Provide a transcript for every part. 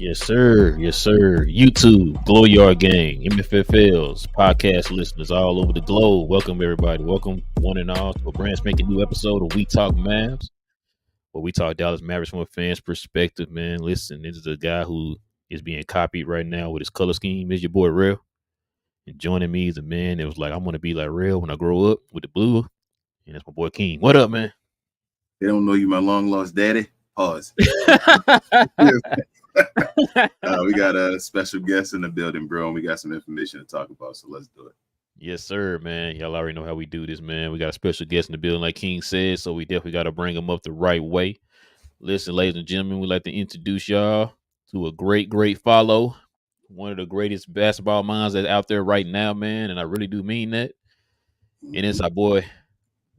Yes, sir. Yes, sir. YouTube, Glow Yard Gang, MFFLs, podcast listeners all over the globe. Welcome, everybody. Welcome, one and all, to a brand spanking new episode of We Talk Mavs, where we talk Dallas Mavericks from a fan's perspective, man. Listen, this is a guy who is being copied right now with his color scheme. Is your boy, Real. And joining me is a man that was like, I'm going to be like Real when I grow up with the blue. And that's my boy, King. What up, man? They don't know you, my long-lost daddy. Pause. We got a special guest in the building, bro, and we got some information to talk about, so let's do it. Yes, sir, man. Y'all already know how we do this, man. We got a special guest in the building, like King said, so we definitely got to bring him up the right way. Listen, ladies and gentlemen, we'd like to introduce y'all to a great follow. One of the greatest basketball minds that's out there right now, man, and I really do mean that. And it's our boy,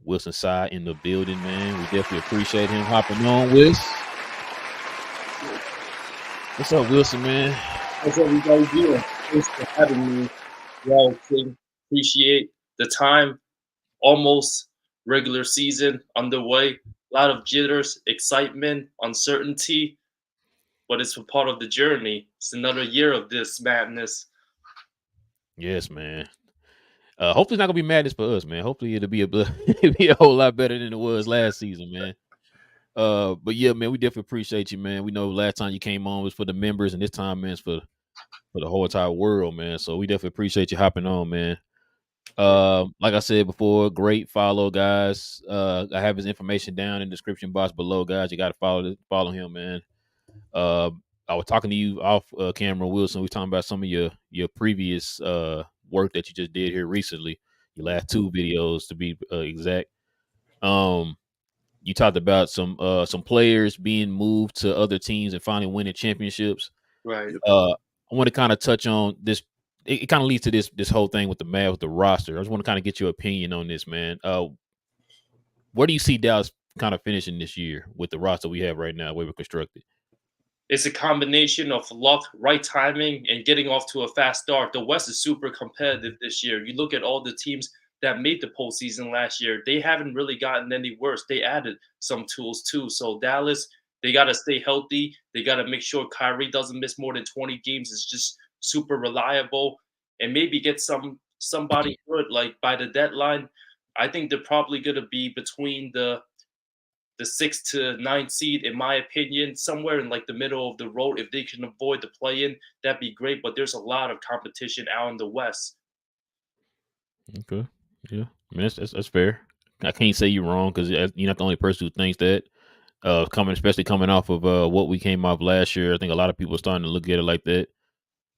Wilson Side, in the building, man. We definitely appreciate him hopping on with us. What's up, Wilson, man? How's everybody doing? Thanks for having me. Y'all can appreciate the time. Almost regular season underway. A lot of jitters, excitement, uncertainty, but it's a part of the journey. It's another year of this madness. Yes, man. Hopefully it's not gonna be madness for us, man. Hopefully it'll be a whole lot better than it was last season, man. But yeah, man, we definitely appreciate you, man. We know last time you came on was for the members, and this time, man, it's for the whole entire world, man. So we definitely appreciate you hopping on, man. Like I said before, great follow, guys. I have his information down in the description box below, guys. You got to follow him, man. I was talking to you off camera, Wilson. We were talking about some of your previous work that you just did here recently. Your last two videos, to be exact. You talked about some players being moved to other teams and finally winning championships. Right. I want to kind of touch on this. It kind of leads to this whole thing with the Mavs, with the roster. I just want to kind of get your opinion on this, man. Where do you see Dallas kind of finishing this year with the roster we have right now, the way we're constructed? It's a combination of luck, right timing, and getting off to a fast start. The West is super competitive this year. You look at all the teams that made the postseason last year, they haven't really gotten any worse. They added some tools too. So Dallas, they got to stay healthy. They got to make sure Kyrie doesn't miss more than 20 games. It's just super reliable, and maybe get somebody good like by the deadline. I think they're probably going to be between the 6 to 9 seed, in my opinion, somewhere in like the middle of the road. If they can avoid the play-in, that'd be great. But there's a lot of competition out in the West. Okay. Yeah, I mean that's fair. I can't say you're wrong because you're not the only person who thinks that. Especially coming off of what we came off last year, I think a lot of people are starting to look at it like that.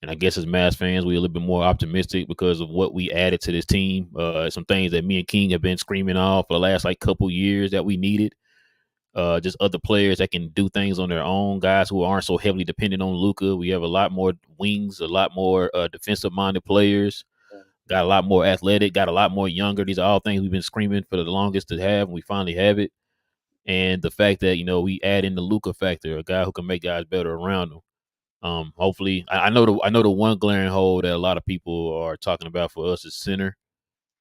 And I guess as Mavs fans, we're a little bit more optimistic because of what we added to this team. Some things that me and King have been screaming off for the last couple years that we needed. Just other players that can do things on their own, guys who aren't so heavily dependent on Luka. We have a lot more wings, a lot more defensive-minded players. Got a lot more athletic, got a lot more younger. These are all things we've been screaming for the longest to have, and we finally have it. And the fact that, we add in the Luka factor, a guy who can make guys better around him. Hopefully, I know the one glaring hole that a lot of people are talking about for us is center.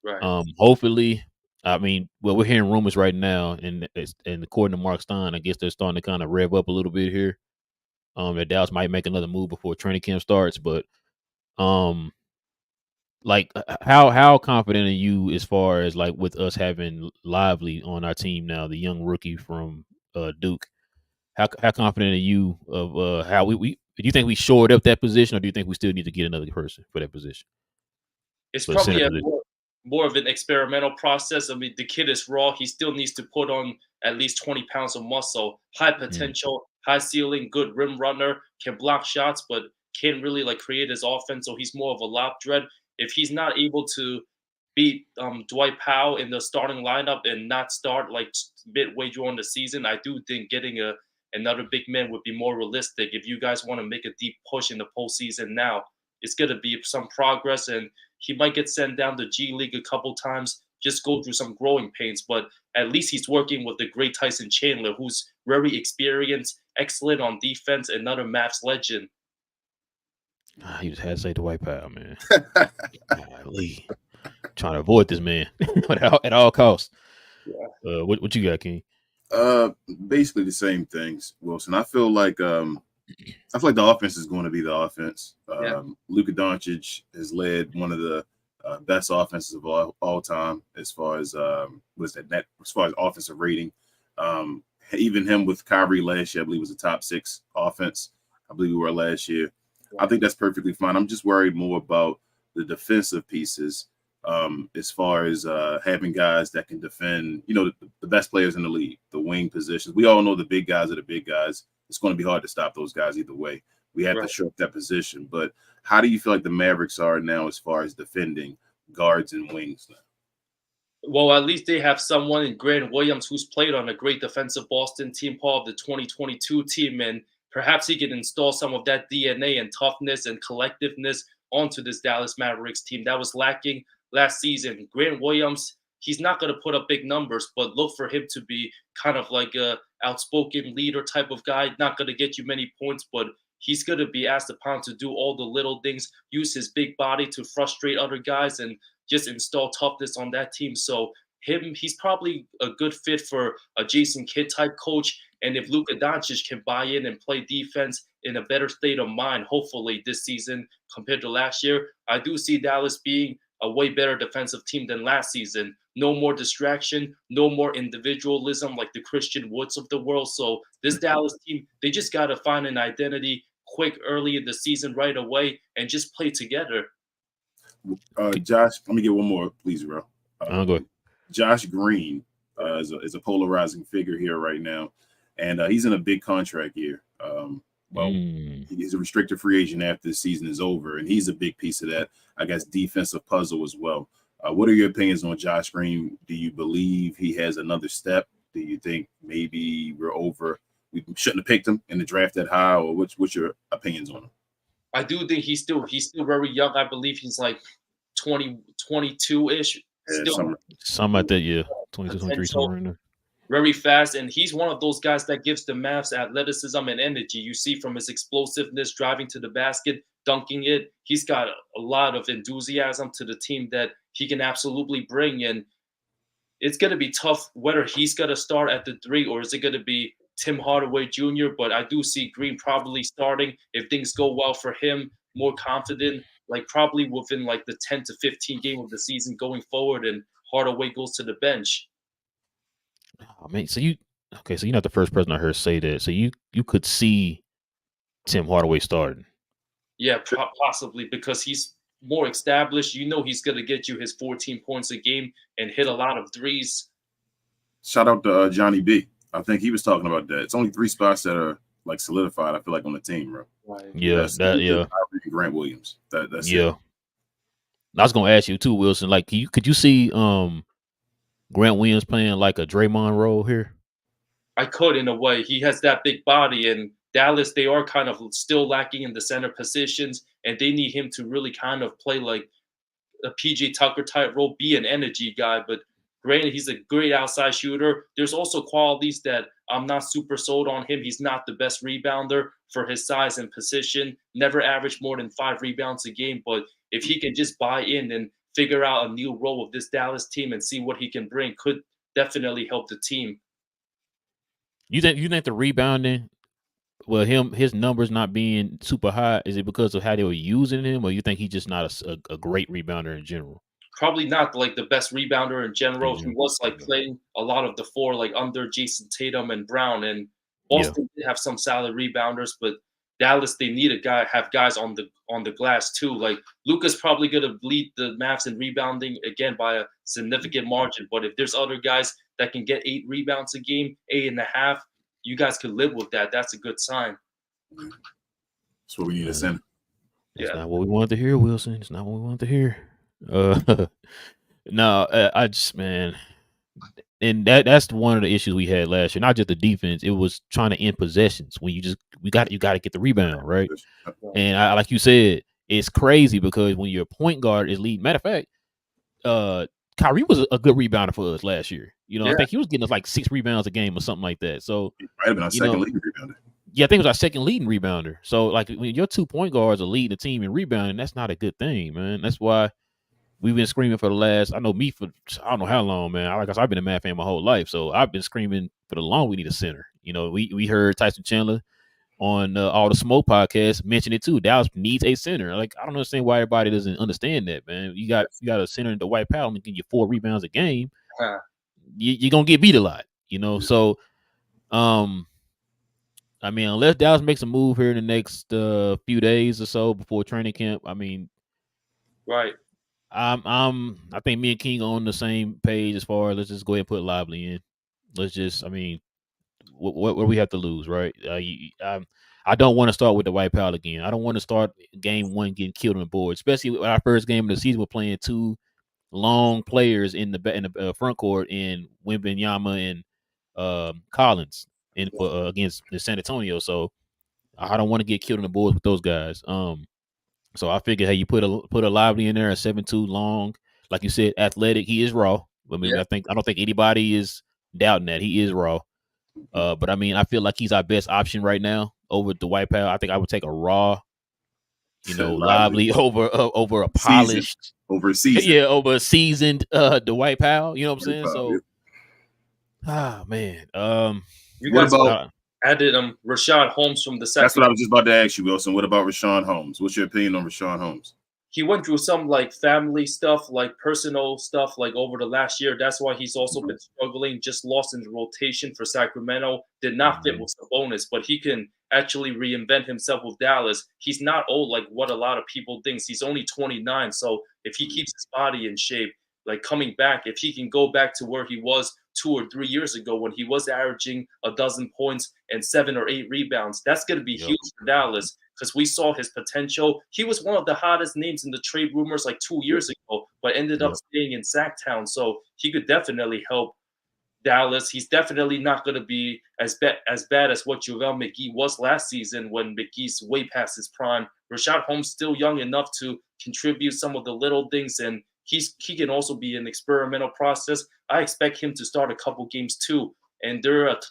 Right. Hopefully, I mean, well, we're hearing rumors right now, and according to Mark Stein, I guess they're starting to kind of rev up a little bit here. That Dallas might make another move before training camp starts, but um, like, how confident are you as far as like with us having Lively on our team now, the young rookie from Duke? How confident are you of how we do you think we shored up that position, or do you think we still need to get another person for that position, It's for the center probably a position? more of an experimental process. I mean, the kid is raw. He still needs to put on at least 20 pounds of muscle. High Mm. potential, high ceiling, good rim runner, can block shots, but can't really like create his offense. So he's more of a lob threat. If he's not able to beat Dwight Powell in the starting lineup and not start like midway during the season, I do think getting another big man would be more realistic. If you guys want to make a deep push in the postseason now, it's going to be some progress, and he might get sent down to G League a couple times, just go through some growing pains. But at least he's working with the great Tyson Chandler, who's very experienced, excellent on defense, another Mavs legend. You just had to say Dwight Powell, man. Golly. Trying to avoid this man at all costs. Yeah. What you got, King? Uh, Basically the same things, Wilson. I feel like the offense is going to be the offense. Yeah. Luka Doncic has led one of the best offenses of all time as far as as far as offensive rating. Even him with Kyrie last year, I believe was a top 6 offense. I believe we were last year. I think that's perfectly fine. I'm just worried more about the defensive pieces, as far as having guys that can defend, the best players in the league, the wing positions. We all know the big guys are the big guys. It's going to be hard to stop those guys either way. We have to shore up that position. But how do you feel like the Mavericks are now as far as defending guards and wings now? Well, at least they have someone in Grant Williams who's played on a great defensive Boston team, part of the 2022 team, and perhaps he can install some of that DNA and toughness and collectiveness onto this Dallas Mavericks team that was lacking last season. Grant Williams, he's not going to put up big numbers, but look for him to be kind of like a outspoken leader type of guy. Not going to get you many points, but he's going to be asked upon to do all the little things, use his big body to frustrate other guys, and just install toughness on that team. So he's probably a good fit for a Jason Kidd type coach. And if Luka Doncic can buy in and play defense in a better state of mind, hopefully this season compared to last year, I do see Dallas being a way better defensive team than last season. No more distraction, no more individualism like the Christian Woods of the world. So this Dallas team, they just got to find an identity quick early in the season right away and just play together. Josh, let me get one more, please, bro. Go ahead. Josh Green is a polarizing figure here right now, and he's in a big contract year. He's a restricted free agent after the season is over, and he's a big piece of that, I guess, defensive puzzle as well. What are your opinions on Josh Green? Do you believe he has another step? Do you think maybe we shouldn't have picked him in the draft that high, or what's your opinions on him? I do think he's still very young. I believe he's like 22-ish. Yeah, something like that, yeah. 22, 23, somewhere in there. Very fast, and he's one of those guys that gives the Mavs athleticism and energy. You see from his explosiveness, driving to the basket, dunking it. He's got a lot of enthusiasm to the team that he can absolutely bring. And it's going to be tough whether he's going to start at the 3 or is it going to be Tim Hardaway Jr. But I do see Green probably starting if things go well for him, more confident, like probably within like the 10 to 15 game of the season going forward, and Hardaway goes to the bench. Oh, man, so you're not the first person I heard say that. So you could see Tim Hardaway starting. Yeah, possibly, because he's more established. You know he's going to get you his 14 points a game and hit a lot of threes. Shout out to Johnny B. I think he was talking about that. It's only 3 spots that are like solidified, I feel like, on the team, bro. Right. Yeah, Grant Williams. That's yeah. it. I was gonna ask you too, Wilson. Like, could you see Grant Williams playing like a Draymond role here? I could, in a way. He has that big body, and Dallas, they are kind of still lacking in the center positions, and they need him to really kind of play like a PJ Tucker type role, be an energy guy. But granted, he's a great outside shooter. There's also qualities that I'm not super sold on him. He's not the best rebounder for his size and position, never averaged more than 5 rebounds a game. But if he can just buy in and figure out a new role with this Dallas team and see what he can bring could definitely help the team. You think the rebounding, well, his numbers not being super high, is it because of how they were using him, or you think he's just not a great rebounder in general? Probably not like the best rebounder in In general. He general, was like okay. playing a lot of the four, like under Jason Tatum and Brown. And Yeah, Boston did have some solid rebounders, but Dallas they need have guys on the glass too. Like Luka's probably gonna lead the Mavs in rebounding again by a significant margin. But if there's other guys that can get 8 rebounds a game, 8.5, you guys could live with that. That's a good sign. That's what we need to uh, send. that's Yeah. not what we wanted to hear, Wilson. It's not what we wanted to hear. Uh, no, I just, man, and that's one of the issues we had last year. Not just the defense; it was trying to end possessions. When you got to get the rebound, right? And like you said, it's crazy because when your point guard is leading. Matter of fact, Kyrie was a good rebounder for us last year. I Yeah. think he was getting us like 6 rebounds a game or something like that. So, He might have been our you second know, leading rebounder. yeah, I think it was our second leading rebounder. So, like, when your 2 point guards are leading the team in rebounding, that's not a good thing, man. That's why we've been screaming for the last. I know me for I don't know how long, man. Like I said, I've been a Mad fan my whole life, so I've been screaming for the long. We need a center. We heard Tyson Chandler on all the Smoke podcasts mention it too. Dallas needs a center. Like, I don't understand why everybody doesn't understand that, man. You got a center in the White Powell and give you 4 rebounds a game. Huh. You're gonna get beat a lot, So, I mean, unless Dallas makes a move here in the next few days or so before training camp, I mean, Right. I think me and King are on the same page as far as let's just go ahead and put Lively in. Let's just, I mean, what we have to lose, right? I don't want to start with the White Powell again. I don't want to start game 1 getting killed on the board, especially with our first game of the season. We're playing 2 long players in the front court in Wembanyama and Collins against the San Antonio. So I don't want to get killed on the boards with those guys. So I figured, hey, you put a Lively in there, a 7'2" long, like you said, athletic. He is raw. I mean, Yeah. I don't think anybody is doubting that he is raw. But I mean, I feel like he's our best option right now over the White Powell. I think I would take a raw, Lively over a Season polished, over a season. yeah, over a seasoned the White Powell. You know what I'm saying? White Powell, So, man, You What guys about? added Rashad Holmes from the That's second. what I was just about to ask you, Wilson. What about Rashawn Holmes? What's your opinion on Rashawn Holmes? He went through some like family stuff, like personal stuff, like over the last year. That's why he's also been struggling. Just lost in the rotation for Sacramento. Did not fit with Sabonis, but he can actually reinvent himself with Dallas. He's not old like what a lot of people think. He's only 29. So if he keeps his body in shape, like coming back, if he can go back to where he was 2 or 3 years ago when he was averaging a dozen points and 7 or 8 rebounds, that's going to be Yep. huge for Dallas. Because we saw his potential. He was one of the hottest names in the trade rumors like 2 years ago, but ended up staying in Sacktown. So he could definitely help Dallas. He's definitely not going to be as bad as what JaVale McGee was last season when McGee's way past his prime. Rashad Holmes still young enough to contribute some of the little things, and he can also be an experimental process. I expect him to start a couple games too, and they're at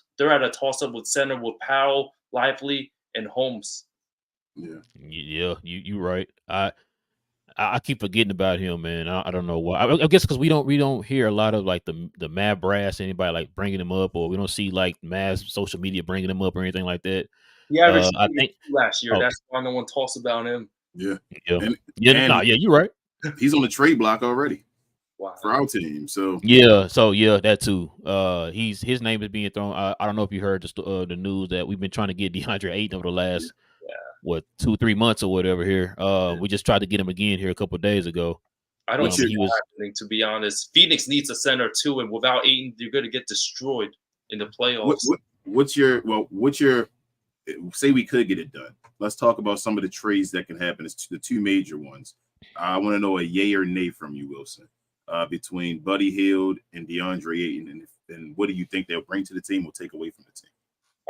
a toss up with center with Powell, Lively, and Holmes. Yeah, you right. I keep forgetting about him, man. I don't know why. I guess because we don't hear a lot of like the Mad brass, anybody like bringing him up, or we don't see like Mavs social media bringing him up or anything like that. He averaged I think last year. oh That's why no one talks about him. Yeah, yeah and, yeah and yeah, you're right. he's on the trade block already Wow. for our team. So Yeah, that too. His name is being thrown. I don't know if you heard the news that we've been trying to get DeAndre Ayton over the last 2-3 months or whatever here. We just tried to get him again here a couple of days ago. I don't see he was happening, to be honest. Phoenix needs a center too, and without Ayton, you're going to get destroyed in the playoffs. what's your say we could get it done? Let's talk about some of the trades that can happen. It's the 2 major ones. I want to know a yay or nay from you, Wilson, between Buddy Hield and DeAndre Ayton, and what do you think they'll bring to the team or take away from the team?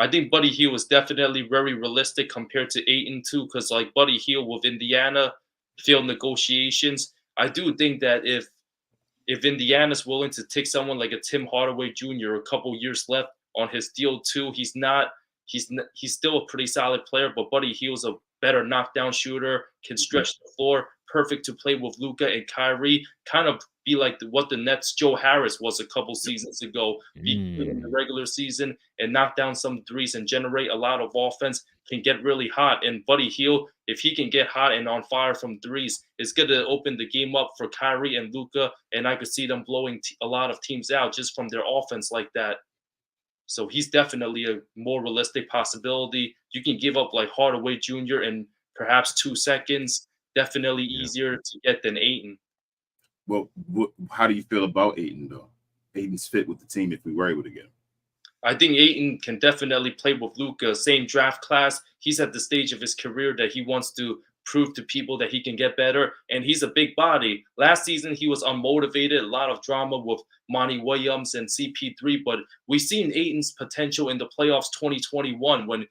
I think Buddy Hield was definitely very realistic compared to Ayton too, because like Buddy Hield with Indiana failed negotiations. I do think that if Indiana's willing to take someone like a Tim Hardaway Jr. a couple years left on his deal too, he's still a pretty solid player, but Buddy Hield's a better knockdown shooter, can stretch the floor, perfect to play with Luka and Kyrie. Kind of be like what the Nets' Joe Harris was a couple seasons ago. Be good in the regular season and knock down some threes and generate a lot of offense. Can get really hot. And Buddy Hield, if he can get hot and on fire from threes, it's going to open the game up for Kyrie and Luka. And I could see them blowing a lot of teams out just from their offense like that. So he's definitely a more realistic possibility. You can give up like Hardaway Jr. in perhaps 2 seconds. Definitely easier to get than Ayton. Well, how do you feel about Ayton, though? Ayton's fit with the team if we were able to get him. I think Ayton can definitely play with Luka. Same draft class. He's at the stage of his career that he wants to prove to people that he can get better. And he's a big body. Last season, he was unmotivated. A lot of drama with Monty Williams and CP3. But we've seen Ayton's potential in the playoffs 2021 when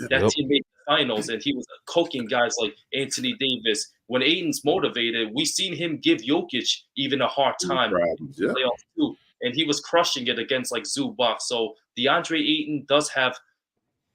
that team made the finals. And he was coaching guys like Anthony Davis. When Ayton's motivated, we've seen him give Jokic even a hard time in the playoffs too. And he was crushing it against like Zubac. So DeAndre Ayton does have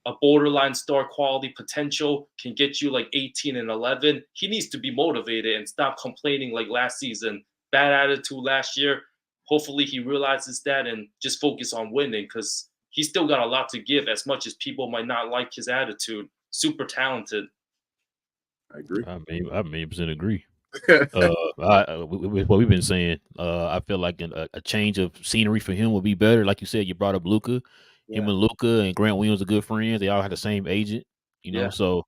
a borderline star quality potential, can get you like 18 and 11. He needs to be motivated and stop complaining like last season. Bad attitude last year. Hopefully he realizes that and just focus on winning because he's still got a lot to give as much as people might not like his attitude. Super talented. I agree. I 100% agree. With what we've been saying, I feel like a change of scenery for him would be better. Like you said, you brought up Luka. Him and Luka and Grant Williams are good friends. They all had the same agent, so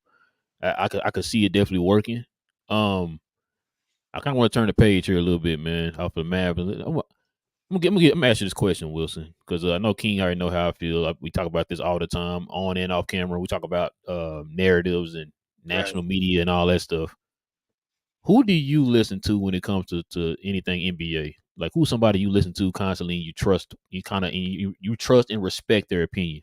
I could see it definitely working. I kind of want to turn the page here a little bit, man, off of the Mavs. I'm gonna ask you this question, Wilson, because I know King already know how I feel. We talk about this all the time, on and off camera. We talk about narratives and national media and all that stuff. Who do you listen to when it comes to anything NBA? Like, who's somebody you listen to constantly and you trust? You trust and respect their opinion.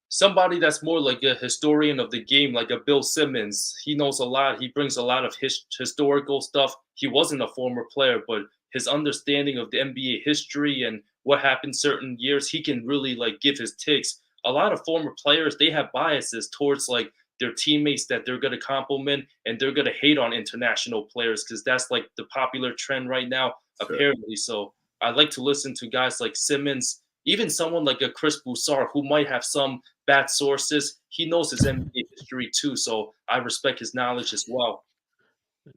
Somebody that's more like a historian of the game, like a Bill Simmons. He knows a lot. He brings a lot of historical stuff. He wasn't a former player, but his understanding of the NBA history and what happened certain years, he can really like give his takes. A lot of former players, they have biases towards like their teammates that they're going to compliment and they're going to hate on international players because that's like the popular trend right now, apparently. So I like to listen to guys like Simmons, even someone like a Chris Broussard who might have some bad sources. He knows his NBA history too, so I respect his knowledge as well.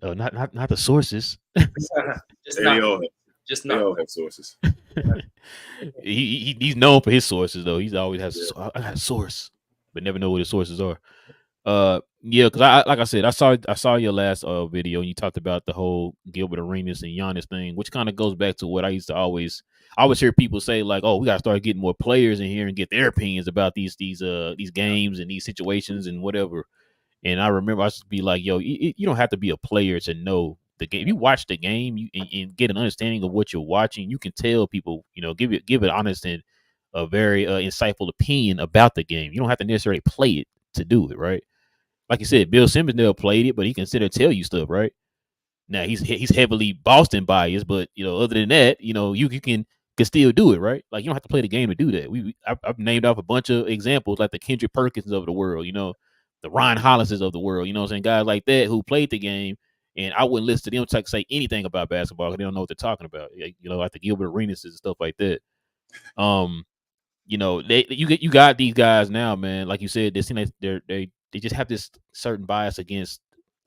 Not the sources. They all have sources. He's known for his sources though. He's always has I got a source, but never know what his sources are. Because like I said, I saw your last video and you talked about the whole Gilbert Arenas and Giannis thing, which kind of goes back to what I used to always hear people say, like, oh, we gotta start getting more players in here and get their opinions about these games and these situations and whatever. And I remember I used to be like, yo, you don't have to be a player to know the game. You watch the game and get an understanding of what you're watching. You can tell people, give it honest and a very insightful opinion about the game. You don't have to necessarily play it to do it, right? Like you said, Bill Simmons never played it, but he can sit there and tell you stuff, right? Now he's heavily Boston biased, but other than that, you can still do it, right? Like you don't have to play the game to do that. I've named off a bunch of examples like the Kendrick Perkins of the world, the Ryan Hollises of the world, what I'm saying, guys like that who played the game, and I wouldn't listen to them say anything about basketball because they don't know what they're talking about. Like the Gilbert Arenas and stuff like that. You got these guys now, man. Like you said, they seem like they just have this certain bias against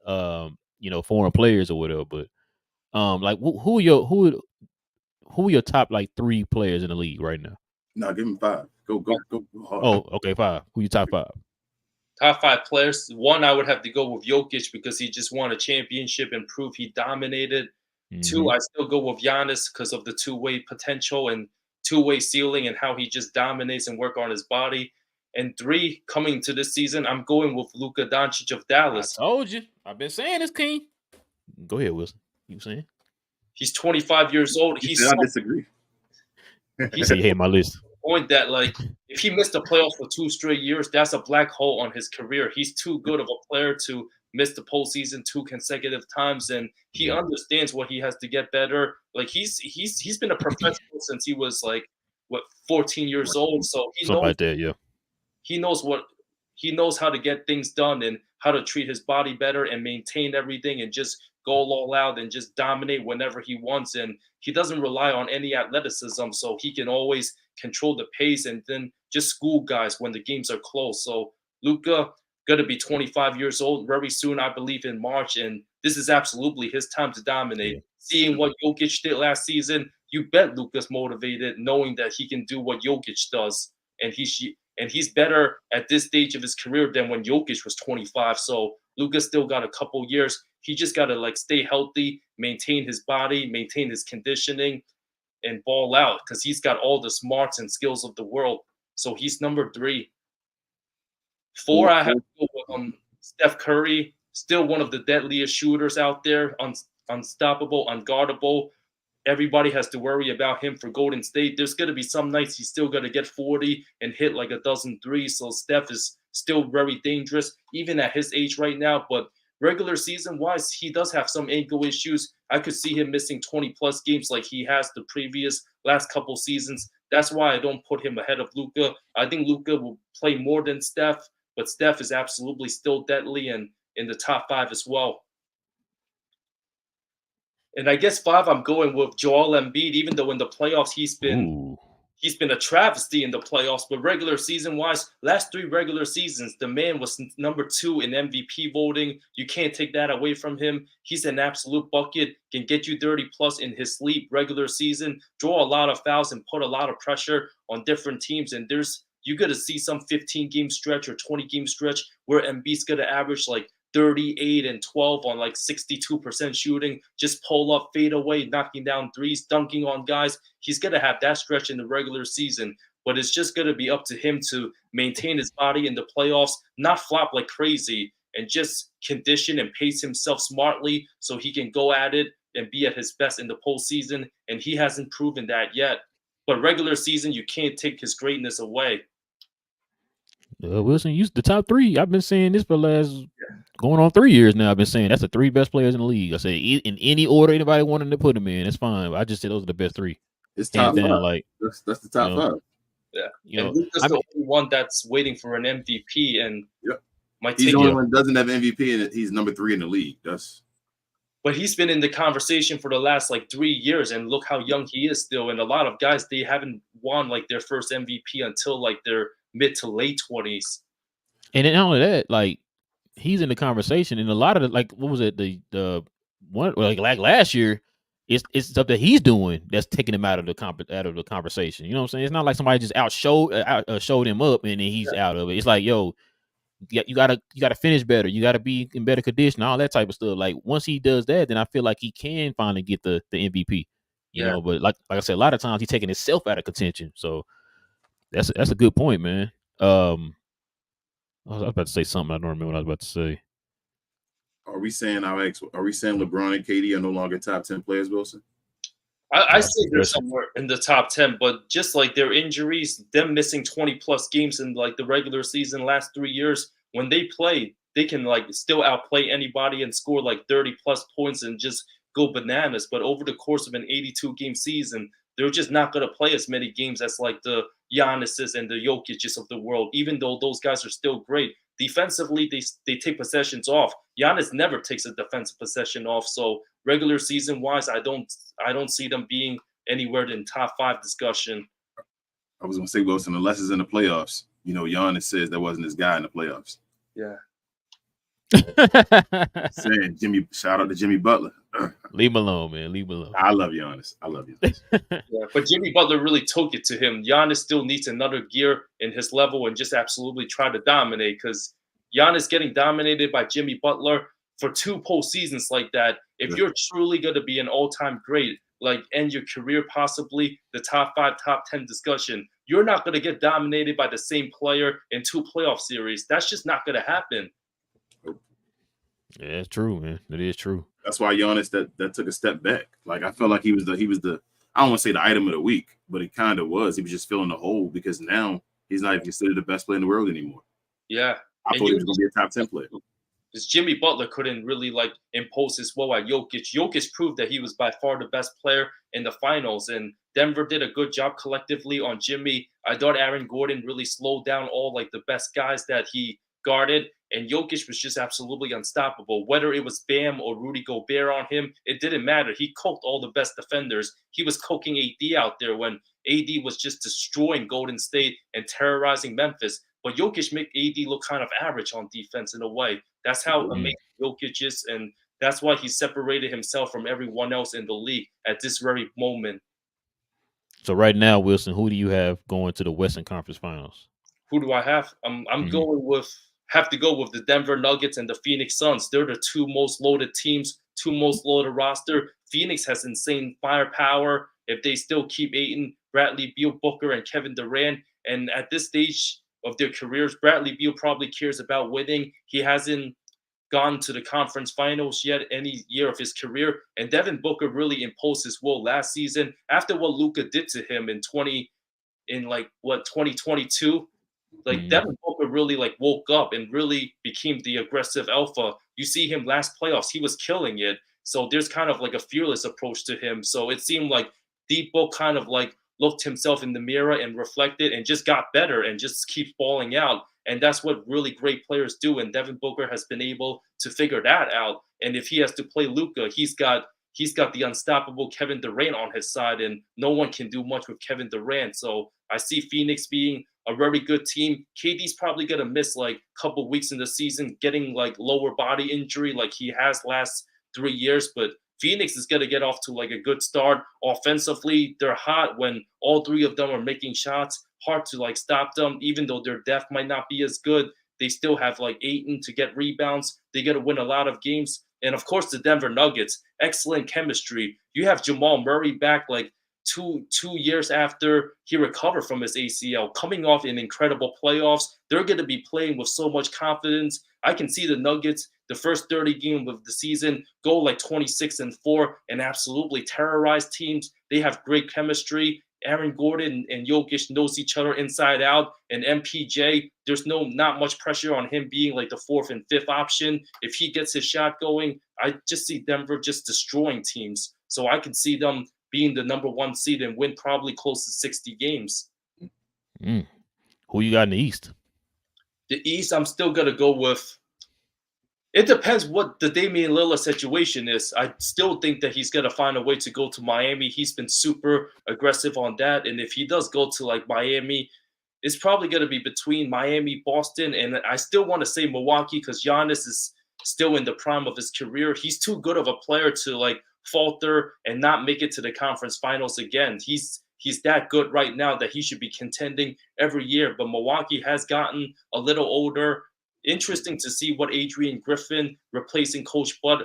foreign players or whatever. But like who are your top like 3 players in the league right now? No, give him 5. Go hard. Oh, okay, 5. Who your top 5? Top 5 players. 1, I would have to go with Jokic because he just won a championship and proved he dominated. 2, I still go with Giannis because of the two-way potential and two-way ceiling and how he just dominates and work on his body. And 3, coming to this season, I'm going with Luka Doncic of Dallas. I told you. I've been saying this, King. Go ahead, Wilson. You saying? He's 25 years old. I disagree. He said, "Hey, my list." Point that like if he missed the playoffs for 2 straight years, that's a black hole on his career. He's too good of a player to miss the postseason 2 consecutive times, and he understands what he has to get better. Like he's been a professional since he was like 14 years old. So he Something knows like that, yeah. He knows how to get things done and how to treat his body better and maintain everything and just go all out and just dominate whenever he wants. And he doesn't rely on any athleticism, so he can always control the pace and then just school guys when the games are close. So Luka going to be 25 years old very soon, I believe, in March, and this is absolutely his time to dominate. Yeah. Seeing what Jokic did last season, you bet Luka's motivated, knowing that he can do what Jokic does, and he's better at this stage of his career than when Jokic was 25. So Luka's still got a couple years. He just got to like stay healthy, maintain his body, maintain his conditioning, and ball out because he's got all the smarts and skills of the world. So he's number 3. 4, I have to go with Steph Curry, still one of the deadliest shooters out there, unstoppable, unguardable. Everybody has to worry about him for Golden State. There's going to be some nights he's still going to get 40 and hit like a dozen threes. So Steph is still very dangerous, even at his age right now. But regular season wise, he does have some ankle issues. I could see him missing 20 plus games like he has the previous last couple seasons. That's why I don't put him ahead of Luka. I think Luka will play more than Steph, but Steph is absolutely still deadly and in the top 5 as well. And I guess 5, I'm going with Joel Embiid, even though in the playoffs he's been a travesty in the playoffs. But regular season-wise, last 3 regular seasons, the man was number 2 in MVP voting. You can't take that away from him. He's an absolute bucket, can get you 30-plus in his sleep regular season, draw a lot of fouls, and put a lot of pressure on different teams. And you're going to see some 15-game stretch or 20-game stretch where Embiid's going to average like 38 and 12 on like 62% shooting, just pull up, fade away, knocking down threes, dunking on guys. He's going to have that stretch in the regular season, but it's just going to be up to him to maintain his body in the playoffs, not flop like crazy, and just condition and pace himself smartly so he can go at it and be at his best in the postseason. And he hasn't proven that yet. But regular season, you can't take his greatness away. Wilson, the top 3. I've been saying this for the last going on 3 years now. I've been saying that's the 3 best players in the league. I say in any order anybody wanted to put them in, that's fine. I just said those are the best 3. It's top 5. Like that's the top 5. Yeah, and Luka's the only one that's waiting for an MVP, and he's the only one that doesn't have MVP, and he's number 3 in the league. But he's been in the conversation for the last like 3 years, and look how young he is still. And a lot of guys, they haven't won like their first MVP until like their mid to late 20s. And then not only that, like he's in the conversation, and a lot of the, like, what was it, the one like last year, it's stuff that he's doing that's taking him out of the conversation. You know what I'm saying? It's not like somebody just showed him up and then he's out of it. It's like, yo, you gotta finish better. You gotta be in better condition, all that type of stuff. Like once he does that, then I feel like he can finally get the MVP. You know, but like I said, a lot of times he's taking himself out of contention. So that's a good point, man. I was about to say something. I don't remember what I was about to say. Are we saying LeBron and KD are no longer top 10 players, Wilson? I say they're somewhere in the top 10, but just like their injuries, them missing 20 plus games in like the regular season last 3 years, when they play, they can like still outplay anybody and score like 30 plus points and just go bananas. But over the course of an 82 game season, they're just not going to play as many games as like the Giannis's and the Jokic's of the world, even though those guys are still great. Defensively, they take possessions off. Giannis never takes a defensive possession off. So regular season wise, I don't see them being anywhere in top 5 discussion. I was going to say, Wilson, unless it's in the playoffs. You know, Giannis says that wasn't his guy in the playoffs. Yeah. Saying shout out to Jimmy Butler. Leave him alone, man. Leave him alone. I love Giannis. Yeah, but Jimmy Butler really took it to him. Giannis still needs another gear in his level and just absolutely try to dominate, because Giannis getting dominated by Jimmy Butler for 2 postseasons like that. If you're truly going to be an all-time great, like end your career possibly the top 5, top 10 discussion, you're not going to get dominated by the same player in 2 playoff series. That's just not going to happen. Yeah, it's true, man. It is true. That's why Giannis that took a step back. Like I felt like he was the I don't want to say the item of the week, but he kind of was. He was just filling the hole because now he's not even considered the best player in the world anymore. Yeah, I thought he was going to be a top 10 player. Because Jimmy Butler couldn't really like impose his will at Jokic. Jokic proved that he was by far the best player in the finals, and Denver did a good job collectively on Jimmy. I thought Aaron Gordon really slowed down all like the best guys that he guarded. And Jokic was just absolutely unstoppable. Whether it was Bam or Rudy Gobert on him, it didn't matter. He cooked all the best defenders. He was cooking AD out there when AD was just destroying Golden State and terrorizing Memphis. But Jokic made AD look kind of average on defense in a way. That's how amazing Jokic is, and that's why he separated himself from everyone else in the league at this very moment. So right now, Wilson, who do you have going to the Western Conference Finals? Who do I have? I'm going with have to go with the Denver Nuggets and the Phoenix Suns. They're the two most loaded teams, two most loaded roster. Phoenix has insane firepower. If they still keep Ayton, Bradley Beal, Booker, and Kevin Durant, and at this stage of their careers, Bradley Beal probably cares about winning. He hasn't gone to the conference finals yet any year of his career, and Devin Booker really imposed his will last season after what Luka did to him in 2022. Like Devin Booker really like woke up and really became the aggressive alpha. You see him last playoffs, he was killing it. So there's kind of like a fearless approach to him. So it seemed like Depot kind of like looked himself in the mirror and reflected and just got better and just keeps balling out. And that's what really great players do. And Devin Booker has been able to figure that out. And if he has to play Luka, he's got the unstoppable Kevin Durant on his side, and no one can do much with Kevin Durant. So I see Phoenix being a very good team. KD's probably gonna miss like a couple weeks in the season, getting like lower body injury like he has last 3 years. But Phoenix is gonna get off to like a good start. Offensively, they're hot when all three of them are making shots. Hard to like stop them, even though their depth might not be as good. They still have like Ayton to get rebounds. They got to win a lot of games. And of course, the Denver Nuggets, excellent chemistry. You have Jamal Murray back like two years after he recovered from his ACL, coming off in incredible playoffs. They're going to be playing with so much confidence. I can see the Nuggets, the first 30 games of the season, go like 26-4 and absolutely terrorize teams. They have great chemistry. Aaron Gordon and Jokic knows each other inside out, and MPJ, there's not much pressure on him being like the fourth and fifth option. If he gets his shot going, I just see Denver just destroying teams. So I can see them being the number 1 seed and win probably close to 60 games. Who you got in the East? The East, I'm still gonna go with. It depends what the Damian Lillard situation is. I still think that he's going to find a way to go to Miami. He's been super aggressive on that. And if he does go to like Miami, it's probably going to be between Miami, Boston, and I still want to say Milwaukee because Giannis is still in the prime of his career. He's too good of a player to like falter and not make it to the conference finals again. He's that good right now that he should be contending every year. But Milwaukee has gotten a little older. Interesting to see what Adrian Griffin replacing Coach Bud,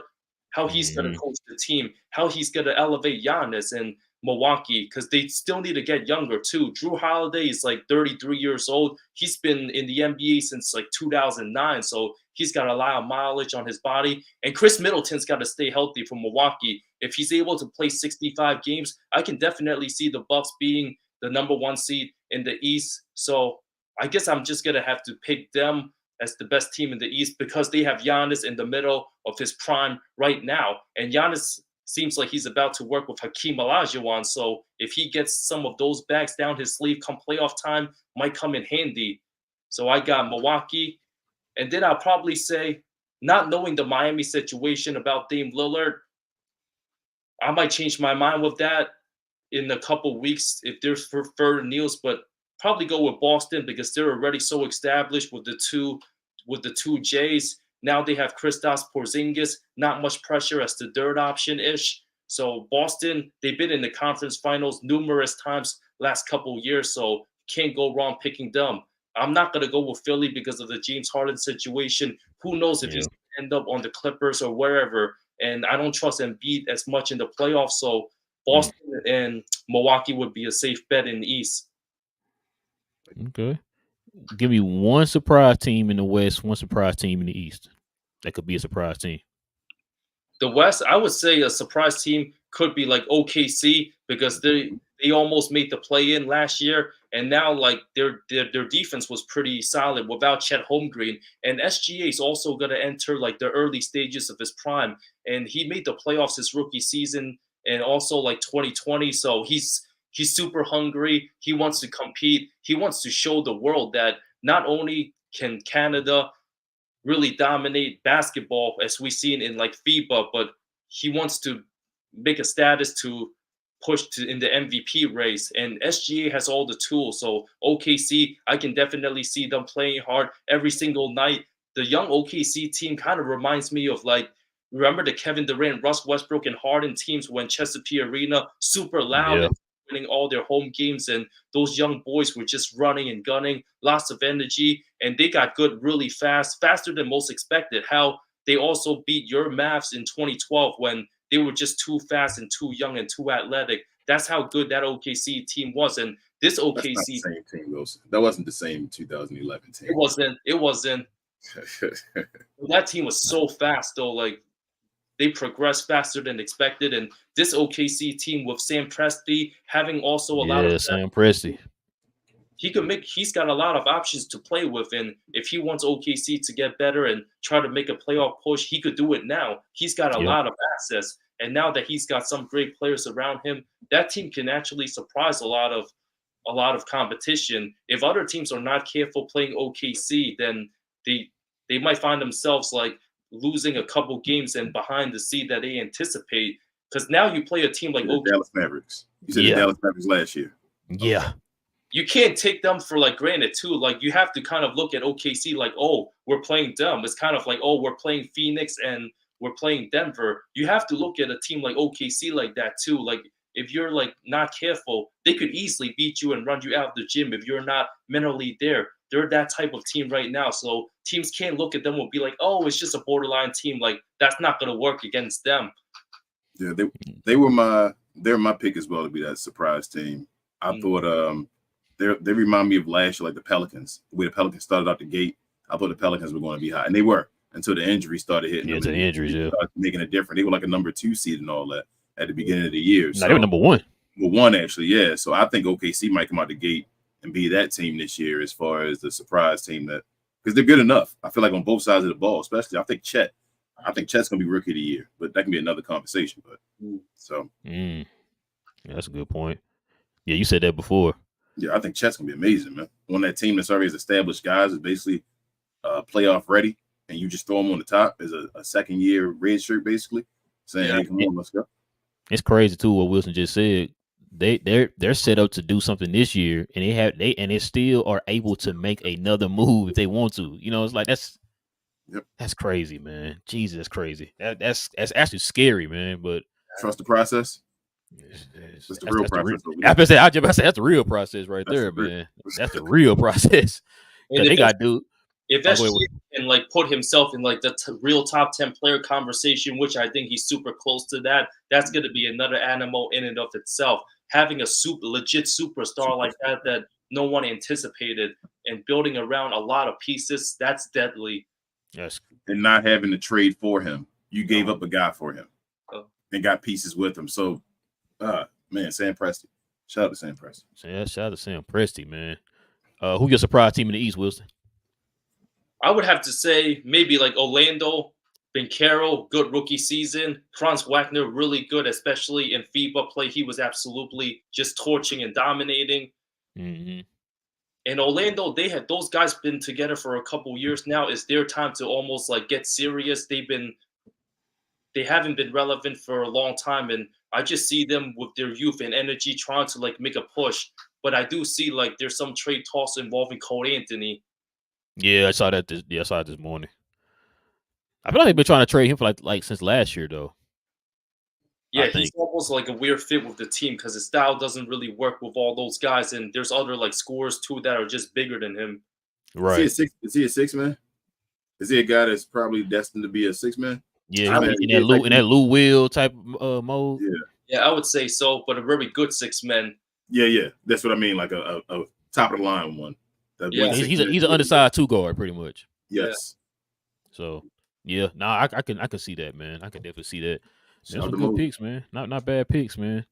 how he's going to coach the team, how he's going to elevate Giannis and Milwaukee, because they still need to get younger too. Drew Holiday is like 33 years old. He's been in the NBA since like 2009, so he's got a lot of mileage on his body. And Chris Middleton's got to stay healthy for Milwaukee. If he's able to play 65 games, I can definitely see the Bucks being the number 1 seed in the East. So I guess I'm just going to have to pick them as the best team in the East because they have Giannis in the middle of his prime right now. And Giannis seems like he's about to work with Hakeem Olajuwon. So if he gets some of those bags down his sleeve come playoff time, might come in handy. So I got Milwaukee. And then I'll probably say, not knowing the Miami situation about Dame Lillard, I might change my mind with that in a couple weeks if there's further news, but probably go with Boston because they're already so established with the two J's. Now they have Kristaps Porzingis, not much pressure as the third option-ish. So Boston, they've been in the conference finals numerous times last couple years, so can't go wrong picking them. I'm not going to go with Philly because of the James Harden situation. Who knows if he's going to end up on the Clippers or wherever. And I don't trust Embiid as much in the playoffs, so Boston and Milwaukee would be a safe bet in the East. Okay. Give me one surprise team in the West, one surprise team in the East. That could be a surprise team. The West, I would say a surprise team could be like OKC because they almost made the play-in last year, and now like their defense was pretty solid without Chet Holmgren. And SGA is also going to enter like the early stages of his prime, and he made the playoffs his rookie season and also like 2020. So he's super hungry. He wants to compete. He wants to show the world that not only can Canada really dominate basketball as we seen in like FIBA, but he wants to make a status to push to in the MVP race. And SGA has all the tools. So OKC, I can definitely see them playing hard every single night. The young OKC team kind of reminds me of like remember the Kevin Durant, Russ Westbrook, and Harden teams when Chesapeake Arena super loud Yeah. and winning all their home games, and those young boys were just running and gunning, lots of energy, and they got good really fast, faster than most expected. How they also beat your Mavs in 2012 when they were just too fast and too young and too athletic. That's how good that OKC team was, and this That's not the OKC same team, Wilson. That wasn't the same 2011 team. it wasn't. It wasn't. That team was so fast though. Like they progressed faster than expected. And this OKC team with Sam Presti having also a lot of Sam Presti. he's got a lot of options to play with. And if he wants OKC to get better and try to make a playoff push, he could do it now. He's got a lot of assets. And now that he's got some great players around him, that team can actually surprise a lot of competition. If other teams are not careful playing OKC, then they might find themselves like losing a couple games and behind the seed that they anticipate. Because now you play a team like the Dallas Mavericks. You said the Dallas Mavericks last year. Yeah. You can't take them for like granted too. Like you have to kind of look at OKC like, oh, we're playing them. It's kind of like, oh, we're playing Phoenix and we're playing Denver. You have to look at a team like OKC like that too. Like if you're like not careful, they could easily beat you and run you out of the gym if you're not mentally there. They're that type of team right now. So teams can't look at them and be like, oh, it's just a borderline team. Like that's not going to work against them. Yeah, they're my pick as well to be that surprise team. I thought they remind me of last year, like the Pelicans. The way the Pelicans started out the gate, I thought the Pelicans were going to be high, and they were until the injury started hitting. Yeah, the injuries, started making a difference. They were like a number 2 seed and all that at the beginning of the year. No, they were number 1. Well, 1 actually, yeah. So I think OKC might come out the gate and be that team this year as far as the surprise team that because they're good enough. I feel like on both sides of the ball, especially I think Chet's gonna be rookie of the year, but that can be another conversation. But so yeah, that's a good point. Yeah, you said that before. Yeah, I think Chet's gonna be amazing, man. On that team that's already established guys is basically playoff ready, and you just throw them on the top as a second year red shirt, basically saying, "Hey, come on, let's go." It's crazy too what Wilson just said. They're set up to do something this year, and they still are able to make another move if they want to. You know, it's like that's crazy, man. Jesus, that's crazy. That's actually scary, man. But trust the process. That's the real process. I just say that's the real process right there, man. That's the real process. They got to do. If SGA can like put himself in like the real top 10 player conversation, which I think he's super close to that's going to be another animal in and of itself. Having a legit superstar like that no one anticipated and building around a lot of pieces, that's deadly. Yes. And not having to trade for him. You gave up a guy for him and got pieces with him. So, man, Sam Presti. Shout out to Sam Presti. Yeah, shout out to Sam Presti, man. Who your surprise team in the East, Wilson? I would have to say maybe like Orlando, Banchero, good rookie season. Franz Wagner, really good, especially in FIBA play. He was absolutely just torching and dominating. Mm-hmm. And Orlando, those guys been together for a couple years now. It's their time to almost like get serious. They haven't been relevant for a long time, and I just see them with their youth and energy trying to like make a push. But I do see like there's some trade talks involving Cole Anthony. Yeah, I saw that. This morning. I feel like they've been trying to trade him for like since last year, though. Yeah, he's almost like a weird fit with the team because his style doesn't really work with all those guys, and there's other like scorers too that are just bigger than him. Right? Is he a 6-man? Is he a guy that's probably destined to be a 6-man? Yeah, in that Lou Will type mode. Yeah, I would say so, but a very good 6-man. Yeah, that's what I mean, like a top of the line one. He's an undersized 2-guard, pretty much. Yes. Yeah. So I can see that, man. I can definitely see that. There's some good picks, man. Not bad picks, man.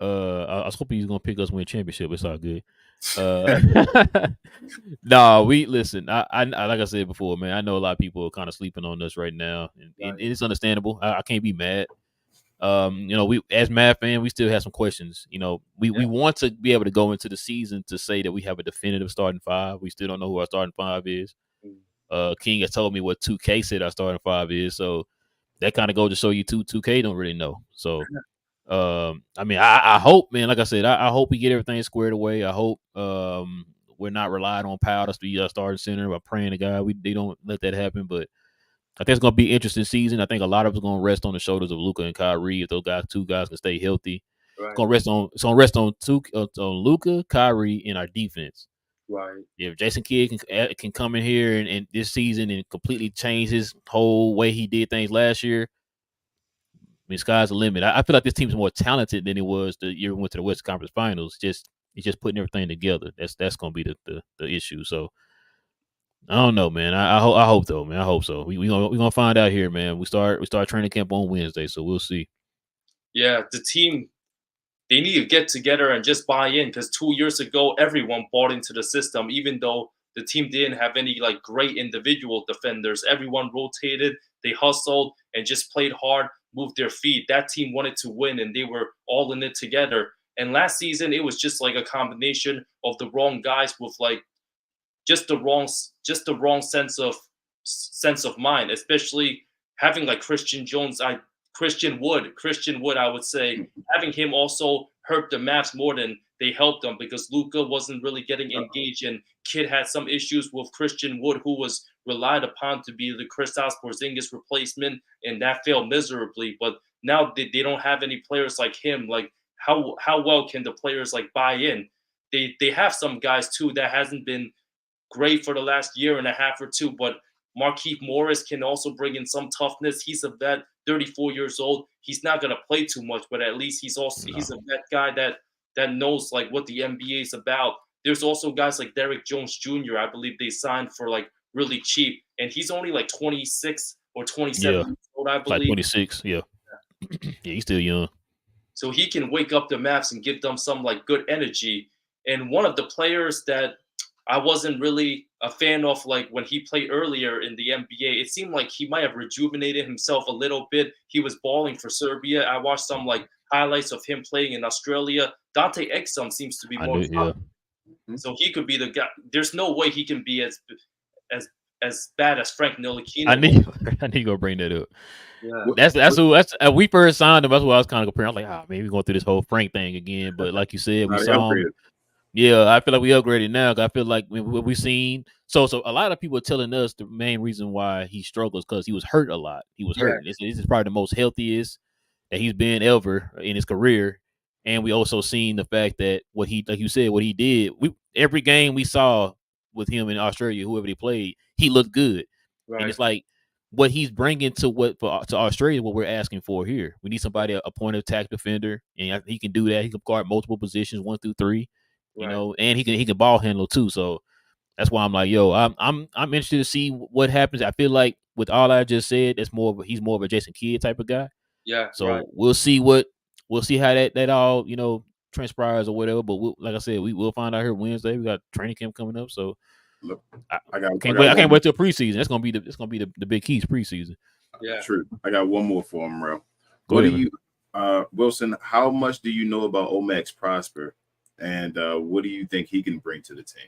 I was hoping he's gonna pick us win championship. It's all good. We listen. I like I said before, man. I know a lot of people are kind of sleeping on us right now, and it's understandable. I can't be mad. We as Mavs fan, we still have some questions. We want to be able to go into the season to say that we have a definitive starting 5. We still don't know who our starting 5 is. King has told me what 2K said our starting five is, so that kind of goes to show you 2K don't really know. So I mean, I hope, man. Like I said, I hope we get everything squared away. I hope we're not relying on Powell to be our starting center. By praying to God they don't let that happen. But I think it's going to be an interesting season. I think a lot of it's going to rest on the shoulders of Luka and Kyrie. If those two guys can stay healthy, Right. It's going to rest on Luka, Kyrie, and our defense. Right. If Jason Kidd can come in here and this season and completely change his whole way he did things last year, I mean, sky's the limit. I feel like this team's more talented than it was the year we went to the West Conference Finals. It's just putting everything together. That's going to be the issue. So I don't know, man. I hope though, man. I hope so. We gonna find out here, man. We start training camp on Wednesday, so we'll see. Yeah, the team, they need to get together and just buy in, because 2 years ago everyone bought into the system, even though the team didn't have any like great individual defenders. Everyone rotated, they hustled and just played hard, moved their feet. That team wanted to win and they were all in it together. And last season it was just like a combination of the wrong guys with like just the wrong sense of mind, especially having like Christian Wood, I would say, having him also hurt the Mavs more than they helped them, because Luka wasn't really getting engaged, and Kid had some issues with Christian Wood, who was relied upon to be the Kristaps Porzingis replacement, and that failed miserably. But now they don't have any players like him. Like how well can the players like buy in? They have some guys too that hasn't been great for the last year and a half or two, but Markieff Morris can also bring in some toughness. He's a vet, 34 years old. He's not gonna play too much, but at least he's a vet guy that knows like what the NBA is about. There's also guys like Derrick Jones Jr. I believe they signed for like really cheap, and he's only like 26 or 27 Yeah, years old, I it's like believe. 26. Yeah, yeah, he's still young. So he can wake up the Mavs and give them some like good energy. And one of the players that I wasn't really a fan of, like when he played earlier in the NBA, it seemed like he might have rejuvenated himself a little bit. He was balling for Serbia. I watched some like highlights of him playing in Australia. Dante Exum seems to be I more knew. Yeah, so he could be the guy. There's no way he can be as as bad as Frank Ntilikina. I knew. I knew you gonna bring that up. Yeah. That's we first signed him. That's what I was kind of comparing. I was like, maybe we're going through this whole Frank thing again. But like you said, we saw him. Yeah, I feel like we upgraded now. I feel like what we've seen. So a lot of people are telling us the main reason why he struggles because he was hurt a lot. He was hurt. This is probably the most healthiest that he's been ever in his career. And we also seen the fact that what he, like you said, what he did. Every game we saw with him in Australia, whoever he played, he looked good. Right. And it's like what he's bringing to Australia, what we're asking for here. We need somebody a point of attack defender, and he can do that. He can guard multiple positions, 1 through 3. You know, and he can ball handle too. So that's why I'm like, yo, I'm interested to see what happens. I feel like with all I just said, he's more of a Jason Kidd type of guy. Yeah. So we'll see how that all transpires or whatever. But like I said, we'll find out here Wednesday. We got training camp coming up, so Look, I can't wait till preseason. That's gonna be the big keys preseason. Yeah, true. I got one more for him, bro. Go ahead, Wilson? How much do you know about Omax Prosper? And what do you think he can bring to the team?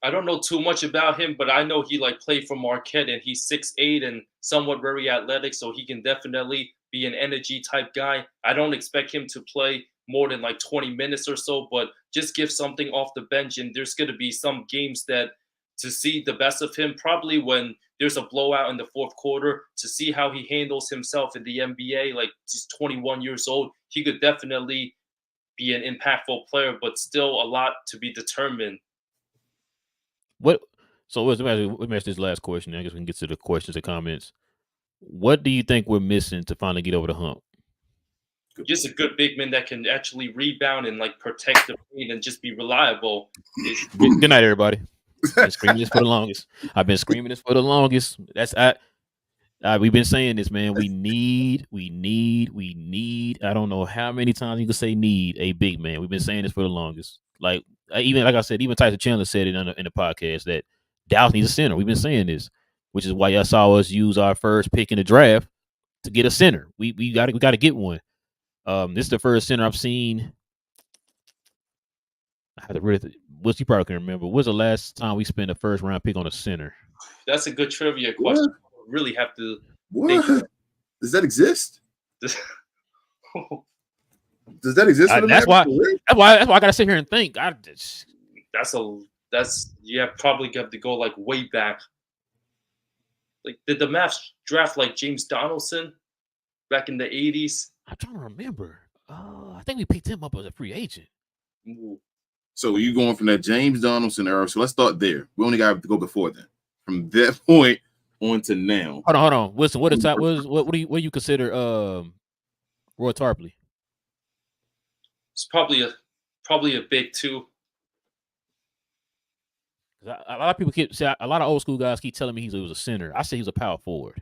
I don't know too much about him, but I know he like played for Marquette, and he's 6'8" and somewhat very athletic, so he can definitely be an energy type guy. I don't expect him to play more than like 20 minutes or so, but just give something off the bench. And there's going to be some games that to see the best of him, probably when there's a blowout in the fourth quarter, to see how he handles himself in the NBA. Like, he's 21 years old. He could definitely be an impactful player, but still a lot to be determined. So let me ask this last question. I guess we can get to the questions and comments. What do you think we're missing to finally get over the hump? Just a good big man that can actually rebound and like protect the paint and just be reliable. Good night, everybody. I've been screaming this for the longest. We've been saying this, man. We need. I don't know how many times you can say need a big man. We've been saying this for the longest. Like I said, even Tyson Chandler said it in the podcast that Dallas needs a center. We've been saying this, which is why y'all saw us use our first pick in the draft to get a center. We got to get one. This is the first center I've seen. I had to really, you probably can remember. When's the last time we spent a first round pick on a center? That's a good trivia question. Really have to think. What? Does that exist? Does that exist for the That's Mavericks? why I gotta sit here and think. That's probably got to go like way back. Like, did the Mavs draft like James Donaldson back in the 80s? I'm trying to remember. I think we picked him up as a free agent. Ooh. So you going from that James Donaldson era? So let's start there. We only got to go before then. From that point on to now. Hold on, Wilson. What do you consider Roy Tarpley? It's probably a big two. A lot of people a lot of old school guys keep telling me he was a center. I say he was a power forward.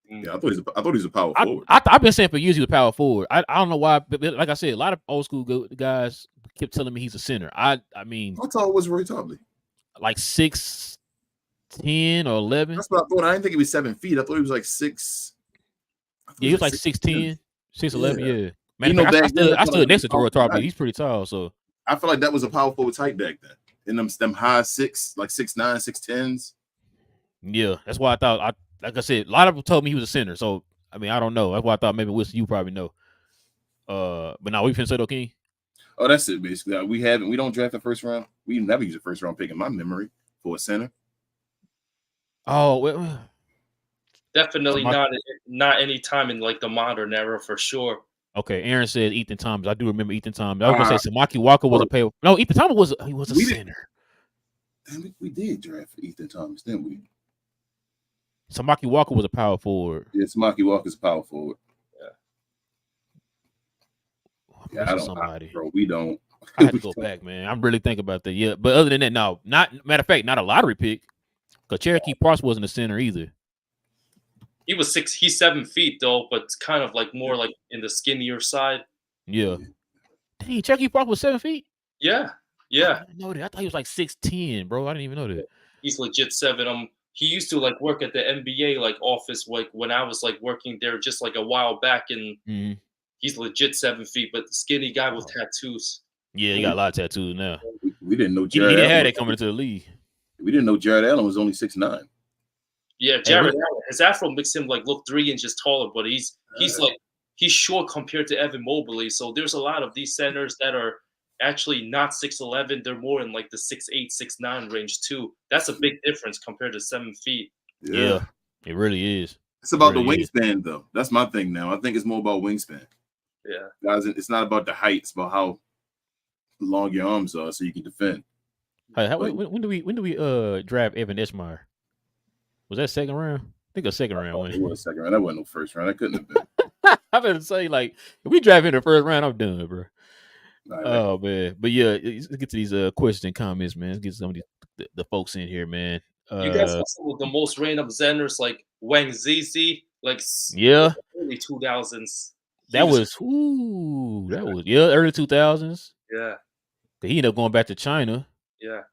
Yeah, I thought he was a power forward. I've been saying for years he was a power forward. I don't know why, but like I said, a lot of old school guys kept telling me he's a center. I mean, how tall was Roy Tarpley? Like 6'10" or 11. That's what I thought. I didn't think he was 7 feet. I thought he was like 6. Yeah, he was like 6'10", 6'11". Yeah. Man, you know, I stood next to Roy Tarpley. He's pretty tall, so I feel like that was a power forward type back then. In them high 6, like 6'9", 6'10s. Yeah, that's why I thought. Like I said, a lot of people told me he was a center. So I mean, I don't know. That's why I thought maybe Wilson, you probably know. But now we finna say King. Oh, that's it basically. We don't draft the first round. We never use a first round pick in my memory for a center. Oh, well, definitely not any time in like the modern era for sure. Okay, Aaron said Ethan Thomas. I do remember Ethan Thomas. I was gonna say Samaki Walker was a pay. No, Ethan Thomas was a center. We did draft Ethan Thomas, didn't we? Samaki Walker was a power forward. Yeah, Samaki Walker's a power forward. Yeah, I don't. Somebody. Bro, we don't. I had to go back, man. I'm really thinking about that. Yeah, but other than that, no. Matter of fact, not a lottery pick. Because Cherokee Parks wasn't a center either. He's 7 feet though, but it's kind of like more like in the skinnier side. Yeah. Dang, Cherokee Park was 7 feet? Yeah. I didn't know that. I thought he was like 6'10", bro. I didn't even know that. He's legit 7. He used to like work at the NBA like office like when I was like working there just like a while back, and he's legit 7 feet, but the skinny guy with tattoos. Yeah, he got a lot of tattoos now. We didn't know Jared. He didn't have that coming into the league. We didn't know Jared Allen was only 6'9". Yeah, Jared Allen. His afro makes him like look 3 inches taller, but he's short compared to Evan Mobley. So there's a lot of these centers that are actually not 6'11". They're more in like the 6'8", 6'9" range too. That's a big difference compared to 7 feet. Yeah, it really is. It's about the wingspan, though. That's my thing now. I think it's more about wingspan. Yeah, guys, it's not about the height. It's about how long your arms are, so you can defend. Hey, when do we draft Evan Esmeyer? Was that second round? I think a second round. It was second round. That wasn't no first round. That couldn't have been. I'm gonna say like if we draft in the first round, I'm done, bro. Oh man, but yeah, let's get to these questions and comments, man. Let's get some of the folks in here, man. You guys have some of the most random centers like Wang Zizi, like early 2000s. That was early 2000s. Yeah, he ended up going back to China. Yeah.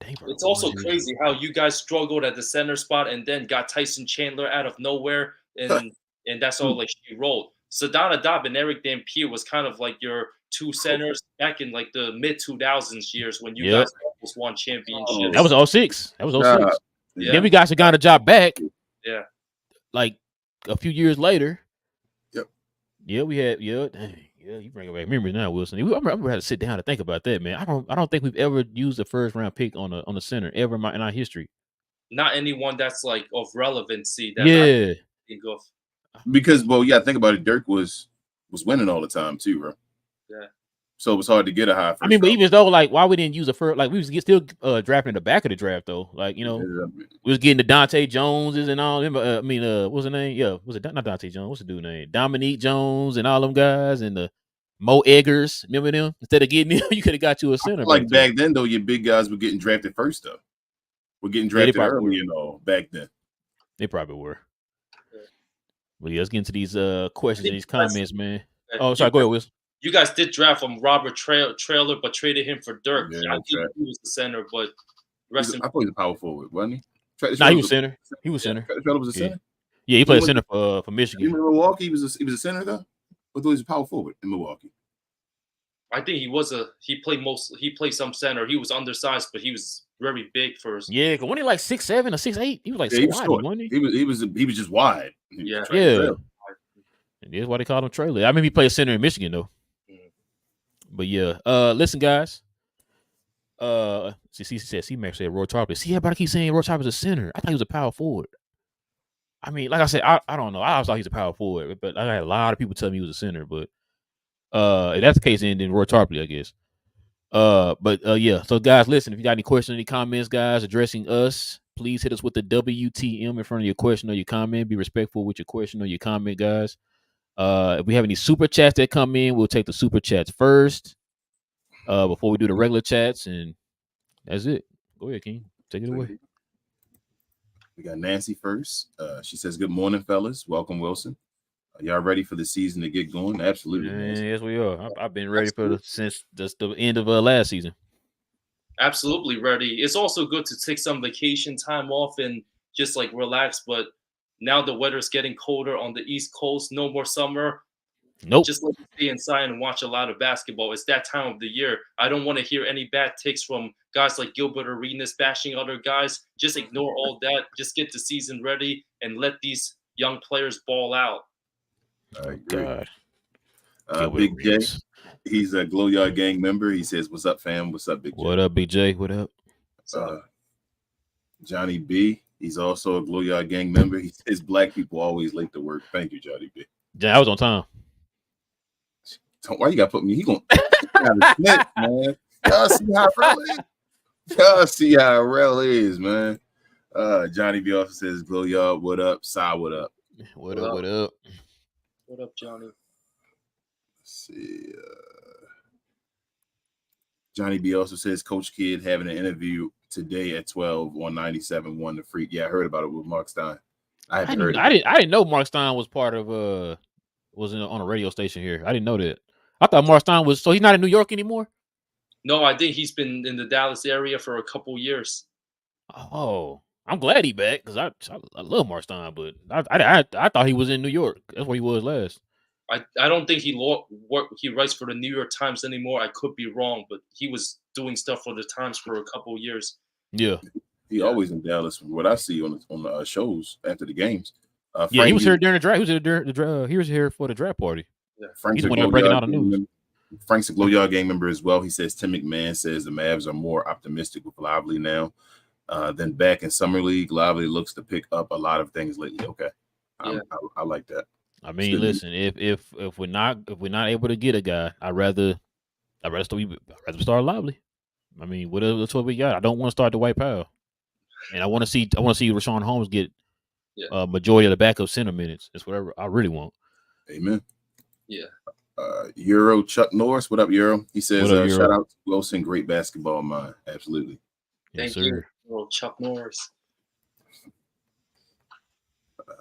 Dang, it's also crazy how you guys struggled at the center spot and then got Tyson Chandler out of nowhere, and that's all like she rolled. Sadana Dobb and Eric Dampier was kind of like your two centers back in like the mid 2000s years when you guys almost won championships. That was 06. That was 06. Yeah. Then we guys got a job back. Yeah. Like a few years later. Yep. Yeah, we had dang. Yeah, you bring it back memories now, Wilson. I remember had to sit down and think about that, man. I don't think we've ever used a first round pick on a center ever in our history. Not anyone that's like of relevancy. That I think of. Because think about it. Dirk was winning all the time too, bro. Yeah. So it was hard to get a high. But even though like why we didn't use a first, like we was still drafting the back of the draft though. Like we was getting the Dante Joneses and all them. What's the name? Yeah, was it not Dante Jones? What's the dude name? Dominique Jones and all them guys and the Mo Eggers. Remember them? Instead of getting them, you could have got you a center. Like back then though, your big guys were getting drafted first though. We're getting drafted early, back then. They probably were. Well, let's get into these questions and these comments, man. Oh, sorry. Go ahead, Wilson. You guys did draft Robert Trailer, but traded him for Dirk. Yeah, I think he was the center, but I thought he was a power forward, wasn't he? He was center. He was center. Trailer was a center. Yeah, he played center for Michigan. In Milwaukee, he was a center though. I thought he was a power forward in Milwaukee. I think he played some center. He was undersized, but he was very big for. Yeah, because when he like 6'7" or 6'8", he was like Yeah, he was squatty, short. wasn't he? He was just wide. He was Yeah. track Yeah, trailer. and that's why they called him trailer. I mean, he played center in Michigan though. Mm. But yeah, listen, guys. See, Max said Roy Tarpley. See, everybody keep saying Roy Tarpley's a center. I thought he was a power forward. I mean, like I said, I don't know. I always thought he's a power forward, but I had a lot of people tell me he was a center. But if that's the case, then Roy Tarpley, I guess. Yeah. So guys, listen, if you got any questions, any comments, guys, addressing us, please hit us with the WTM in front of your question or your comment. Be respectful with your question or your comment, guys. If we have any super chats that come in, we'll take the super chats first. Before we do the regular chats, and that's it. Go ahead, King. Take it away. We got Nancy first. She says, "Good morning, fellas. Welcome, Wilson. Are y'all ready for the season to get going?" Absolutely. Yes, we are. I've been ready since the end of last season. Absolutely ready. It's also good to take some vacation time off and just like relax. But now the weather's getting colder on the East Coast. No more summer. Nope. Just let me stay inside and watch a lot of basketball. It's that time of the year. I don't want to hear any bad takes from guys like Gilbert Arenas bashing other guys. Just ignore all that. Just get the season ready and let these young players ball out. I agree. God. Big J, he's a Glow Yard Gang member. He says, "What's up, fam? What's up, Big J?" What up, Big J? What up? Johnny B, he's also a Glow Yard Gang member. He says, "Black people always late to work." Thank you, Johnny B. Yeah, I was on time. Why you gotta put me? He gonna snitch, man. Y'all see how real is? Y'all see how real is, man. Johnny B also says, "Glow Yard, what up? Sai, what up? What up? What up? What up, Johnny?" Let's see. Johnny B also says, "Coach Kidd having an interview today at 12 on 97.1 The Freak." Yeah, I heard about it with Mark Stein. I didn't know Mark Stein was part of on a radio station here. I didn't know that. I thought Mark Stein was, so he's not in New York anymore? No, I think he's been in the Dallas area for a couple years. Oh, I'm glad he back because I love Mark Stein, but I thought he was in New York. That's where he was last. I don't think he writes for the New York Times anymore. I could be wrong, but he was doing stuff for the Times for a couple years. Yeah, he always in Dallas. From what I see on the shows after the games. Yeah, he was here during the draft. He was here during the draft. He was here for the draft party. Yeah. Frank's the one that breaking out the news. Frank's a Glow Yard Gang member as well. He says Tim McMahon says the Mavs are more optimistic with Lively now than back in Summer League. Lively looks to pick up a lot of things lately. Okay, yeah. I like that. I mean, listen, if we're not able to get a guy, I'd rather start Lively. I mean, that's what we got. I don't want to start the White Powell, and I want to see Rashawn Holmes get majority of the backup center minutes. That's what I really want. Amen. Yeah. Euro Chuck Norris, what up, Euro? He says, Euro? "Shout out to Wilson, great basketball mind." Absolutely. Thank you, Chuck Norris.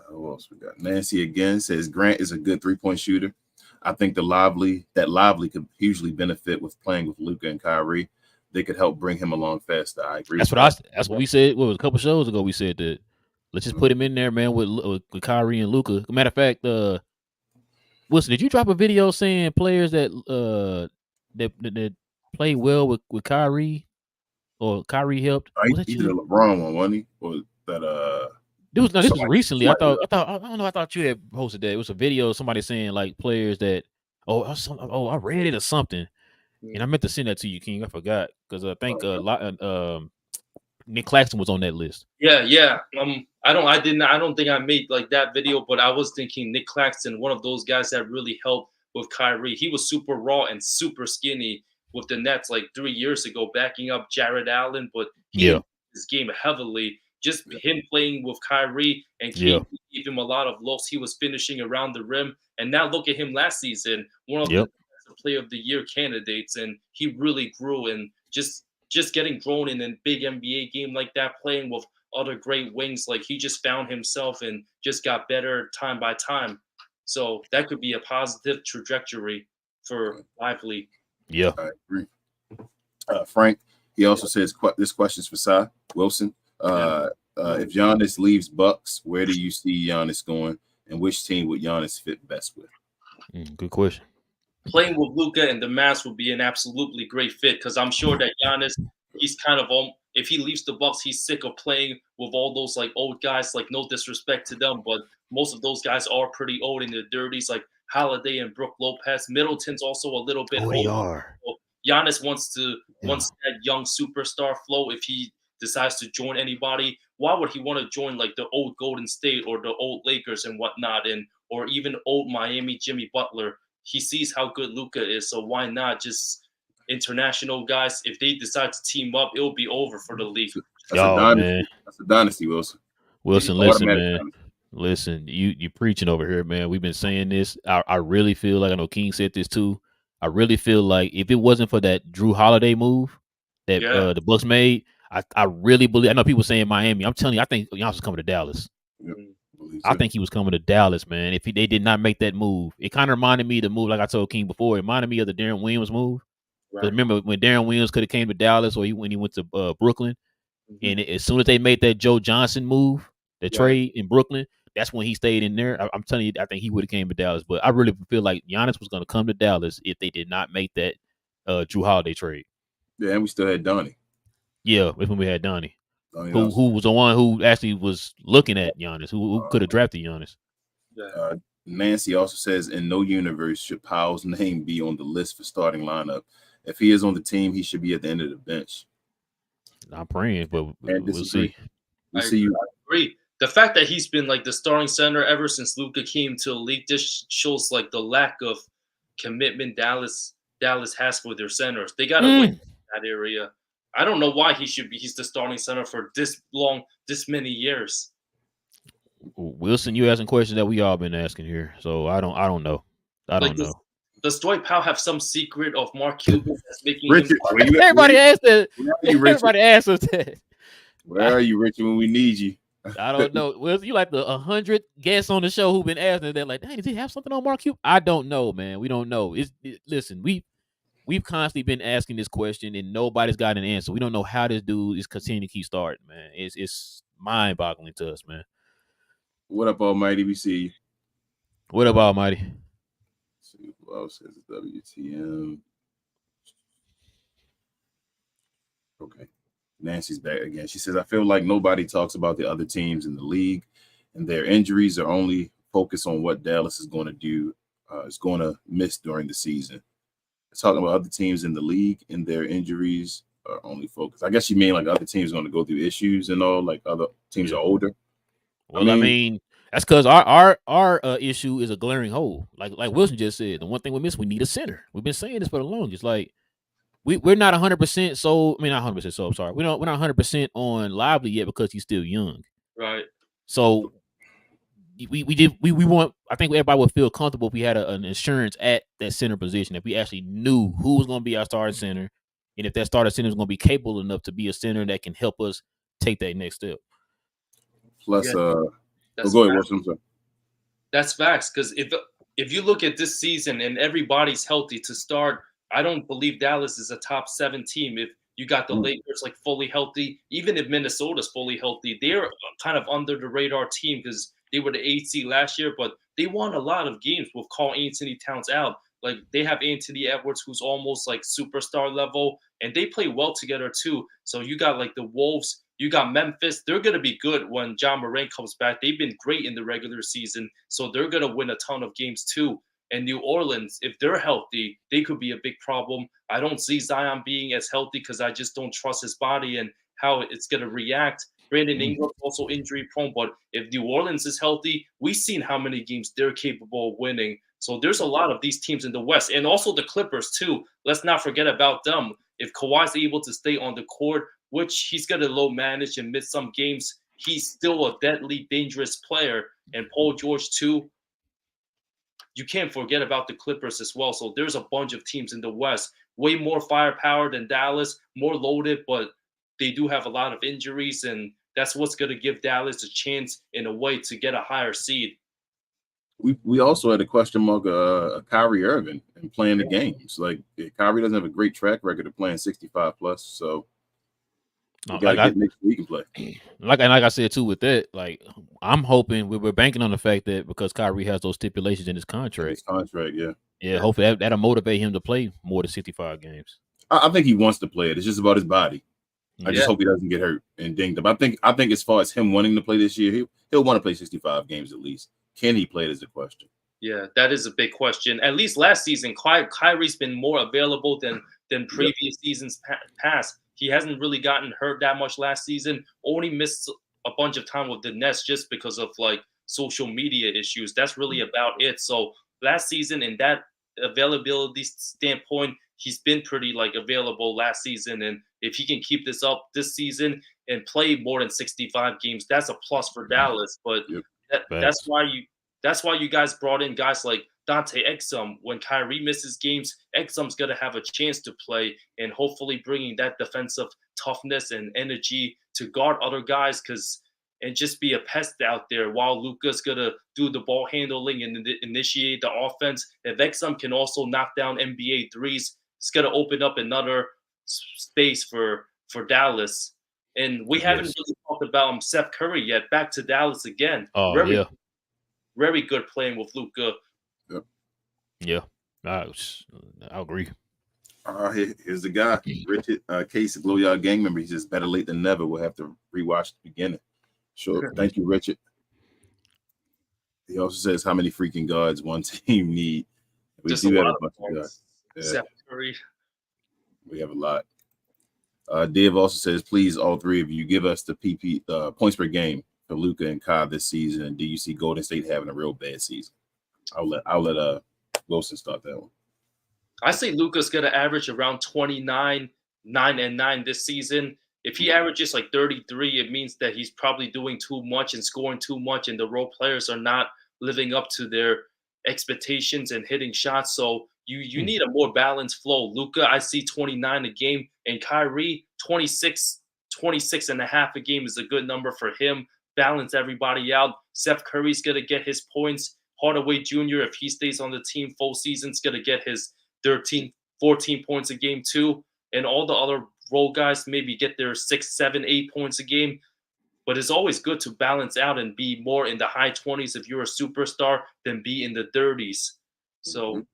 Who else we got? Nancy again says Grant is a good 3-point shooter. I think that Lively could hugely benefit with playing with Luka and Kyrie. They could help bring him along faster. I agree. That's what we said. What was a couple shows ago? We said that let's just put him in there, man, with Kyrie and Luka. Matter of fact, Wilson, did you drop a video saying players that play well with Kyrie or Kyrie helped? He did a LeBron one, wasn't he? Or that this was recently. I thought you had posted that. It was a video of somebody saying like players that I read it or something. And I meant to send that to you, King. I forgot because I think Nick Claxton was on that list. Yeah. I don't think I made like that video, but I was thinking Nick Claxton, one of those guys that really helped with Kyrie. He was super raw and super skinny with the Nets like 3 years ago, backing up Jared Allen, but he his game heavily. Just him playing with Kyrie and gave him a lot of looks. He was finishing around the rim, and now look at him last season, one of the Player of the Year candidates, and he really grew and just getting thrown in a big NBA game like that, playing with other great wings. Like he just found himself and just got better time by time. So that could be a positive trajectory for Lively. Yeah, I agree. Frank, he also says this question is for Sai Wilson. If Giannis leaves Bucks, where do you see Giannis going, and which team would Giannis fit best with? Good question. Playing with Luka and the Mavs would be an absolutely great fit because I'm sure that Giannis, he's kind of if he leaves the Bucks, he's sick of playing with all those like old guys. Like no disrespect to them, but most of those guys are pretty old in their 30s, like Holiday and Brook Lopez. Middleton's also a little bit Oh, they old. are. So Giannis wants Yeah. that young superstar flow. If he decides to join anybody, why would he want to join like the old Golden State or the old Lakers and whatnot, and or even old Miami Jimmy Butler? He sees how good Luka is, so why not just international guys? If they decide to team up, it'll be over for the league. That's a Oh, dynasty. man. That's a dynasty, Wilson. Wilson, It's listen, automatic man. dynasty. Listen, you preaching over here, man. We've been saying this. I really feel like, I know King said this too. I really feel like if it wasn't for that Drew Holiday move that Yeah. the Bucks made, I really believe. I know people saying Miami. I'm telling you, I think Giannis was coming to Dallas. Yep. I think he was coming to Dallas, man. If they did not make that move, it kind of reminded me of the move, like I told King before. It reminded me of the Darren Williams move. Right. But remember when Darren Williams could have came to Dallas, or when he went to Brooklyn, and as soon as they made that Joe Johnson move, the trade in Brooklyn, that's when he stayed in there. I'm telling you, I think he would have came to Dallas. But I really feel like Giannis was going to come to Dallas if they did not make that Drew Holiday trade. Yeah, and we still had Donnie. Yeah, when we had Donnie, who was the one who actually was looking at Giannis, who could have drafted Giannis. Nancy also says, in no universe should Powell's name be on the list for starting lineup. If he is on the team, he should be at the end of the bench. I'm praying, but we'll see. I agree. The fact that he's been like the starting center ever since Luka came to the league, this shows like the lack of commitment Dallas has for their centers. They got to win in that area. I don't know why he's the starting center for this long, this many years. Wilson, you asking questions that we all been asking here, so I don't know. I don't know. Does Dwight Powell have some secret of Mark Cuban that's making Richard, him? Everybody asked that. Everybody asked us that. Where are you, Richard, when we need you? I don't know. Well, you like the 100 guests on the show who've been asking that, like, hey, does he have something on Mark Cuban? I don't know, man. We don't know. Listen, we've constantly been asking this question and nobody's got an answer. We don't know how this dude is continuing to keep starting, man. It's mind-boggling to us, man. What up, Almighty? We see you. What up, Almighty? Let's see who else says WTM. Okay. Nancy's back again. She says, I feel like nobody talks about the other teams in the league and their injuries are only focused on what Dallas is going to do, is going to miss during the season. Talking about other teams in the league and their injuries are only focused. I guess you mean like other teams are going to go through issues and all, like other teams are older. Well, I mean that's because our issue is a glaring hole. Like Wilson just said, the one thing we miss, we need a center. We've been saying this for the longest. Like we're not 100% sold. I mean, not 100% sold. Sorry, we're not 100% on Lively yet because he's still young. Right. So we want. I think everybody would feel comfortable if we had an insurance at that center position. If we actually knew who was going to be our starting center, and if that starting center is going to be capable enough to be a center that can help us take that next step. Plus, go ahead, Wilson. That's facts. Because if you look at this season and everybody's healthy to start, I don't believe Dallas is a top 7 team. If you got the Lakers like fully healthy, even if Minnesota's fully healthy, they're kind of under the radar team because they were the 8th seed last year, but they won a lot of games with Karl Anthony Towns out. Like they have Anthony Edwards, who's almost like superstar level, and they play well together too. So you got like the Wolves, you got Memphis. They're going to be good when John Morant comes back. They've been great in the regular season, so they're going to win a ton of games too. And New Orleans, if they're healthy, they could be a big problem. I don't see Zion being as healthy because I just don't trust his body and how it's going to react. Brandon Ingram's also injury prone, but if New Orleans is healthy, we've seen how many games they're capable of winning. So there's a lot of these teams in the West, and also the Clippers too. Let's not forget about them. If Kawhi's able to stay on the court, which he's going to low manage and miss some games, he's still a deadly dangerous player. And Paul George too. You can't forget about the Clippers as well. So there's a bunch of teams in the West, way more firepower than Dallas, more loaded, but they do have a lot of injuries, and that's what's going to give Dallas a chance in a way to get a higher seed. We also had a question mark Kyrie Irving and playing the games. Like Kyrie doesn't have a great track record of playing 65 plus, so we got to get next week and play. Like I said too, with that, like I'm hoping we're banking on the fact that because Kyrie has those stipulations in his contract. Yeah. Hopefully that'll motivate him to play more than 65 games. I think he wants to play it. It's just about his body. I just hope he doesn't get hurt and dinged up. I think as far as him wanting to play this year, he'll want to play 65 games at least. Can he play it is a question. Yeah, that is a big question. At least last season, Kyrie's been more available than previous seasons past. He hasn't really gotten hurt that much last season. Only missed a bunch of time with the Nets just because of like social media issues. That's really about it. So last season, in that availability standpoint, he's been pretty like available last season. And if he can keep this up this season and play more than 65 games, that's a plus for Dallas. But that's why you guys brought in guys like Dante Exum. When Kyrie misses games, Exum's going to have a chance to play and hopefully bringing that defensive toughness and energy to guard other guys and just be a pest out there while Luka's going to do the ball handling and initiate the offense. If Exum can also knock down NBA threes, it's going to open up another space for Dallas. And we haven't really talked about Seth Curry yet. Back to Dallas again. Oh, Very good playing with Luka. Yeah, I agree. Here's the guy, Richard Case, a Glow Yard gang member. He's just better late than never. We'll have to rewatch the beginning. Sure. Thank you, Richard. He also says how many freaking guards one team need. We do have a bunch of guards. Seth Curry. We have a lot. Dave also says, please, all three of you, give us the points per game for Luka and Kai this season. And do you see Golden State having a real bad season? I'll let Wilson start that one. I say Luka's gonna average around 29, 9-9 this season. If he averages like 33, it means that he's probably doing too much and scoring too much, and the role players are not living up to their expectations and hitting shots. So you need a more balanced flow. Luka, I see 29 a game, and Kyrie, 26 and a half a game is a good number for him. Balance everybody out. Seth Curry's gonna get his points. Hardaway Jr., if he stays on the team full season, is gonna get his 13, 14 points a game too. And all the other role guys maybe get their 6, 7, 8 points a game. But it's always good to balance out and be more in the high 20s if you're a superstar than be in the 30s. So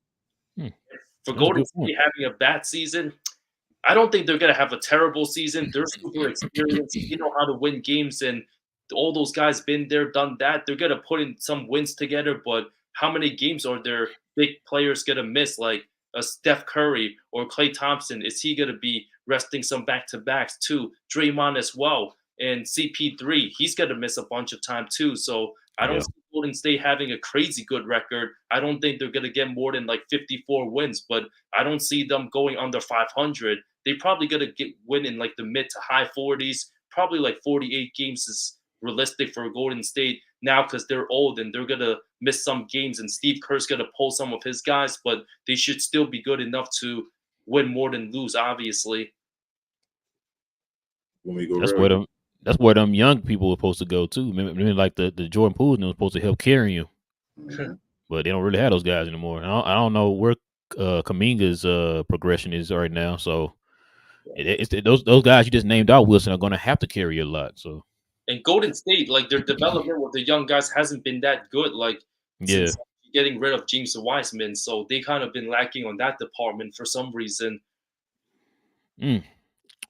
for Golden State having a bad season, I don't think they're going to have a terrible season. They're super experienced. You know how to win games, and all those guys been there, done that. They're going to put in some wins together, but how many games are their big players going to miss, like a Steph Curry or Klay Thompson? Is he going to be resting some back-to-backs too? Draymond as well. And CP3, he's going to miss a bunch of time too. So I don't see Golden State having a crazy good record. I don't think they're going to get more than like 54 wins, but I don't see them going under 500. They probably going to win in like the mid to high 40s. Probably like 48 games is realistic for Golden State now because they're old and they're going to miss some games, and Steve Kerr's going to pull some of his guys, but they should still be good enough to win more than lose, obviously. When we go that's where them young people were supposed to go too. Maybe like the Jordan Pools was supposed to help carry him, but they don't really have those guys anymore. I don't know where Kuminga's progression is right now. So those guys you just named out, Wilson, are going to have to carry a lot. So. And Golden State, like their development with the young guys hasn't been that good. Like since getting rid of James Wiseman, so they kind of been lacking on that department for some reason. I'm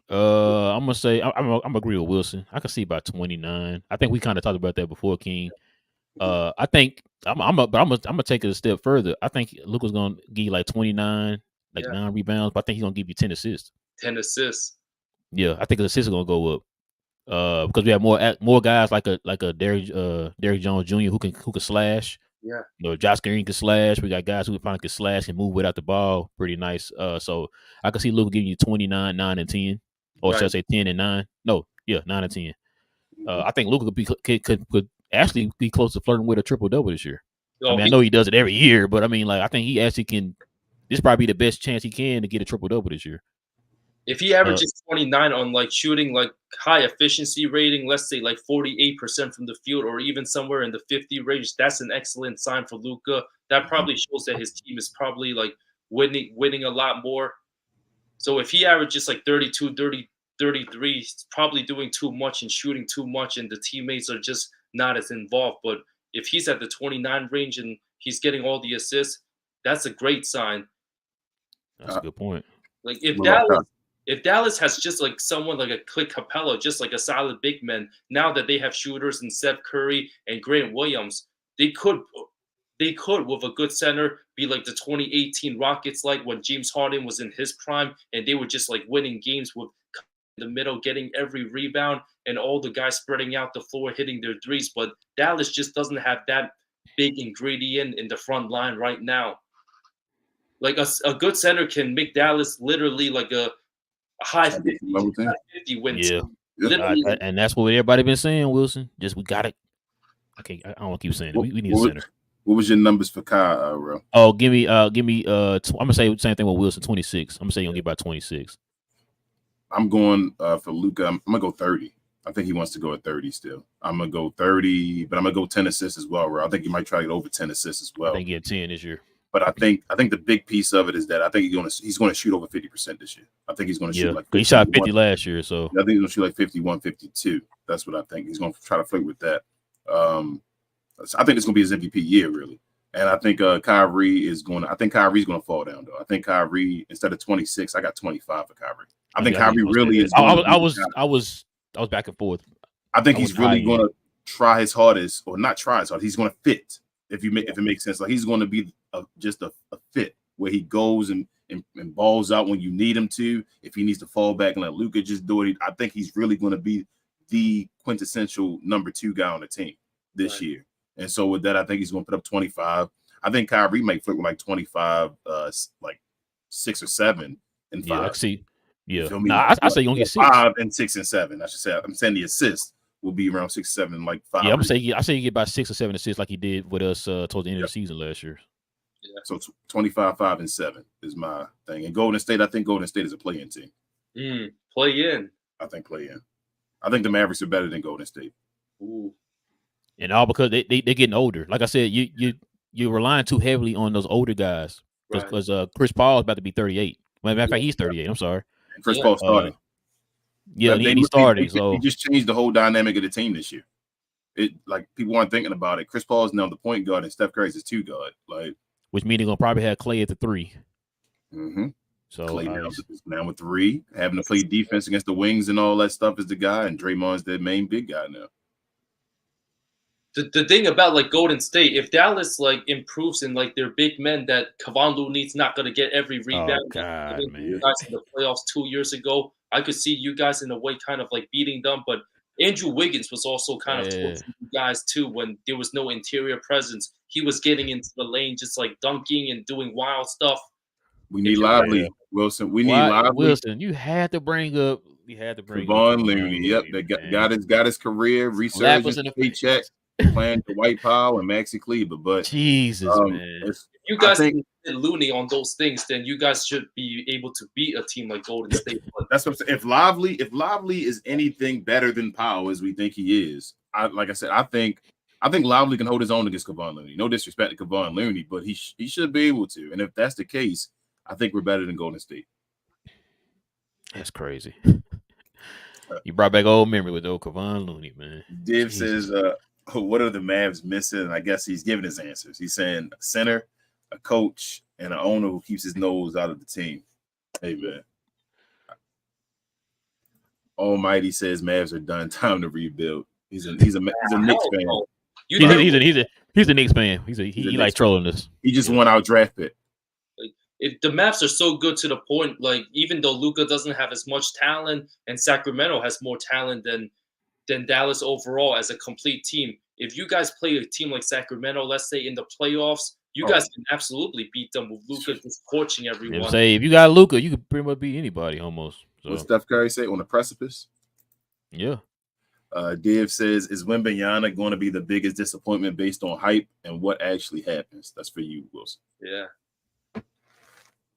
gonna say I'm agree with Wilson. I can see about 29. I think we kind of talked about that before, King. I think I'm gonna take it a step further. I think Luka's gonna give you like 29, like 9 rebounds, but I think he's gonna give you 10 assists. 10 assists. Yeah, I think his assists are gonna go up. Because we have more guys like a Derrick Jones Jr. who can slash. Yeah. You know, Josh Green can slash. We got guys who probably can slash and move without the ball. Pretty nice. So I can see Luka giving you 29, 9, and 10. Or should I say 10 and 9? No, 9 and 10. I think Luka could actually be close to flirting with a triple-double this year. I know he does it every year, but I mean, like, I think he actually can. This probably be the best chance he can to get a triple-double this year. If he averages 29 on like shooting like high efficiency rating, let's say like 48% from the field or even somewhere in the 50 range, that's an excellent sign for Luka. That probably shows that his team is probably like winning a lot more. So if he averages like 32, 33, he's probably doing too much and shooting too much, and the teammates are just not as involved. But if he's at the 29 range and he's getting all the assists, that's a great sign. That's a good point. Like if Dallas if Dallas has just like someone like a Clint Capella, just like a solid big man, now that they have shooters and Seth Curry and Grant Williams, they could with a good center be like the 2018 Rockets, like when James Harden was in his prime, and they were just like winning games with in the middle, getting every rebound, and all the guys spreading out the floor, hitting their threes. But Dallas just doesn't have that big ingredient in the front line right now. Like a good center can make Dallas literally like a high 50, high 50 win Yeah. team. Literally, And that's what everybody been saying, Wilson. Just we got it. Okay, I don't want to keep saying it. We need a center. What was your numbers for Kyle, bro? Oh, give me. I'm gonna say the same thing with Wilson. 26. I'm gonna say you're gonna get about 26. I'm going for Luka. I'm gonna go 30. I think he wants to go at 30 still. I'm gonna go 30, but I'm gonna go 10 assists as well, bro. I think he might try to get over 10 assists as well. I think he had 10 this year. But I think the big piece of it is that I think he's gonna shoot over 50% this year. I think he's gonna shoot like 50, he shot 50 last year, so I think he's gonna shoot like 51, 52. That's what I think. He's gonna try to flirt with that. I think it's gonna be his MVP year, really. And I think Kyrie's gonna fall down though. I think Kyrie, instead of 26, I got 25 for Kyrie. I think Kyrie really is. I was back and forth. I think he's really gonna try his hardest, or not try his hardest. He's gonna fit. If it makes sense, like he's gonna be just a fit where he goes and balls out when you need him to. If he needs to fall back and let Luka just do it, I think he's really gonna be the quintessential number 2 guy on the team this year. And so with that, I think he's going to put up 25. I think Kyrie might flip with like 25, like 6 or 7 and 5. Yeah, I see. Yeah, I say you're gonna get 6. 5 and 6 and 7. I should say. I'm saying the assist will be around 6, 7, like 5. Yeah, I say you get about 6 or 7 assists like he did with us towards the end of the season last year. Yeah. So 25, 5, and 7 is my thing. And Golden State, I think Golden State is a play-in team. Play in. I think play-in. I think the Mavericks are better than Golden State. Ooh. And all because they're getting older. Like I said, you're relying too heavily on those older guys because Chris Paul is about to be 38. Well, matter of fact, he's 38. I'm sorry. And Chris Paul started. He's starting. So he just changed the whole dynamic of the team this year. It like people aren't thinking about it. Chris Paul is now the point guard and Steph Curry's his 2 guard. Like, which means they're gonna probably have Clay at the 3. Mm-hmm. So Clay now with 3, having to play defense against the wings and all that stuff is the guy, and Draymond's the main big guy now. The thing about like Golden State, if Dallas like improves in like their big men, that Kevon Looney's not gonna get every rebound. Oh God, man! You guys in the playoffs 2 years ago, I could see you guys in a way kind of like beating them, but Andrew Wiggins was also kind of torching you guys too when there was no interior presence. He was getting into the lane, just like dunking and doing wild stuff. We need Lively, Wilson. We need Lively. Wilson, you had to bring up. You had to bring Kevon Looney. Yep, that got his career resurgence, paycheck. Playing the White Powell and Maxi Kleber, but Jesus, man, if you guys think Looney on those things, then you guys should be able to beat a team like Golden State. That's what I'm saying. If Lively is anything better than Powell as we think he is, like I said, I think Lively can hold his own against Kevon Looney. No disrespect to Kevon Looney, but he should be able to. And if that's the case, I think we're better than Golden State. That's crazy. You brought back old memory with old Kevon Looney, man. Div says, what are the Mavs missing? And I guess he's giving his answers. He's saying a center, a coach, and an owner who keeps his nose out of the team. Hey, man. Almighty says Mavs are done. Time to rebuild. He's a Knicks fan. He's a Knicks fan. He likes trolling us. He just won our draft pick. If the Mavs are so good to the point, like even though Luka doesn't have as much talent and Sacramento has more talent than Dallas overall as a complete team. If you guys play a team like Sacramento, let's say in the playoffs, you guys can absolutely beat them with Luka just torching everyone. Say if you got Luka, you can pretty much beat anybody almost. So. What Steph Curry say on the precipice? Yeah. Div says, is Wembanyama going to be the biggest disappointment based on hype and what actually happens? That's for you, Wilson. Yeah.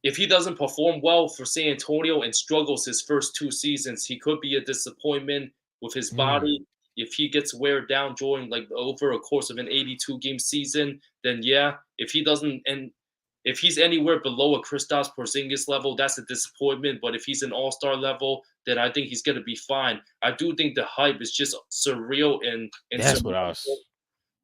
If he doesn't perform well for San Antonio and struggles his first 2 seasons, he could be a disappointment with his body. If he gets wear down during like over a course of an 82-game season, then yeah. If he doesn't, and if he's anywhere below a Kristaps Porzingis level, that's a disappointment. But if he's an all-star level, then I think he's gonna be fine. I do think the hype is just surreal and that's what I was.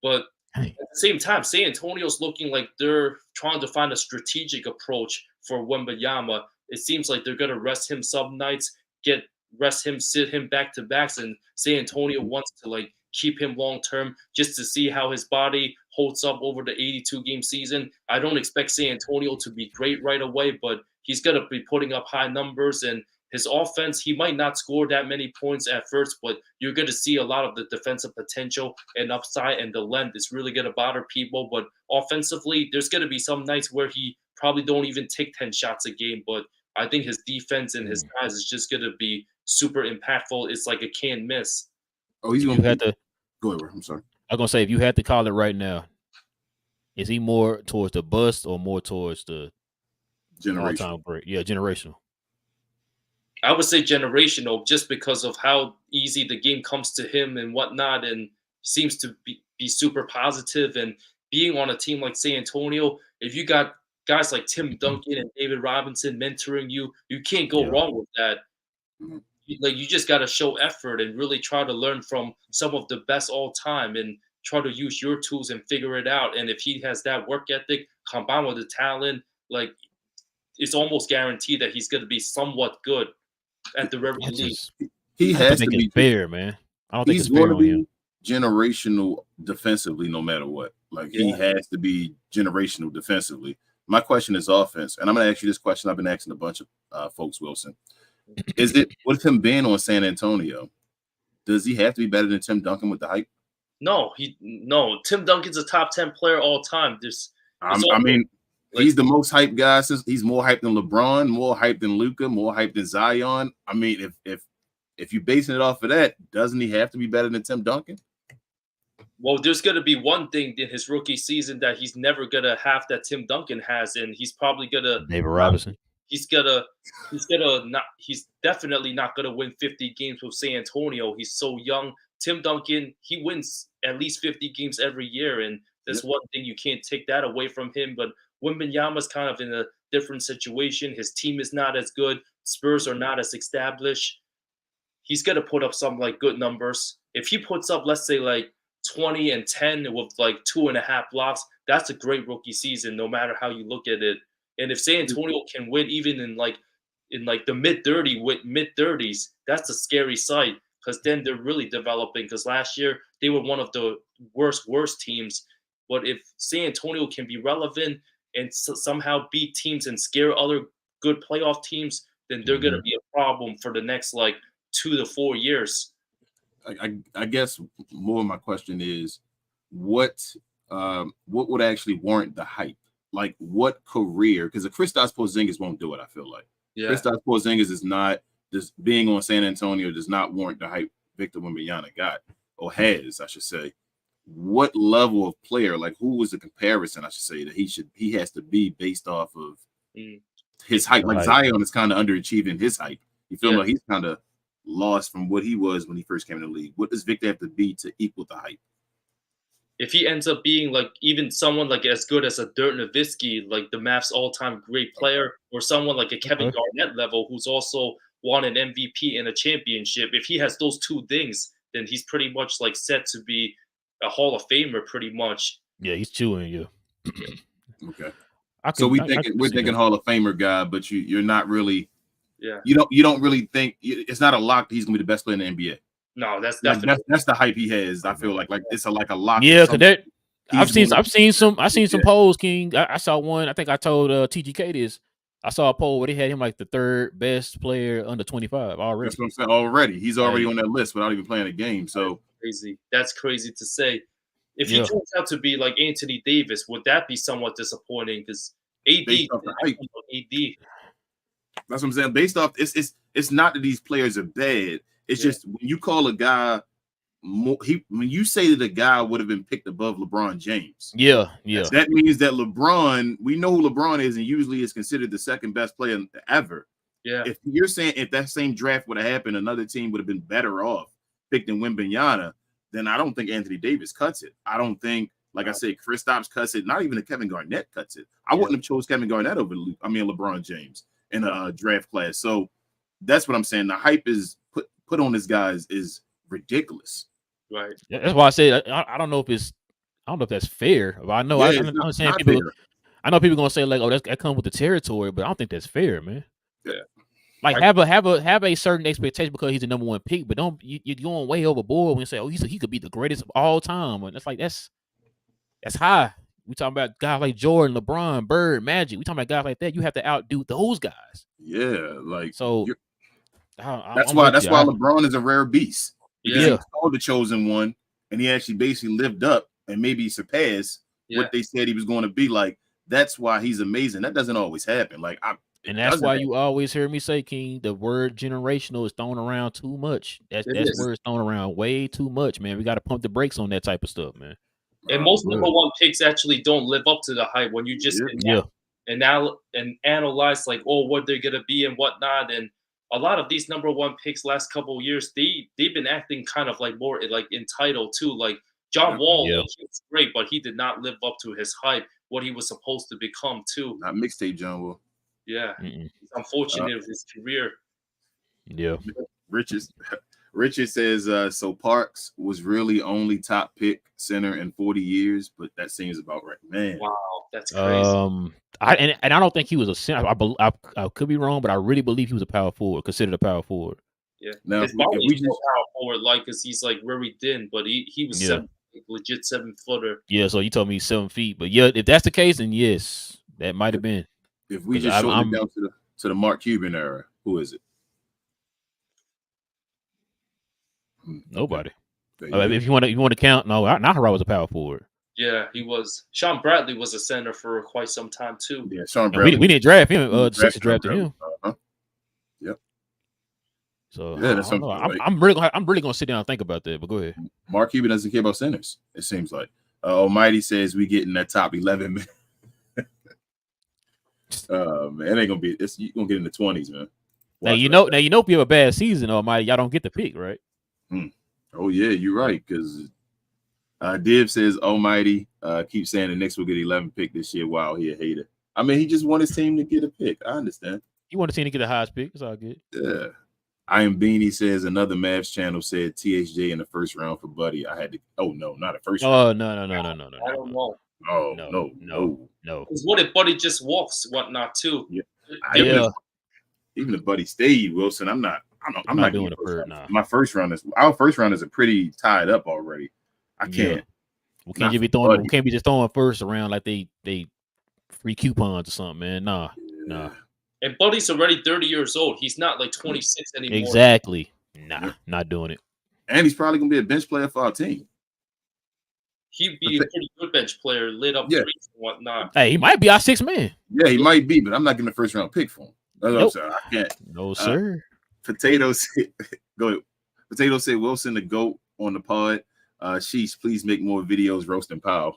But at the same time, San Antonio's looking like they're trying to find a strategic approach for Wembanyama. it seems like they're gonna rest him some nights, sit him back to backs, and San Antonio wants to like keep him long term just to see how his body holds up over the 82 game season. I don't expect San Antonio to be great right away, but he's gonna be putting up high numbers, and his offense, he might not score that many points at first, but you're going to see a lot of the defensive potential and upside, and the length is really going to bother people. But offensively, there's going to be some nights where he probably don't even take 10 shots a game. But I think his defense and his guys is just going to be super impactful. It's like a can't miss. Oh, he's If going you to had to, go ahead. I'm sorry. I was gonna say, if you had to call it right now, is he more towards the bust or more towards the Generation. all-time great? Yeah, generational. I would say generational, just because of how easy the game comes to him and whatnot, and seems to be super positive. And being on a team like San Antonio, if you got guys like Tim Duncan and David Robinson mentoring you, you can't go Yeah. wrong with that. Mhm. Like, you just got to show effort and really try to learn from some of the best all time, and try to use your tools and figure it out. And if he has that work ethic combined with the talent, like, it's almost guaranteed that he's going to be somewhat good at the very least. He I have has to to make be it fair, man. I don't think He's it's fair going to on him. be generational defensively, no matter what. Like he has to be generational defensively. My question is offense, and I'm going to ask you this question. I've been asking a bunch of folks, Wilson. Is it with him being on San Antonio? Does he have to be better than Tim Duncan with the hype? No, Tim Duncan's a top 10 player all time. I mean, he's the most hyped guy. Since he's more hyped than LeBron, more hyped than Luka, more hyped than Zion. I mean, if you're basing it off of that, doesn't he have to be better than Tim Duncan? Well, there's going to be one thing in his rookie season that he's never going to have that Tim Duncan has, and he's probably going to David Robinson. He's definitely not going to win 50 games with San Antonio. He's so young. Tim Duncan, he wins at least 50 games every year, and that's one thing, you can't take that away from him. But Wembanyama's kind of in a different situation. His team is not as good. Spurs are not as established. He's going to put up some like good numbers. If he puts up, let's say, like 20 and 10 with like 2.5 blocks, that's a great rookie season, no matter how you look at it. And if San Antonio can win even in the mid 30s, that's a scary sight, because then they're really developing. Because last year they were one of the worst teams. But if San Antonio can be relevant and somehow beat teams and scare other good playoff teams, then they're going to be a problem for the next like 2 to 4 years. I guess more of my question is, what would actually warrant the hype? Like what career? Because a Kristaps Porzingis won't do it. I feel like Kristaps Porzingis is not just being on San Antonio does not warrant the hype Victor Wembanyama got, or has, I should say. What level of player? Like who was the comparison? I should say that he has to be based off of his hype. Like Zion is kind of underachieving his hype. You feel like he's kind of lost from what he was when he first came in the league. What does Victor have to be to equal the hype? If he ends up being like even someone like as good as a Dirk Nowitzki, like the Mavs all-time great player, or someone like a Kevin Garnett level who's also won an MVP and a championship, if he has those two things, then he's pretty much like set to be a Hall of Famer pretty much. Yeah, he's chewing you. Okay. So we're thinking Hall of Famer guy, but you're not really you don't really think it's not a lock that he's gonna be the best player in the NBA. No, that's definitely that's the hype he has. I feel like it's a lock. Yeah, because I've seen some polls, King. I saw one. I think I told TGK this. I saw a poll where they had him like the third best player under 25 already. That's what I'm saying. Already, he's already on that list without even playing a game. So crazy. That's crazy to say. If he turns out to be like Anthony Davis, would that be somewhat disappointing? Because AD. That's what I'm saying. Based off it's not that these players are bad. It's just when you call a guy when you say that a guy would have been picked above LeBron James. Yeah. That means that LeBron, we know who LeBron is, and usually is considered the second best player ever. Yeah. If you're saying if that same draft would have happened, another team would have been better off picking Wembanyama, then I don't think Anthony Davis cuts it. I don't think, like I said, Kristaps cuts it. Not even a Kevin Garnett cuts it. I wouldn't have chose Kevin Garnett over LeBron James in a draft class. So that's what I'm saying. The hype is put on this guy is ridiculous. Right. Yeah, that's why I said I don't know if that's fair. But I know I understand people. I know people gonna say like, oh, that comes with the territory, but I don't think that's fair, man. Yeah. Like have a certain expectation because he's the number one pick, but don't you're going way overboard when you say, oh, he could be the greatest of all time, and that's high. We talking about guys like Jordan, LeBron, Bird, Magic. We talking about guys like that. You have to outdo those guys. Yeah, like So that's I'm why with you. LeBron is a rare beast because he Yeah. was called the chosen one, and he actually basically lived up and maybe surpassed what they said he was going to be. Like that's why he's amazing. That doesn't always happen. And that's why you always hear me say, King, the word generational is thrown around too much. That word is thrown around way too much, man. We got to pump the brakes on that type of stuff, man. And most number one picks actually don't live up to the hype when you just and analyze like, oh, what they're gonna be and whatnot. And a lot of these number one picks last couple of years, they've been acting kind of like more like entitled too. Like John Wall, like, he was great, but he did not live up to his hype, what he was supposed to become too. Not mixtape John Wall. Yeah, it's unfortunate of his career. Yeah. Richard says, so Parks was really only top pick center in 40 years, but that seems about right, man. Wow, that's crazy. I don't think he was a center. I could be wrong, but I really believe he was a power forward, considered a power forward. Yeah, now his body is power forward, like, because he's like very thin, but he was legit 7-footer. Yeah, so you told me 7 feet, but yeah, if that's the case, then yes, that might have been. If we just shorten it down to the Mark Cuban era, who is it? Nobody. If you want to count, no, Nahara was a power forward. Yeah, he was. Sean Bradley was a center for quite some time too. Yeah, Sean Bradley. We didn't draft him. The Sixers drafted him. Yep. So yeah, that's something. I'm really gonna sit down and think about that. But go ahead. Mark Cuban doesn't care about centers. It seems like. Almighty says we get in that top 11. Man, it ain't gonna be. You gonna get in the 20s, man. Now you know if you have a bad season, Almighty, y'all don't get the pick, right? Oh yeah, you're right. Because Div says Almighty keeps saying the Knicks will get 11 pick this year. Wow, he a hater. I mean, he just want his team to get a pick. I understand. He want his team to get the highest pick. It's all good. Yeah. I Am Beanie says another Mavs channel said THJ in the first round for Buddy. I had to. Oh no, not a first round. Oh no. I don't know. Oh no. Because what if Buddy just walks, whatnot too? Yeah. Even if Buddy stayed, Wilson, I'm not doing a bird. Nah. My first round is our first round is pretty tied up already. I can't. We can't just be throwing. We can't be just throwing first around like they free coupons or something, man. Nah. And Buddy's already 30 years old. He's not like 26 anymore. Exactly. Nah, not doing it. And he's probably gonna be a bench player for our team. He'd be a pretty good bench player, lit up threes and whatnot. Hey, he might be our sixth man. Yeah, he might be, but I'm not giving a first round pick for him. Nope. I can't. No, sir. Potatoes. Go ahead. Potato said Wilson the GOAT on the pod. Sheesh, please make more videos roasting Powell.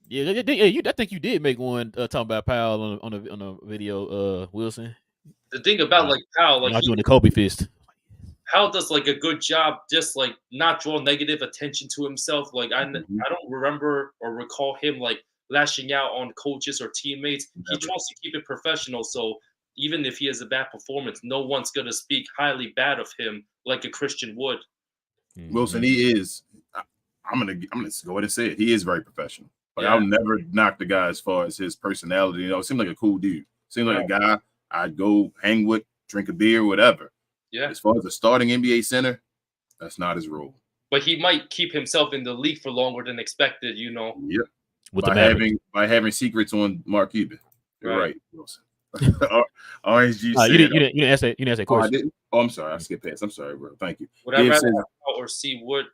Yeah, I think you did make one talking about Powell on a video, Wilson. The thing about like Powell, like not doing the Kobe fist. Powell does like a good job, just like not draw negative attention to himself. Like I don't remember or recall him like lashing out on coaches or teammates. He tries to keep it professional. So even if he has a bad performance, no one's gonna speak highly bad of him like a Christian would. Wilson, he is. I'm gonna go ahead and say it. He is very professional. But I'll never knock the guy as far as his personality. You know, it seemed like a cool dude. Seemed like a guy I'd go hang with, drink a beer, whatever. Yeah. As far as a starting NBA center, that's not his role. But he might keep himself in the league for longer than expected, you know. Yep. By having secrets on Mark Cuban. You're right, Wilson. Orange Juice. You didn't ask that question. I didn't. Oh, I'm sorry. I skipped past. I'm sorry, bro. Thank you. Would I rather have Powell or C. Wood?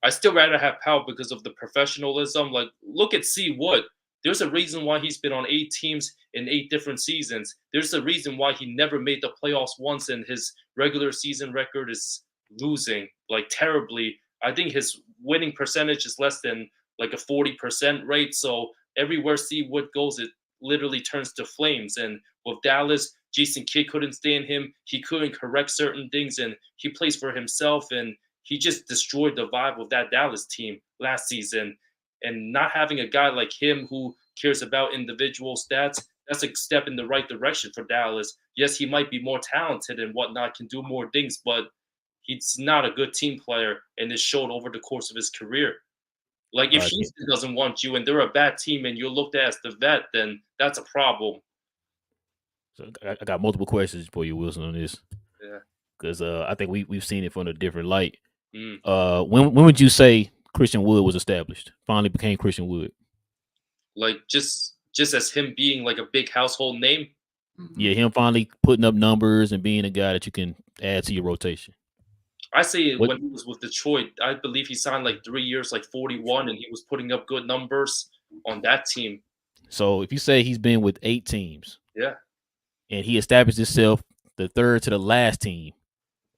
I still rather have Powell because of the professionalism. Like, look at C. Wood. There's a reason why he's been on 8 teams in 8 different seasons. There's a reason why he never made the playoffs once, and his regular season record is losing like terribly. I think his winning percentage is less than like a 40% rate. So everywhere C. Wood goes, it literally turns to flames. And with Dallas, Jason Kidd couldn't stand him. He couldn't correct certain things, and he plays for himself. And he just destroyed the vibe of that Dallas team last season. And not having a guy like him who cares about individual stats, that's a step in the right direction for Dallas. Yes, he might be more talented and whatnot, can do more things, but he's not a good team player, and it showed over the course of his career. Like, if Houston doesn't want you and they're a bad team and you're looked at as the vet, then that's a problem. So I got multiple questions for you, Wilson, on this Yeah. because I think we've seen it from a different light. Mm. When would you say Christian Wood was established? Finally became Christian Wood. Like just as him being like a big household name. Yeah, him finally putting up numbers and being a guy that you can add to your rotation. I say What? when he was with Detroit, I believe he signed like 3 years, like 41, and he was putting up good numbers on that team. So if you say he's been with 8 teams, Yeah, and he established himself the third to the last team,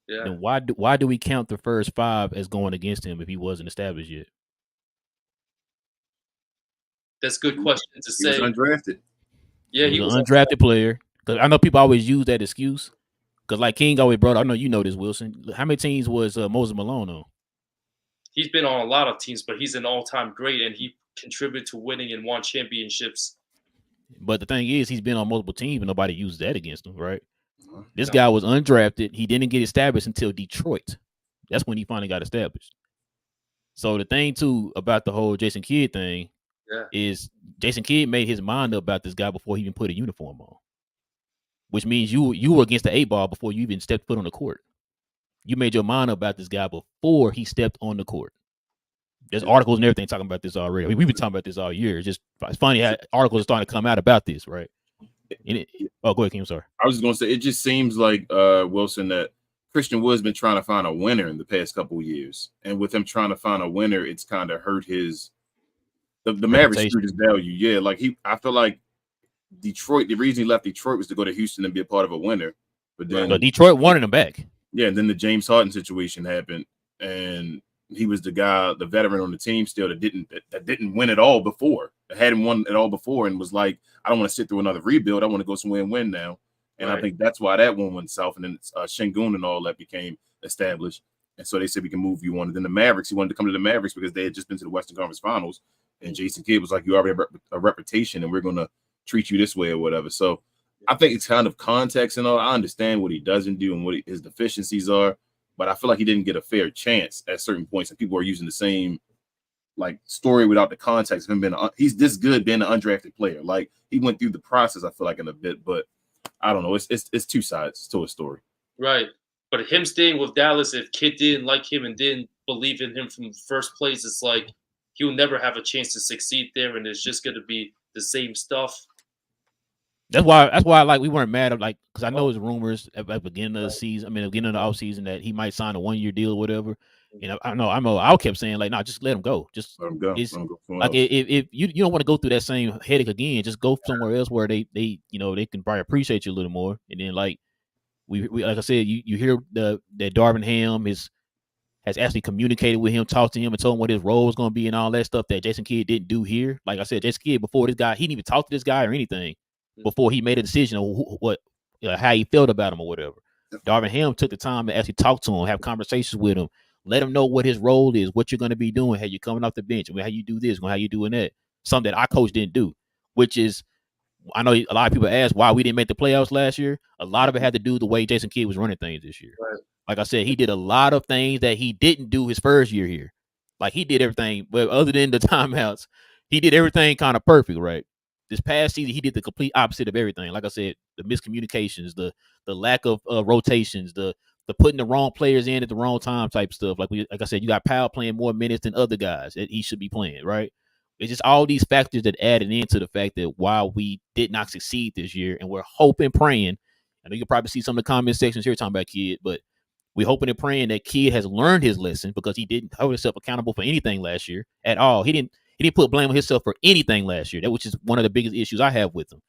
yeah. then why do we count the first 5 as going against him if he wasn't established yet? That's a good question to He was say. undrafted. Yeah, He he was was. an undrafted player. Because I know people always use that excuse. Because like King always brought, I know you know this, Wilson. How many teams was Moses Malone on? He's been on a lot of teams, but he's an all-time great, and he contributed to winning and won championships. But the thing is, he's been on multiple teams, and nobody used that against him, right? This No. guy was undrafted. He didn't get established until Detroit. That's when he finally got established. So the thing too about the whole Jason Kidd thing Yeah, is Jason Kidd made his mind up about this guy before he even put a uniform on, which means you were against the 8 ball before you even stepped foot on the court. You made your mind up about this guy before he stepped on the court. There's articles and everything talking about this already. I mean, we've been talking about this all year. It's funny how articles are starting to come out about this, right? Oh, go ahead, Kim. Sorry. I was just going to say, it just seems like, Wilson, that Christian Wood's been trying to find a winner in the past couple of years. And with him trying to find a winner, it's kind of hurt the Mavericks screwed his value. Yeah, like I feel like Detroit, the reason he left Detroit was to go to Houston and be a part of a winner. But then Detroit wanted him back. Yeah, and then the James Harden situation happened, and he was the guy, the veteran on the team still that didn't win it all before. That hadn't won it all before, and was like, I don't want to sit through another rebuild. I want to go somewhere and win now. And right. I think that's why that one went south, and then Şengün and all that became established. And so they said we can move you on. And then the Mavericks, he wanted to come to the Mavericks because they had just been to the Western Conference Finals, and Jason Kidd was like, you already have a reputation, and we're going to treat you this way or whatever. So I think it's kind of context and all. I understand what he doesn't do and what his deficiencies are, but I feel like he didn't get a fair chance at certain points, and people are using the same like story without the context of him being he's this good being an undrafted player. Like he went through the process, I feel like, in a bit, but I don't know. It's two sides to a story. Right. But him staying with Dallas, if Kidd didn't like him and didn't believe in him from first place, it's like he'll never have a chance to succeed there, and it's just going to be the same stuff. That's why like we weren't mad at, like, because I know there's rumors at the beginning of the season. I mean, the beginning of the offseason that he might sign a 1-year deal or whatever. You know, I kept saying like, nah, just let him go. Just let him go. It's let him go like if you don't want to go through that same headache again, just go somewhere else where they they can probably appreciate you a little more. And then like we like I said, you hear that Darvin Ham has actually communicated with him, talked to him, and told him what his role is going to be and all that stuff that Jason Kidd didn't do here. Like I said, Jason Kidd before this guy, he didn't even talk to this guy or anything before he made a decision on how he felt about him or whatever. Darvin Ham took the time to actually talk to him, have conversations with him, let him know what his role is, what you're going to be doing, how you're coming off the bench, how you do this, how you doing that. Something that our coach didn't do, which is, I know a lot of people ask why we didn't make the playoffs last year. A lot of it had to do with the way Jason Kidd was running things this year. Right. Like I said, he did a lot of things that he didn't do his first year here. Like he did everything, but other than the timeouts, he did everything kind of perfect, right? This past season, he did the complete opposite of everything. Like I said, the miscommunications, the lack of rotations, the putting the wrong players in at the wrong time type stuff. Like I said, you got Powell playing more minutes than other guys that he should be playing, right? It's just all these factors that added into the fact that while we did not succeed this year, and we're hoping, praying, I know you'll probably see some of the comment sections here talking about Kidd, but we're hoping and praying that Kidd has learned his lesson, because he didn't hold himself accountable for anything last year at all. He didn't put blame on himself for anything last year. That, which is one of the biggest issues I have with him.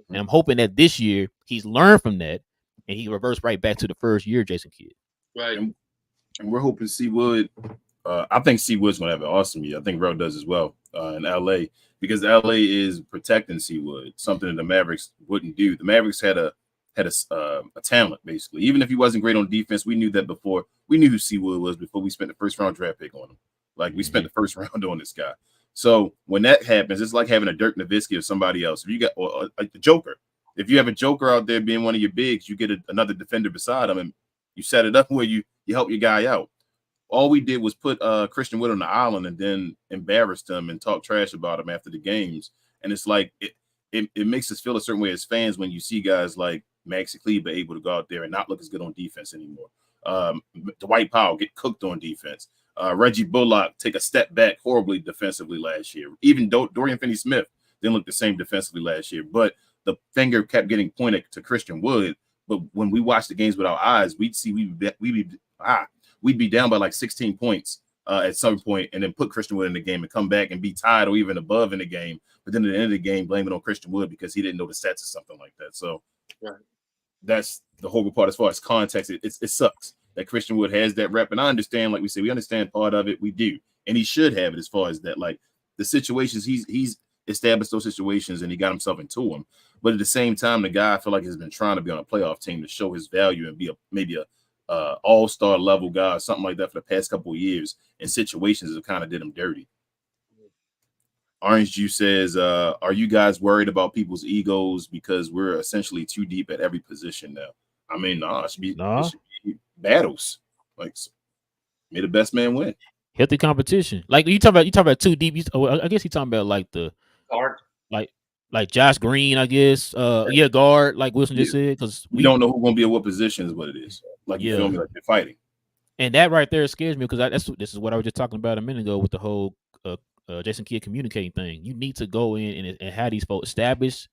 And I'm hoping that this year he's learned from that and he reversed right back to the first year Jason Kidd. Right. And we're hoping C Wood. I think C Wood's going to have an awesome year. I think Rel does as well in LA, because LA is protecting C Wood, something that the Mavericks wouldn't do. The Mavericks had a talent, basically. Even if he wasn't great on defense, we knew that before. We knew who C Wood was before we spent the first round draft pick on him. Like, we spent the first round on this guy. So when that happens, it's like having a Dirk Nowitzki or somebody else. If you got a Joker, if you have a Joker out there being one of your bigs, you get another defender beside him, and you set it up where you help your guy out. All we did was put Christian Wood on the island and then embarrassed him and talk trash about him after the games. And it's like it makes us feel a certain way as fans when you see guys like Maxi Kleber able to go out there and not look as good on defense anymore. Dwight Powell get cooked on defense. Reggie Bullock take a step back horribly defensively last year. Even Dorian Finney-Smith didn't look the same defensively last year, but the finger kept getting pointed to Christian Wood. But when we watch the games with our eyes, we'd see we'd be down by like 16 points at some point, and then put Christian Wood in the game and come back and be tied or even above in the game. But then at the end of the game, blame it on Christian Wood because he didn't know the stats or something like that. So that's the horrible part as far as context. It sucks that Christian Wood has that rep. And I understand, like we say, we understand part of it. We do. And he should have it as far as that. Like the situations, he's established those situations and he got himself into them. But at the same time, the guy I feel like has been trying to be on a playoff team to show his value and be maybe a all-star level guy or something like that for the past couple of years, and situations that kind of did him dirty. Orange Juice says, are you guys worried about people's egos because we're essentially too deep at every position now? I mean, it should be battles. Like, may the best man win. Healthy competition. Like you talk about too deep. I guess he's talking about like the guard, like Josh Green, I guess. Guard, like Wilson just said, because we don't know who's gonna be at what position is what it is. Like you feel me, like they're fighting. And that right there scares me because this is what I was just talking about a minute ago with the whole Jason Kidd communicating thing. You need to go in and have these folks establish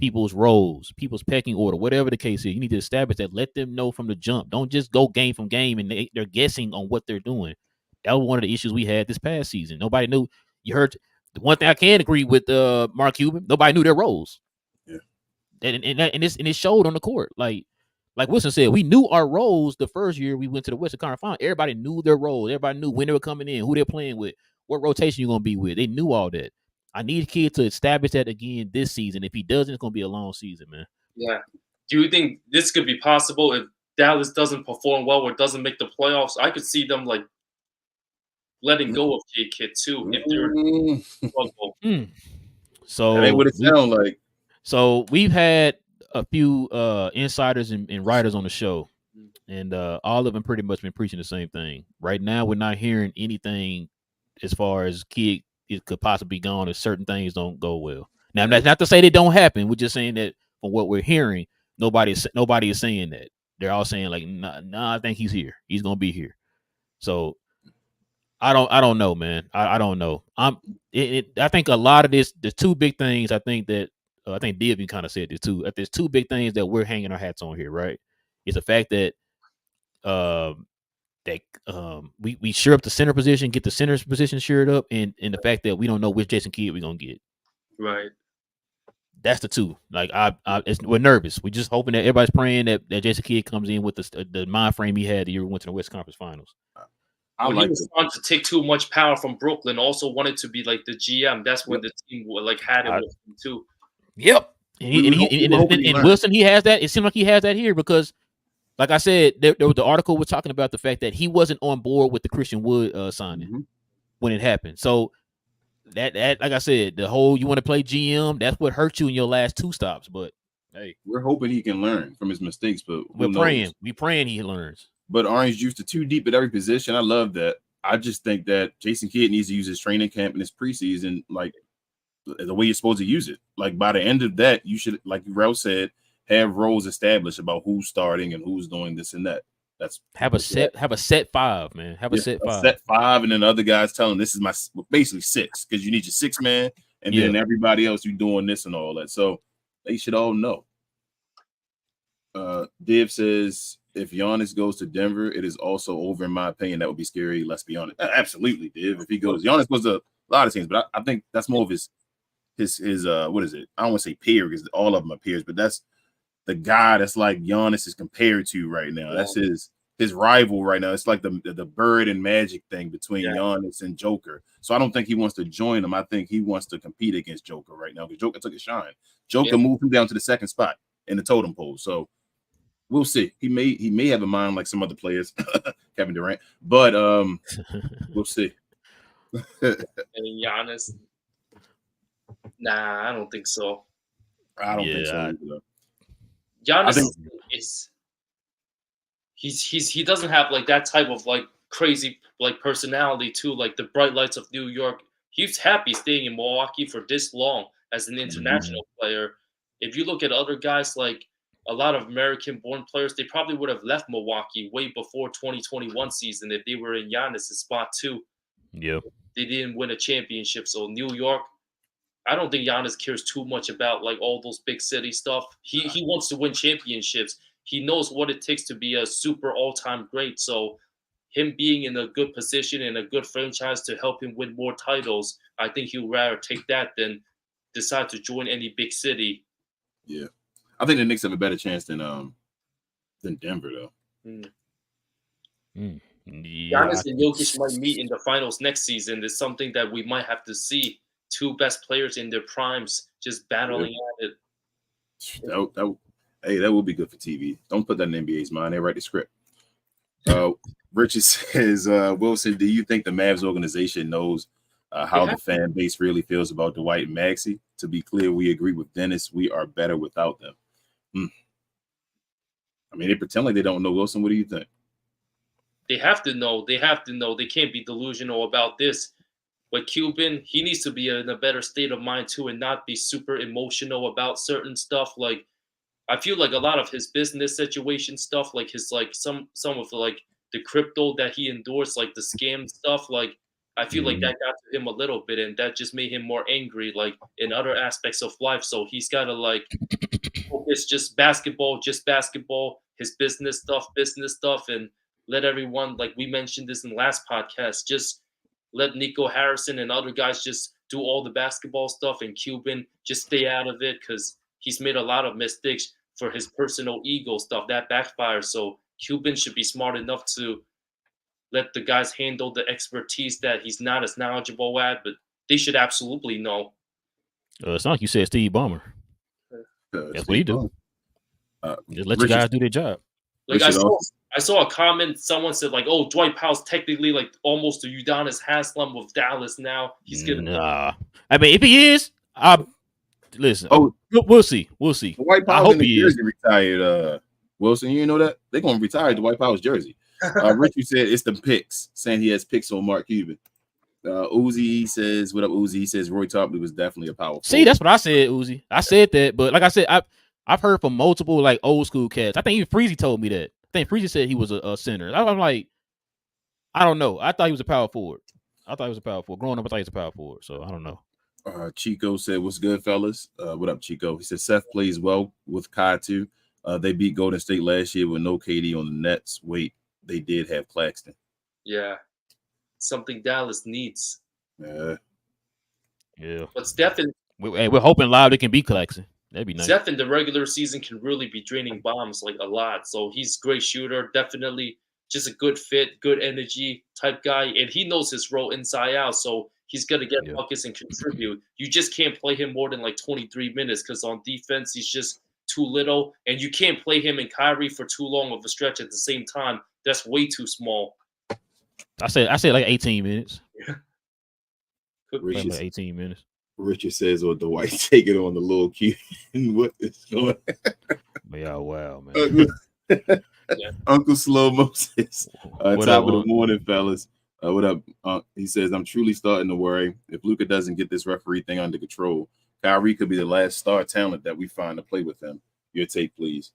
people's roles, people's pecking order, whatever the case is. You need to establish that. Let them know from the jump. Don't just go game from game and they're guessing on what they're doing. That was one of the issues we had this past season. Nobody knew. You heard the one thing I can agree with Mark Cuban. Nobody knew their roles. Yeah, and it showed on the court. Like Wilson said, we knew our roles the first year we went to the Western Conference Final. Everybody knew their roles. Everybody knew when they were coming in, who they're playing with, what rotation you're gonna be with. They knew all that. I need a kid to establish that again this season. If he doesn't, it's gonna be a long season, man. Yeah. Do you think this could be possible if Dallas doesn't perform well or doesn't make the playoffs? I could see them like letting go of J Kidd too if they're struggle. So that ain't what it sounds like. So we've had a few insiders and writers on the show, and all of them pretty much been preaching the same thing. Right now, we're not hearing anything as far as Kidd could possibly be gone if certain things don't go well. Now, that's not to say they don't happen. We're just saying that from what we're hearing, nobody is saying that. They're all saying like, nah, I think he's here. He's gonna be here. So I don't know, man. I don't know. I think a lot of this, the two big things. I think that I think Div kind of said this too. There's two big things that we're hanging our hats on here, right? It's the fact that we sure up the center position, get the center position shored up, and the fact that we don't know which Jason Kidd we're gonna get. Right. That's the two. Like we're nervous. We're just hoping that everybody's praying that Jason Kidd comes in with the mind frame he had the year we went to the West Conference Finals. When he was trying to take too much power from Brooklyn, also wanted to be like the GM. That's when the team like had it with him too. Yep. And Wilson, he has that. It seemed like he has that here because, like I said, there was the article was talking about the fact that he wasn't on board with the Christian Wood signing when it happened. So that like I said, the whole you want to play GM, that's what hurt you in your last two stops. But hey, we're hoping he can learn from his mistakes. But we're praying he learns. But Orange Juice to too deep at every position. I love that. I just think that Jason Kidd needs to use his training camp and his preseason like the way you're supposed to use it. Like by the end of that, you should, like Rel said, have roles established about who's starting and who's doing this and that. That's have a set five, man. Have a set five, and then other guys telling this is my basically six because you need your six man, and then everybody else you doing this and all that. So they should all know. Div says if Giannis goes to Denver, it is also over. In my opinion, that would be scary. Let's be honest. Absolutely, Div. If he goes, Giannis goes to a lot of teams, but I think that's more of his what is it? I don't want to say peer because all of them are peers, but that's the guy that's like Giannis is compared to right now. That's his rival right now. It's like the Bird and Magic thing between Giannis and Joker. So I don't think he wants to join him. I think he wants to compete against Joker right now because Joker took a shine. Joker moved him down to the second spot in the totem pole. So we'll see. He may have a mind like some other players, Kevin Durant, but we'll see. And Giannis, nah, I don't think so. I don't think so either. Giannis he doesn't have like that type of like crazy like personality too, like the bright lights of New York. He's happy staying in Milwaukee for this long. as an Mhm. international player. If you look at other guys like a lot of American-born players, they probably would have left Milwaukee way before 2021 season if they were in Giannis' spot too. Yeah. They didn't win a championship. So New York, I don't think Giannis cares too much about like all those big city stuff. He wants to win championships. He knows what it takes to be a super all-time great. So him being in a good position and a good franchise to help him win more titles, I think he'd rather take that than decide to join any big city. Yeah, I think the Knicks have a better chance than Denver though. Yeah. Giannis and Jokic might meet in the finals next season. Is something that we might have to see. Two best players in their primes just battling at it. Hey, that would be good for TV. Don't put that in NBA's mind. They write the script. Richard says, Wilson, do you think the Mavs organization knows how the fan base really feels about Dwight and Maxey? To be clear, we agree with Dennis. We are better without them. I mean, they pretend like they don't know. Wilson, what do you think? They have to know. They have to know. They can't be delusional about this. But Cuban, he needs to be in a better state of mind too and not be super emotional about certain stuff. Like, I feel like a lot of his business situation stuff, like his like some of the like the crypto that he endorsed, like the scam stuff, like I feel like that got to him a little bit and that just made him more angry, like in other aspects of life. So he's gotta like focus just basketball, his business stuff, and let everyone, like we mentioned this in the last podcast, just let Nico Harrison and other guys just do all the basketball stuff and Cuban just stay out of it because he's made a lot of mistakes for his personal ego stuff. That backfires. So Cuban should be smart enough to let the guys handle the expertise that he's not as knowledgeable at, but they should absolutely know. It's not like you said Steve Ballmer. That's what he do. Just let you guys do their job. Like I saw a comment. Someone said like, "Oh, Dwight Powell's technically like almost a Udonis Haslem with Dallas now." He's getting I mean, if he is, listen. We'll see. We'll see. Dwight Powell's in the jersey retired. Wilson, you know that they're gonna retire Dwight Powell's jersey. Richie said it's the picks, saying he has picks on Mark Cuban. Uzi says, "What up, Uzi?" He says Roy Topley was definitely a powerful. See, that's what I said, Uzi. I said that, but like I said, I've heard from multiple like old school cats. I think even Freezy told me that. I think Freezy said he was a center. I'm like, I don't know. I thought he was a power forward. Growing up, I thought he was a power forward. So I don't know. Chico said, "What's good, fellas?" What up, Chico? He said Seth plays well with Kai too. They beat Golden State last year with no KD on the Nets. Wait, they did have Claxton. Yeah, something Dallas needs. Yeah. But Stephen, we're hoping Lowry can beat Claxton. That'd be nice. Steph in the regular season can really be draining bombs like a lot. So he's a great shooter, definitely just a good fit, good energy type guy, and he knows his role inside out. So he's gonna get buckets and contribute. You just can't play him more than like 23 minutes because on defense he's just too little, and you can't play him and Kyrie for too long of a stretch at the same time. That's way too small. I said like 18 minutes. Richard, 18 minutes. Richard says, "Oh, Dwight take it on the little kid." What is going? Yeah, wow, man. Uncle Slow Moses. Top of the morning, fellas. What up? He says, "I'm truly starting to worry if Luka doesn't get this referee thing under control. Kyrie could be the last star talent that we find to play with him. Your take, please."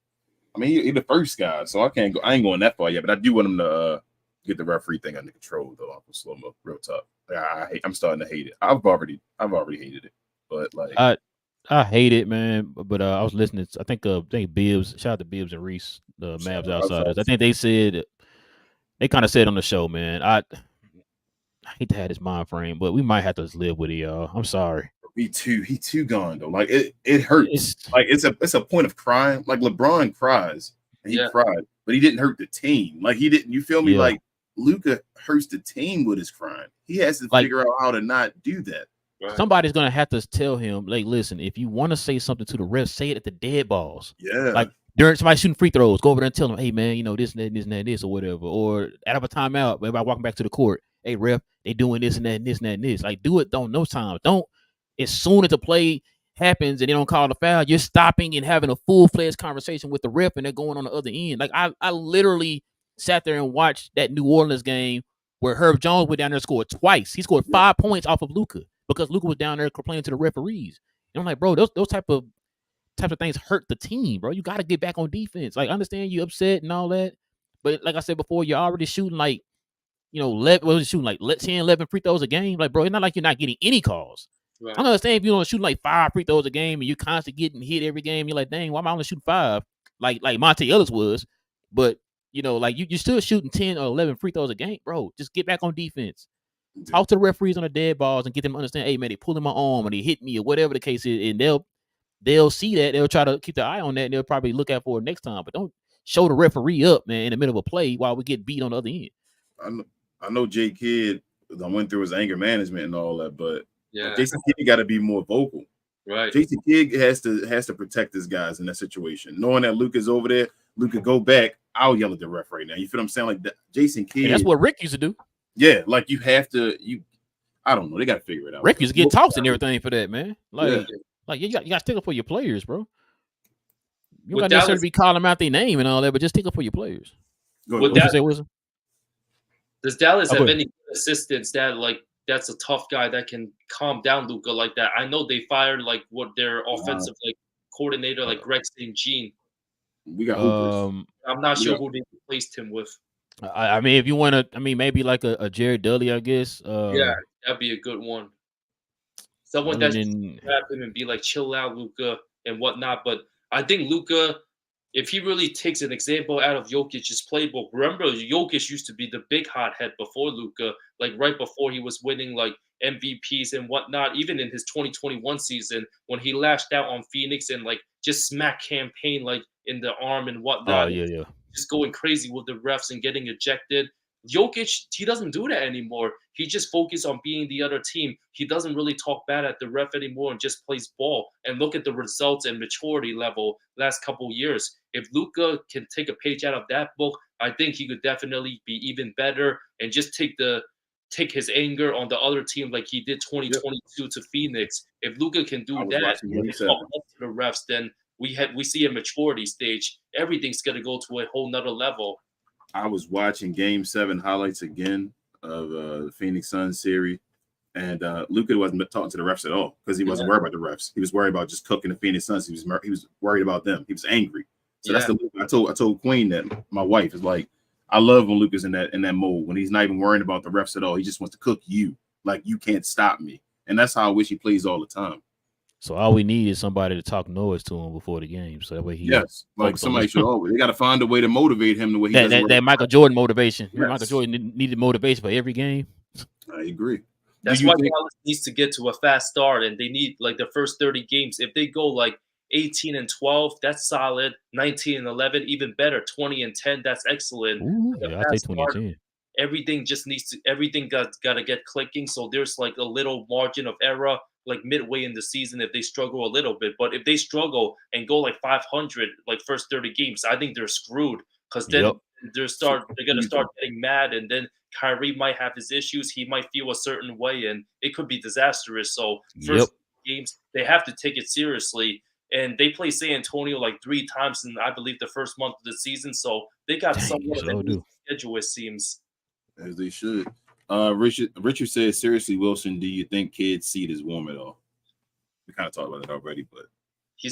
I mean, he's the first guy, so I ain't going that far yet, but I do want him to get the referee thing under control, though. Uncle Slow-Mo, real talk. I'm starting to hate it. I've already hated it, but like I hate it, man. But I was listening. I think Bibbs. Shout out to Bibbs and Reese, the Mavs Outsiders. I think they said they kind of said on the show, man. I hate to have this mind frame, but we might have to just live with it, y'all. I'm sorry. He too gone though. Like it hurts. It's a point of crying. Like LeBron cries and he cried, but he didn't hurt the team. Like he didn't. You feel me? Like Luka hurts the team with his crying. He has to figure out how to not do that. Right. Somebody's gonna have to tell him, like, listen, if you want to say something to the refs, say it at the dead balls. Yeah. Like during somebody shooting free throws, go over there and tell them, hey man, you know, this and that, this and that, this or whatever. Or out of a timeout, everybody walking back to the court, hey ref, they doing this and that and this and that and this. Like do it on those times. Don't as soon as the play happens and they don't call the foul, you're stopping and having a full-fledged conversation with the ref and they're going on the other end. Like I literally sat there and watched that New Orleans game where Herb Jones went down there and scored twice. He scored 5 points off of Luka because Luka was down there complaining to the referees. And I'm like, bro, those types of things hurt the team, bro. You got to get back on defense. Like, I understand you upset and all that, but like I said before, you're already shooting like, 10, 11 free throws a game. Like, bro, it's not like you're not getting any calls. Right. I don't understand if you don't shoot like 5 free throws a game and you're constantly getting hit every game. You're like, dang, why am I only shooting 5? Like Monte Ellis was. But, like you're still shooting 10 or 11 free throws a game, bro. Just get back on defense. Talk to the referees on the dead balls and get them to understand, hey, man, they pulling my arm or they hit me or whatever the case is. And they'll see that. They'll try to keep their eye on that and they'll probably look out for it next time. But don't show the referee up, man, in the middle of a play while we get beat on the other end. I know Jay Kidd went through his anger management and all that, but Yeah. Jason Kidd got to be more vocal. Right. Jason Kidd has to protect his guys in that situation. Knowing that Luke is over there, Luke could go back. I'll yell at the ref right now. You feel what I'm saying? Like Jason Kidd. And that's what Rick used to do. Yeah, like you have to. I don't know. They got to figure it out. Rick used to get tossed and everything for that, man. Like, yeah. you got to stick up for your players, bro. You don't With got necessarily be calling them out their name and all that, but just stick up for your players. With What you say, Wilson? Does Dallas have any assistants that's a tough guy that can calm down Luka like that? I know they fired their offensive coordinator, like Greg St. Jean. We got hoopers. I'm not sure who they replaced him with. I mean, if you want to, maybe like a Jared Dudley, I guess. Yeah, that'd be a good one. Someone that can grab him and be like, chill out, Luka, and whatnot. But I think Luka, if he really takes an example out of Jokic's playbook, remember Jokic used to be the big hothead before Luka, like right before he was winning like MVPs and whatnot. Even in his 2021 season, when he lashed out on Phoenix and like just smacked campaign like in the arm and whatnot. Oh yeah. Just going crazy with the refs and getting ejected. Jokic, he doesn't do that anymore. He just focuses on being the other team. He doesn't really talk bad at the ref anymore and just plays ball. And look at the results and maturity level last couple years. If Luka can take a page out of that book, I think he could definitely be even better and just take his anger on the other team like he did 2022 to Phoenix. If Luka can do that and talk up to the refs, then we see a maturity stage. Everything's gonna go to a whole nother level. I was watching Game 7 highlights again of the Phoenix Suns series, and Luka wasn't talking to the refs at all because he wasn't worried about the refs. He was worried about just cooking the Phoenix Suns. He was worried about them. He was angry. So that's the Luka. I told Queen that my wife is like, I love when Luka's in that mode when he's not even worrying about the refs at all. He just wants to cook you. Like you can't stop me, and that's how I wish he plays all the time. So all we need is somebody to talk noise to him before the game, so that way he like somebody should always. They got to find a way to motivate him the way he that Michael Jordan motivation. Yes. Michael Jordan needed motivation for every game. I agree. That's why Dallas needs to get to a fast start, and they need like the first 30 games. If they go like 18-12, that's solid. 19-11, even better. 20-10, that's excellent. Ooh, yeah, I say 20-10. Everything got to get clicking. So there's like a little margin of error. Like midway in the season if they struggle a little bit. But if they struggle and go like 500, like first 30 games, I think they're screwed because then they're going to start getting mad. And then Kyrie might have his issues. He might feel a certain way and it could be disastrous. So first games, they have to take it seriously. And they play San Antonio like 3 times in, I believe, the first month of the season. So they got somewhat of a schedule, it seems. As they should. Richard says, seriously, Wilson, do you think Kidd's seat is warm at all? We kind of talked about it already, but he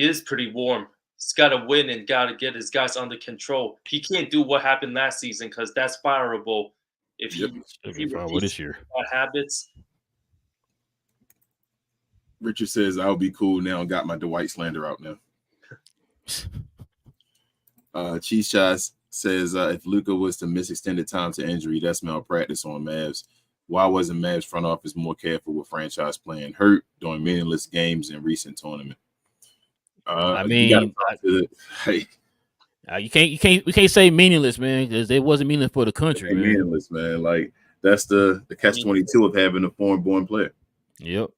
is pretty warm. He's got to win and got to get his guys under control. He can't do what happened last season because that's fireable. If he repeats this year habits. Richard says, I'll be cool now and got my Dwight slander out now. Cheese Shots says if Luka was to miss extended time to injury, that's malpractice on Mavs. Why wasn't Mavs front office more careful with franchise playing hurt during meaningless games in recent tournament? We can't say meaningless, man, because it wasn't meaningless for the country. Man. Meaningless, man. Like that's the catch-22 of having a foreign-born player. Yep.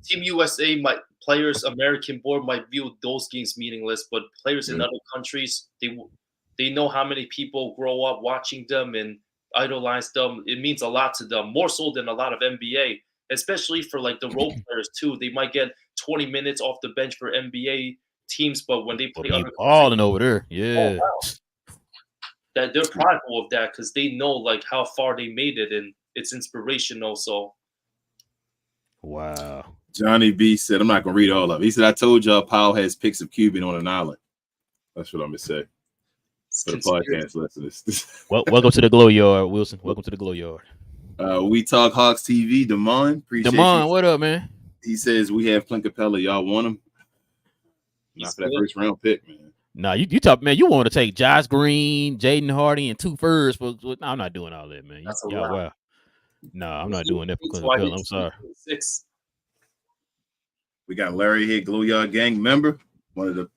Team USA players, American board might view those games meaningless, but players in other countries, they know how many people grow up watching them and idolize them. It means a lot to them, more so than a lot of NBA, especially for like the role players too. They might get 20 minutes off the bench for NBA teams, but when they play balling over there, that they're prideful of that because they know like how far they made it and it's inspirational. So, wow, Johnny B said, I'm not going to read all of it. He said, I told y'all Powell has pics of Cuban on an island. That's what I'm going to say for the podcast listeners. Well, welcome to the Glow Yard, Wilson. Welcome to the Glow Yard. We Talk Hawks TV. Damon, appreciate Damon, you. what up, man? He says, we have Clint Capella. Y'all want him? Not for that first round pick, man. Nah, you talk, man. You want to take Josh Green, Jaden Hardy, and 2 firsts? No, I'm not doing all that, man. That's a y'all, lot. wow. Nah, I'm not doing that for Clint Capella. I'm sorry. 6. We got Larry here, Glow Yard Gang member, one of the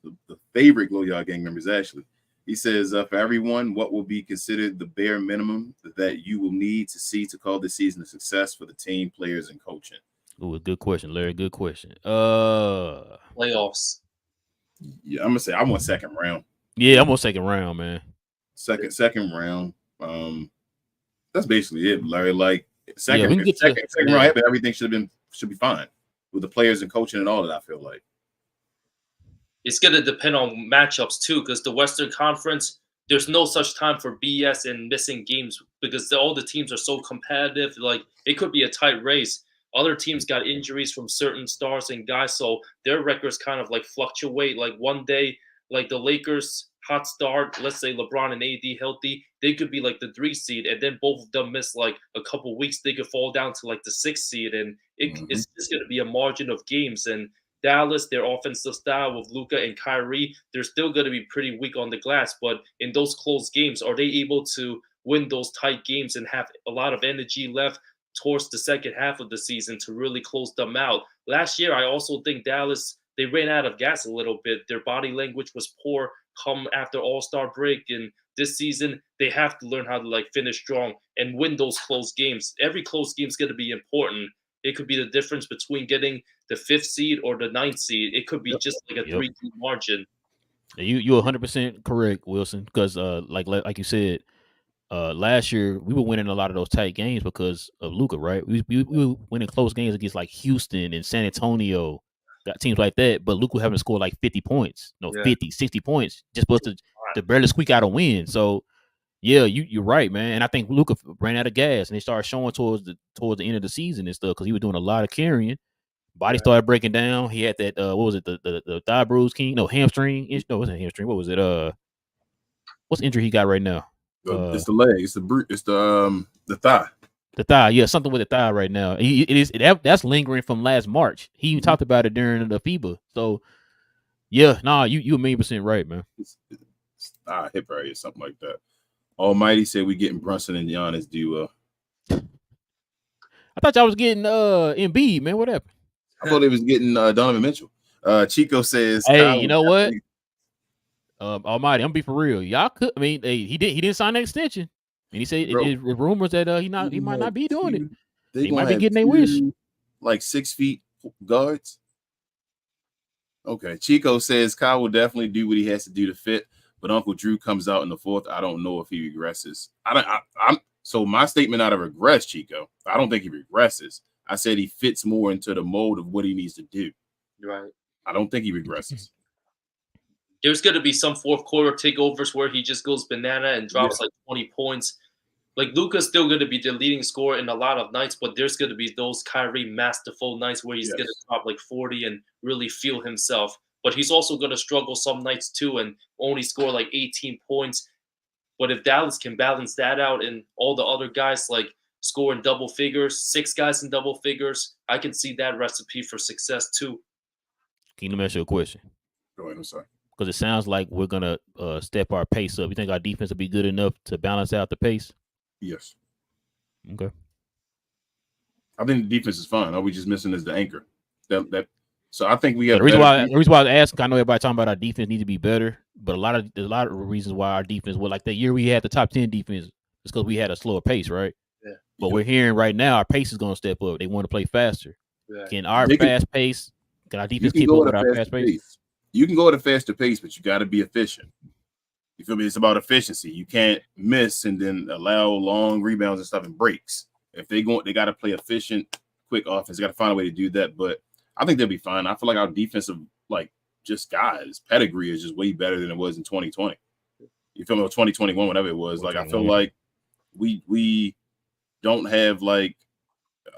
favorite Glow Yard Gang members, actually. He says, for everyone, what will be considered the bare minimum that you will need to see to call this season a success for the team, players, and coaching? Ooh, good question, Larry. Good question. Playoffs. Yeah, I'm gonna say I want second round. Yeah, I'm on second round, man. Second round. That's basically it, Larry. Like second round, everything should be fine with the players and coaching and all that. I feel like it's going to depend on matchups too, because the Western Conference, there's no such time for BS and missing games because all the teams are so competitive. Like it could be a tight race. Other teams got injuries from certain stars and guys, so their records kind of like fluctuate. Like one day, like the Lakers hot start, let's say LeBron and AD healthy, they could be like the 3 seed, and then both of them miss like a couple weeks, they could fall down to like the 6 seed, and it's just going to be a margin of games. And Dallas, their offensive style with Luka and Kyrie, they're still going to be pretty weak on the glass. But in those close games, are they able to win those tight games and have a lot of energy left towards the second half of the season to really close them out? Last year, I also think Dallas, they ran out of gas a little bit. Their body language was poor come after All-Star break. And this season, they have to learn how to like finish strong and win those close games. Every close game is going to be important. It could be the difference between getting the 5th seed or the 9th seed. It could be just like a 3-2 margin. You're 100% correct, Wilson, because like you said, last year we were winning a lot of those tight games because of Luka, right? We were winning close games against like Houston and San Antonio, got teams like that, but Luka having scored like 50 points, 50, 60 points, just supposed to barely squeak out a win. So yeah, you're right, man. And I think Luka ran out of gas, and they started showing towards the end of the season and stuff because he was doing a lot of carrying. Body started breaking down. He had that what was it, the thigh bruise, hamstring? No, it wasn't hamstring. What was it? What's the injury he got right now? It's the leg. It's the thigh. The thigh, yeah, something with the thigh right now. That's lingering from last March. He even talked about it during the FIBA. So yeah, you 1,000,000% right, man. It's hip area or something like that. Almighty said we getting Brunson and Giannis duo. I thought y'all was getting Embiid, man. What happened? I thought they was getting Donovan Mitchell. Chico says, "Hey, you know what? Almighty, I'm gonna be for real. Y'all could. I mean, he didn't sign an extension, and he said it rumors that he might not be doing it. They might be getting their wish. Like 6 feet guards. Okay, Chico says Kyle will definitely do what he has to do to fit, but Uncle Drew comes out in the 4th. I don't know if he regresses. So my statement out of regress, Chico. I don't think he regresses. I said he fits more into the mold of what he needs to do. Right. I don't think he regresses. There's going to be some 4th quarter takeovers where he just goes banana and drops like 20 points. Like Luka's still going to be the leading scorer in a lot of nights, but there's going to be those Kyrie masterful nights where he's going to drop like 40 and really feel himself. But he's also going to struggle some nights too and only score like 18 points. But if Dallas can balance that out and all the other guys like score in double figures, 6 guys in double figures, I can see that recipe for success too. Can you ask you a question? Go ahead, I'm sorry. Because it sounds like we're gonna step our pace up. You think our defense will be good enough to balance out the pace? Yes. Okay. I think the defense is fine. All we just missing is the anchor. So I think we have. The reason why I ask, I know everybody talking about our defense needs to be better, but a lot of reasons why our defense, like that year we had the top 10 defense, is because we had a slower pace, right? Yeah. But we're hearing right now our pace is going to step up. They want to play faster. Yeah. Can our fast pace? Can our defense keep up with our fast pace? You can go at a faster pace, but you got to be efficient. You feel me? It's about efficiency. You can't miss and then allow long rebounds and stuff and breaks. If they got to play efficient, quick offense. They got to find a way to do that. But I think they'll be fine. I feel like our defensive, like just guys, pedigree is just way better than it was in 2020. You feel me? Or 2021, whatever it was. Like I feel like we don't have like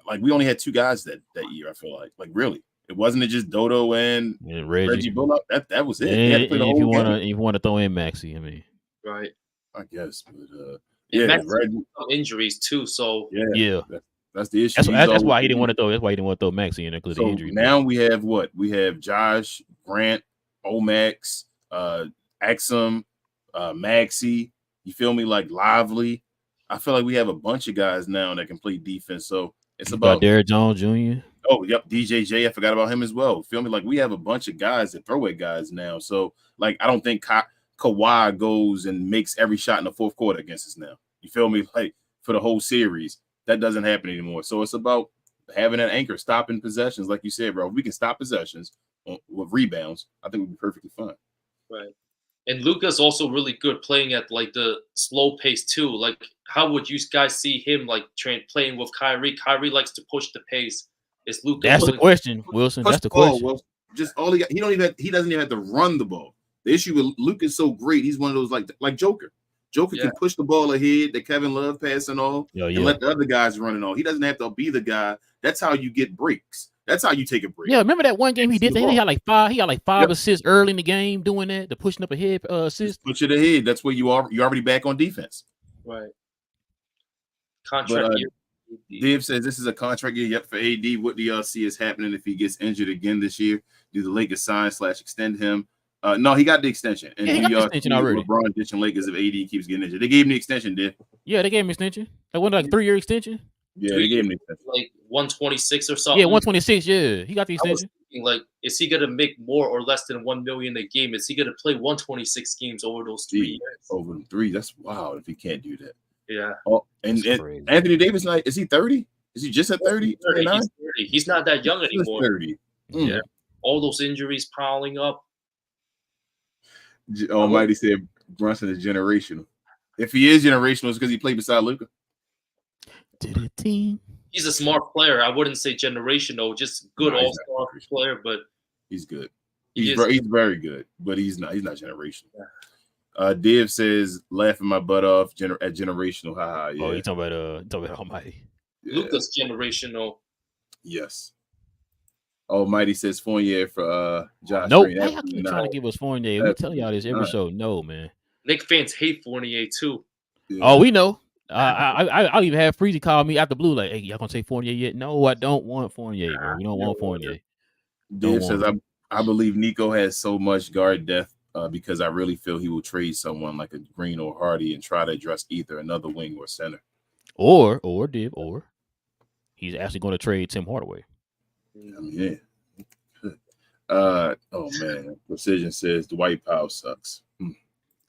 like we only had 2 guys that year. I feel like really, it wasn't just Dodo and Reggie Bullock. That was it. They had to play the if whole game. you wanna throw in Maxey, I mean, right. I guess, but And yeah, Max Reggie. some injuries too. So yeah. That's the issue. That's why he didn't want to throw. That's why he didn't want to throw Maxey in there because of the So injury. now we have what? We have Josh, Grant, Omax, Axum, Maxey. You feel me? Like Lively. I feel like we have a bunch of guys now that can play defense. So it's about Derrick Jones Jr. Oh, yep, DJJ. I forgot about him as well. Feel me? Like we have a bunch of guys that throw at guys now. So like I don't think Kawhi goes and makes every shot in the fourth quarter against us now. You feel me? Like for the whole series, that doesn't happen anymore. So it's about having that anchor, stopping possessions, like you said, bro. If we can stop possessions with rebounds, I think we'll be perfectly fine. right. And Luka's also really good playing at like the slow pace too. Like, how would you guys see him like playing with Kyrie? Kyrie likes to push the pace. Is Luka? That's the question, Wilson. That's the question. Well, just all he doesn't even have to run the ball. The issue with Luka is so great. He's one of those like Joker. Joker can push the ball ahead, the Kevin Love pass and all, and let the other guys run and all. He doesn't have to be the guy. That's how you get breaks. That's how you take a break. Yeah, remember that one game he did? He had like five assists early in the game doing that, the pushing up ahead assist. Push it ahead. That's where you're already back on defense. Right. Contract year. Dave says this is a contract year. Yep, for AD. What do y'all see is happening if he gets injured again this year? Do the Lakers sign / extend him? No, he got the extension. And he got the extension already. LeBron ditching Lakers if AD keeps getting injured. They gave him the extension, Dave. Yeah, they gave him extension. That wasn't like 3-year extension. Yeah, they gave him the extension. Like 126 or something. Yeah, 126. Yeah, he got the extension. Like, is he gonna make more or less than $1 million a game? Is he gonna play 126 games over those 3 years? Over them 3, that's wild if he can't do that. Yeah. Oh, and Anthony Davis, like, is he 30? Is he just at 30? He's 30. He's not that young anymore. 30. Yeah. All those injuries piling up. Almighty said Brunson is generational. If he is generational, it's because he played beside Luka. He's a smart player. I wouldn't say generational, just good all-star player, but he's good. He's very good, but he's not generational. Yeah. Div says laughing my butt off at generational. Haha. Yeah. Oh, you talking about Almighty. Yeah. Luka's generational. Yes. Almighty says Fournier for Josh. Nope. Hey, how you trying to give us Fournier? We tell y'all this every show. No, man. Knick fans hate Fournier too. Yeah. Oh, we know. I'll even have Freezy call me out the blue like, "Hey, y'all gonna take Fournier yet?" No, I don't want Fournier, bro. We don't want Fournier. Dave says I believe Nico has so much guard depth because I really feel he will trade someone like a Green or Hardy and try to address either another wing or center. Or he's actually going to trade Tim Hardaway. I mean, yeah. Oh man, Precision says Dwight Powell sucks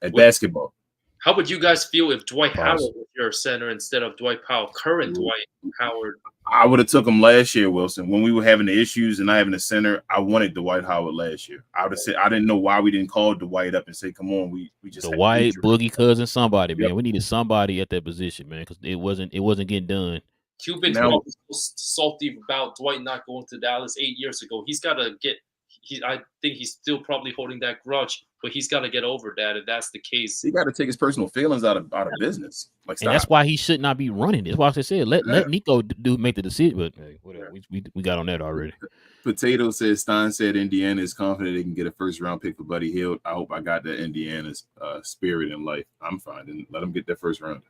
at basketball. How would you guys feel if Dwight Howard was your center instead of Dwight Powell? Current Dwight Howard. I would have took him last year, Wilson. When we were having the issues and not having a center, I wanted Dwight Howard last year. I would have said I didn't know why we didn't call Dwight up and say, "Come on, we just Dwight, Boogie Cousin, somebody, man. We needed somebody at that position, man, because it wasn't getting done." Cuban's so salty about Dwight not going to Dallas 8 years ago. He's got to get. I think he's still probably holding that grudge, but he's got to get over that. If that's the case, he got to take his personal feelings out of business. Like, and that's why he should not be running. That's why I said let Nico make the decision. But hey, whatever, we got on that already. Potato says Stein said Indiana is confident they can get a first round pick for Buddy Hield. I hope I got that Indiana's spirit in life. I'm fine. And let them get that first round.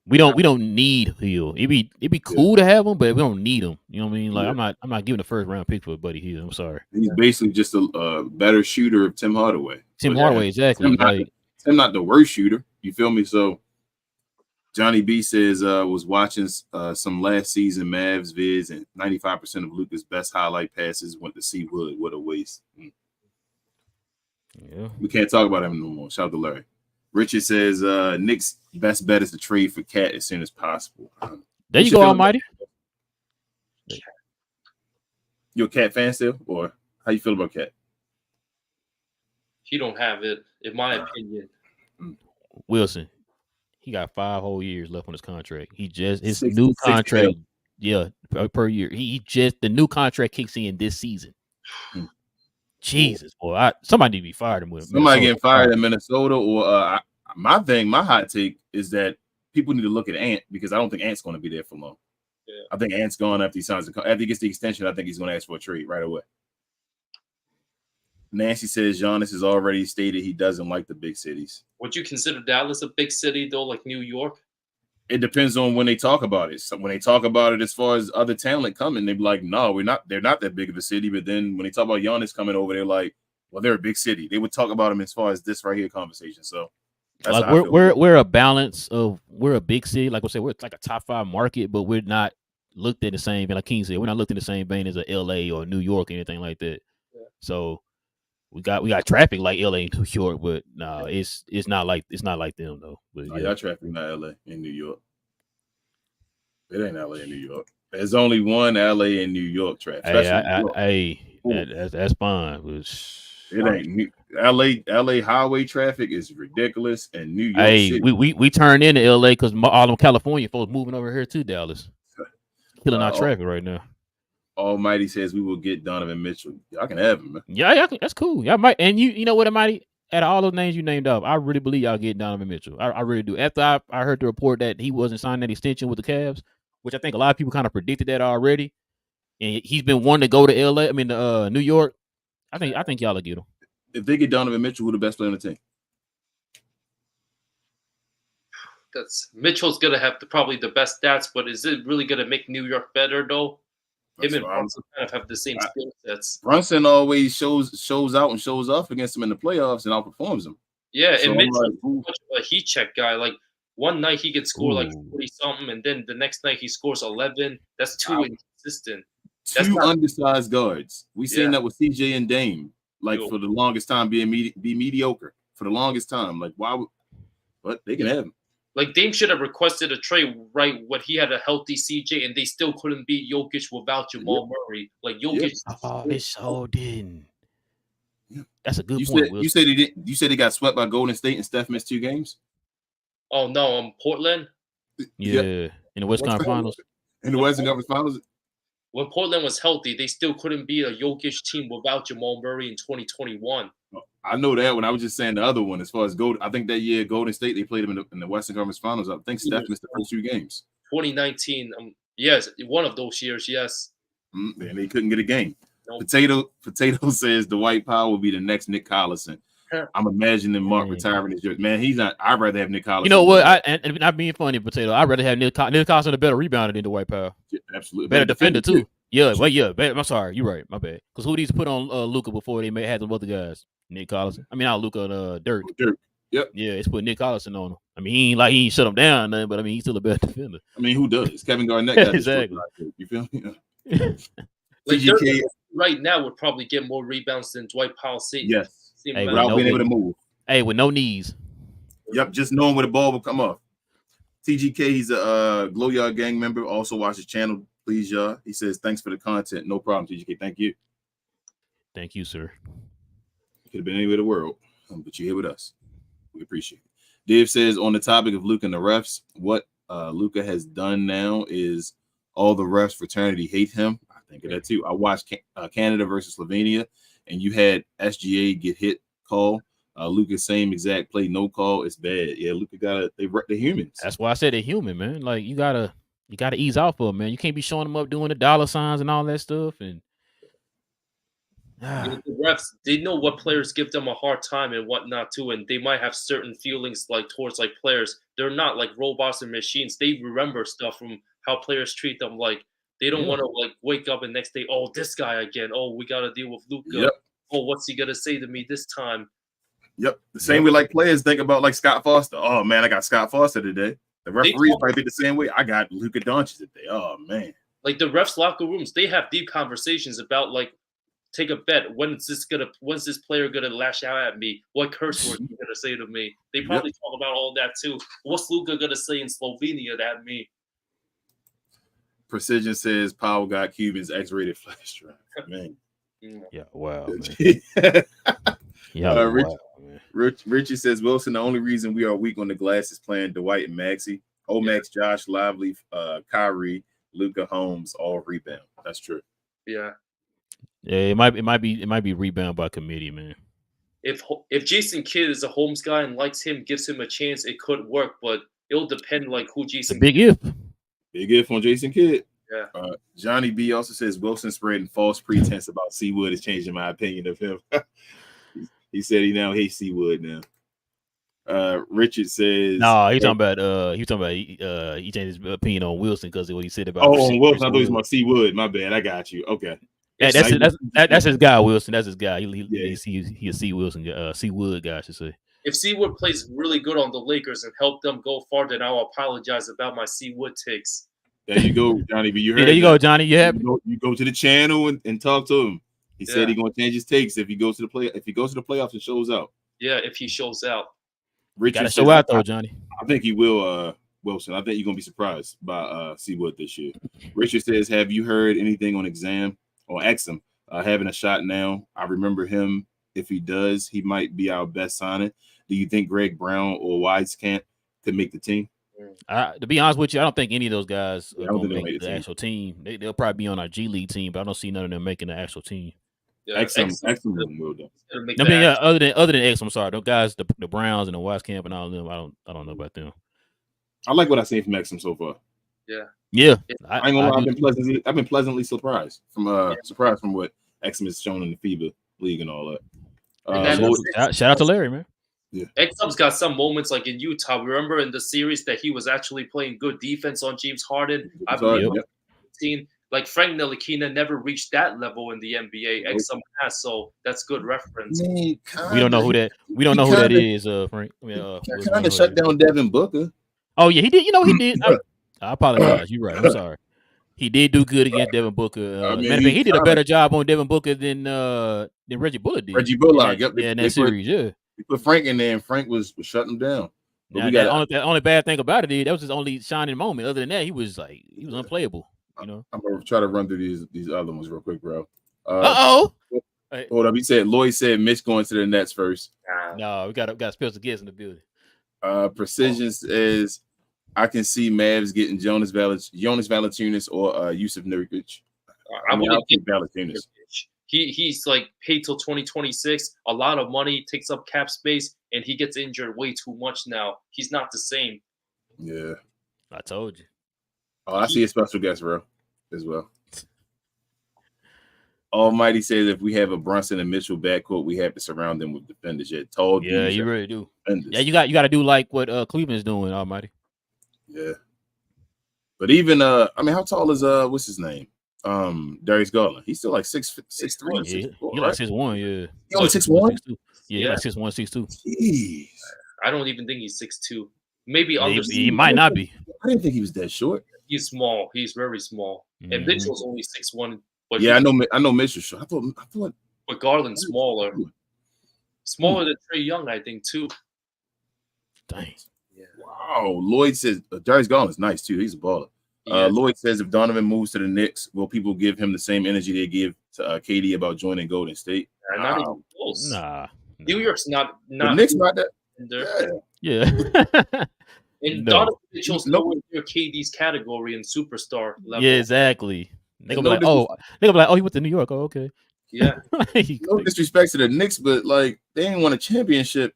We don't need Hill. It'd be cool to have him, but we don't need him. You know what I mean? Like I'm not giving a first round pick for Buddy Hill. I'm sorry. He's basically just a better shooter of Tim Hardaway. Exactly. Tim not the worst shooter. You feel me? So Johnny B says was watching some last season Mavs vids, and 95% of Luka's best highlight passes went to C Wood. What a waste. Yeah. We can't talk about him no more. Shout out to Larry. Richard says Nick's best bet is to trade for Cat as soon as possible. There you go, Almighty. You a Cat fan still, or how you feel about Cat? He don't have it, in my opinion. Wilson, he got 5 whole years left on his contract. His new contract, per year. The new contract kicks in this season. Jesus, boy! Somebody need to be fired him with. Somebody getting fired in Minnesota, or my hot take is that people need to look at Ant because I don't think Ant's going to be there for long. Yeah. I think Ant's gone after he signs after he gets the extension. I think he's going to ask for a trade right away. Nancy says Giannis has already stated he doesn't like the big cities. Would you consider Dallas a big city though, like New York? It depends on when they talk about it. So when they talk about it as far as other talent coming, they be like, no, we're not. They're not that big of a city. But then when they talk about Giannis coming over, they're like, well, they're a big city. They would talk about him as far as this right here conversation. So that's like how I feel. we're a balance of we're a big city. Like I said, we're like a top 5 market, but we're not looked at the same. Like King said, we're not looked in the same vein as a LA or New York or anything like that. Yeah. So we got traffic like LA and New York, but no, it's not like them though. But No, yeah, y'all traffic not LA in New York. It ain't LA in New York. There's only one LA in New York traffic. That's fine. It ain't LA highway traffic is ridiculous, and New York City. we turned into LA because all them California folks moving over here to Dallas, killing our traffic right now. Almighty says we will get Donovan Mitchell. Y'all can have him, man. Yeah, that's cool. Y'all might, and you know what, Almighty? Out of all those names you named up, I really believe y'all get Donovan Mitchell. I really do. After I heard the report that he wasn't signing that extension with the Cavs, which I think a lot of people kind of predicted that already, and he's been wanting to go to LA. I mean, New York. I think y'all will get him. If they get Donovan Mitchell, who the best player on the team? Mitchell's gonna have probably the best stats, but is it really gonna make New York better though? Him and Brunson kind of have the same skill sets. Brunson always shows out and shows off against him in the playoffs and outperforms him. Yeah, so and Mitchell's much of a heat check guy. Like one night he could score like 40 something, and then the next night he scores 11. That's too inconsistent. Two undersized guards. We seen that with CJ and Dame. Like for the longest time, be mediocre for the longest time. Like why? But they can have him. Like Dame should have requested a trade right when he had a healthy CJ, and they still couldn't beat Jokic without Jamal Murray. Like Jokic, they so didn't. That's a good point. You said he didn't. You said he got swept by Golden State and Steph missed 2 games. Oh no, Portland. Yeah, in the Western Finals. In the Western Conference Finals. When Portland was healthy, they still couldn't beat a Jokic team without Jamal Murray in 2021. I know that one. I was just saying the other one as far as I think that year Golden State, they played him in the Western Conference Finals. I think Steph missed the first 2 games. 2019. Yes, one of those years, yes. And they couldn't get a game. Nope. Potato says Dwight Powell will be the next Nick Collison. I'm imagining Mark retiring his jersey. Man, he's not. I'd rather have Nick Collison. You know what? And not being funny, Potato. I'd rather have Nick Collison a better rebounder than Dwight Powell. Yeah, absolutely. Better defender too. Yeah, I'm sorry. You're right. My bad. Because who needs to put on Luka before they had some other guys? Nick Collison. I mean, not Luka, Dirk. Yep. Yeah, it's put Nick Collison on him. I mean, he ain't shut him down or nothing, but I mean, he's still a better defender. I mean, who does? Kevin Garnett got exactly. You feel me? TGK right now would probably get more rebounds than Dwight Powell. Yes. Without being able to move. Hey, with no knees. Yep, just knowing where the ball will come off. TGK, he's a Glow Yard Gang member. Also watch his channel, please, y'all. He says, thanks for the content. No problem, TGK. Thank you. Thank you, sir. You could have been anywhere in the world, but you're here with us. We appreciate it. Dave says, on the topic of Luka and the refs, what Luka has done now is all the refs fraternity hate him. I think of that too. I watched Canada versus Slovenia, and you had SGA get hit call. Luka's same exact play, no call. It's bad. Yeah, Luka they're humans. That's why I said they're human, man. Like you gotta ease off of them, man. You can't be showing them up doing the dollar signs and all that stuff. And the refs, they know what players give them a hard time and whatnot too, and they might have certain feelings like towards like players. They're not like robots and machines. They remember stuff from how players treat them. Like they don't want to like wake up and next day, oh, this guy again. Oh, we got to deal with Luka. Yep. Oh, what's he gonna say to me this time? Yep. The same way like players think about like Scott Foster. Oh man, I got Scott Foster today. The referees probably think the same way. I got Luka Doncic today. Oh man. Like the refs' locker rooms, they have deep conversations about like, take a bet. When's this player gonna lash out at me? What curse word you gonna say to me? They probably talk about all that too. What's Luka gonna say in Slovenia at me? Precision says Powell got Cuban's X-rated flash drive. Man. Yeah, wow. Man. Yeah, Richie says Wilson. The only reason we are weak on the glass is playing Dwight and Maxey. Max, Josh, Lively, Kyrie, Luka, Holmes, all rebound. That's true. Yeah. Yeah, it might be rebound by committee, man. If Jason Kidd is a Holmes guy and likes him, gives him a chance, it could work, but it'll depend like who Jason. Big if on Jason Kidd. Yeah. Johnny B also says Wilson spreading false pretense about Seawood is changing my opinion of him. He said he now hates Seawood now. Richard says, No, he talking about he changed his opinion on Wilson because of what he said about. "Oh, Wilson, I thought he was about Seawood. My bad, I got you. Okay, that's his guy, Wilson. That's his guy. He a C Wilson, Seawood guy, I should say. If Seawood plays really good on the Lakers and help them go far, then I'll apologize about my Seawood takes. There you go, Johnny B. You heard there you go, Johnny. You happy? You go to the channel and talk to him. He said he's gonna change his takes if he goes to the playoffs and shows out. Yeah, if he shows out. Richard gotta show out though, Johnny. I think he will, Wilson. I think you're gonna be surprised by Seawood this year. Richard says, "Have you heard anything on Exam or Exum having a shot now? I remember him. If he does, he might be our best signing. Do you think Greg Brown or Wisekamp could make the team?" To be honest with you, I don't think any of those guys are going to make the team. actual team. They'll probably be on our G League team, but I don't see none of them making the actual team. Yeah, Exum will though. I mean, yeah, other than X, I'm sorry, those guys, the Browns and the Wisekamp and all of them, I don't know about them. I like what I've seen from Exum so far. Yeah. I ain't gonna lie, I've been pleasantly surprised from what Exum has shown in the FIBA league and all that. Shout out to Larry, man. Yeah. Exum's got some moments like in Utah. Remember in the series that he was actually playing good defense on James Harden. I believe seen like Frank Ntilikina never reached that level in the NBA. Exum has, so that's good reference. We don't know who that. We don't know who that is, Frank. Kind of shut down Devin Booker. Oh yeah, he did. You know he did. I apologize. You're right. I'm sorry. He did do good against Devin Booker. He did a better job on Devin Booker than Reggie Bullock did. Reggie Bullock, in that series, yeah. We put Frank in there, and Frank was shutting him down. Now, the only bad thing about it, that was his only shining moment. Other than that, he was unplayable. You know. I'm gonna try to run through these other ones real quick, bro. Hold up. Lloyd said Mitch going to the Nets first. No, we got special guests in the building. Precision says I can see Mavs getting Jonas Valanciunas or Yusuf Nurkic. I'll take Valanciunas. He's like paid till 2026, a lot of money, takes up cap space, and he gets injured way too much now. He's not the same. Yeah. I told you. Oh, I see a special guest, bro, as well. Almighty says if we have a Brunson and Mitchell backcourt, we have to surround them with defenders. Yeah, you really do. Defenders. Yeah, you got to do like what Cleveland's doing, Almighty. Yeah. But even how tall is what's his name? Darius Garland. He's still like 6'3". Yeah, he's like 6'1", yeah. He only 6'1"? Yeah, like 6'1", 6'2". Jeez. I don't even think he's 6'2". Maybe he might not be. I didn't think he was that short. He's small. He's very small. And Mitchell's only 6'1". But yeah, I know Mitchell's short. I thought but Garland's smaller. Smaller than Trae Young, I think, too. Dang. Yeah. Wow. Lloyd says Darius Garland's nice too. He's a baller. Lloyd says if Donovan moves to the Knicks, will people give him the same energy they give to KD about joining Golden State? Not even close. Nah. New York's not. The Knicks not that. Yeah. And Donovan Mitchell's nowhere near KD's category in superstar level. Yeah, exactly. They're gonna be like, oh, he went to New York. Oh, okay. Yeah. No disrespect to the Knicks, but like they ain't won a championship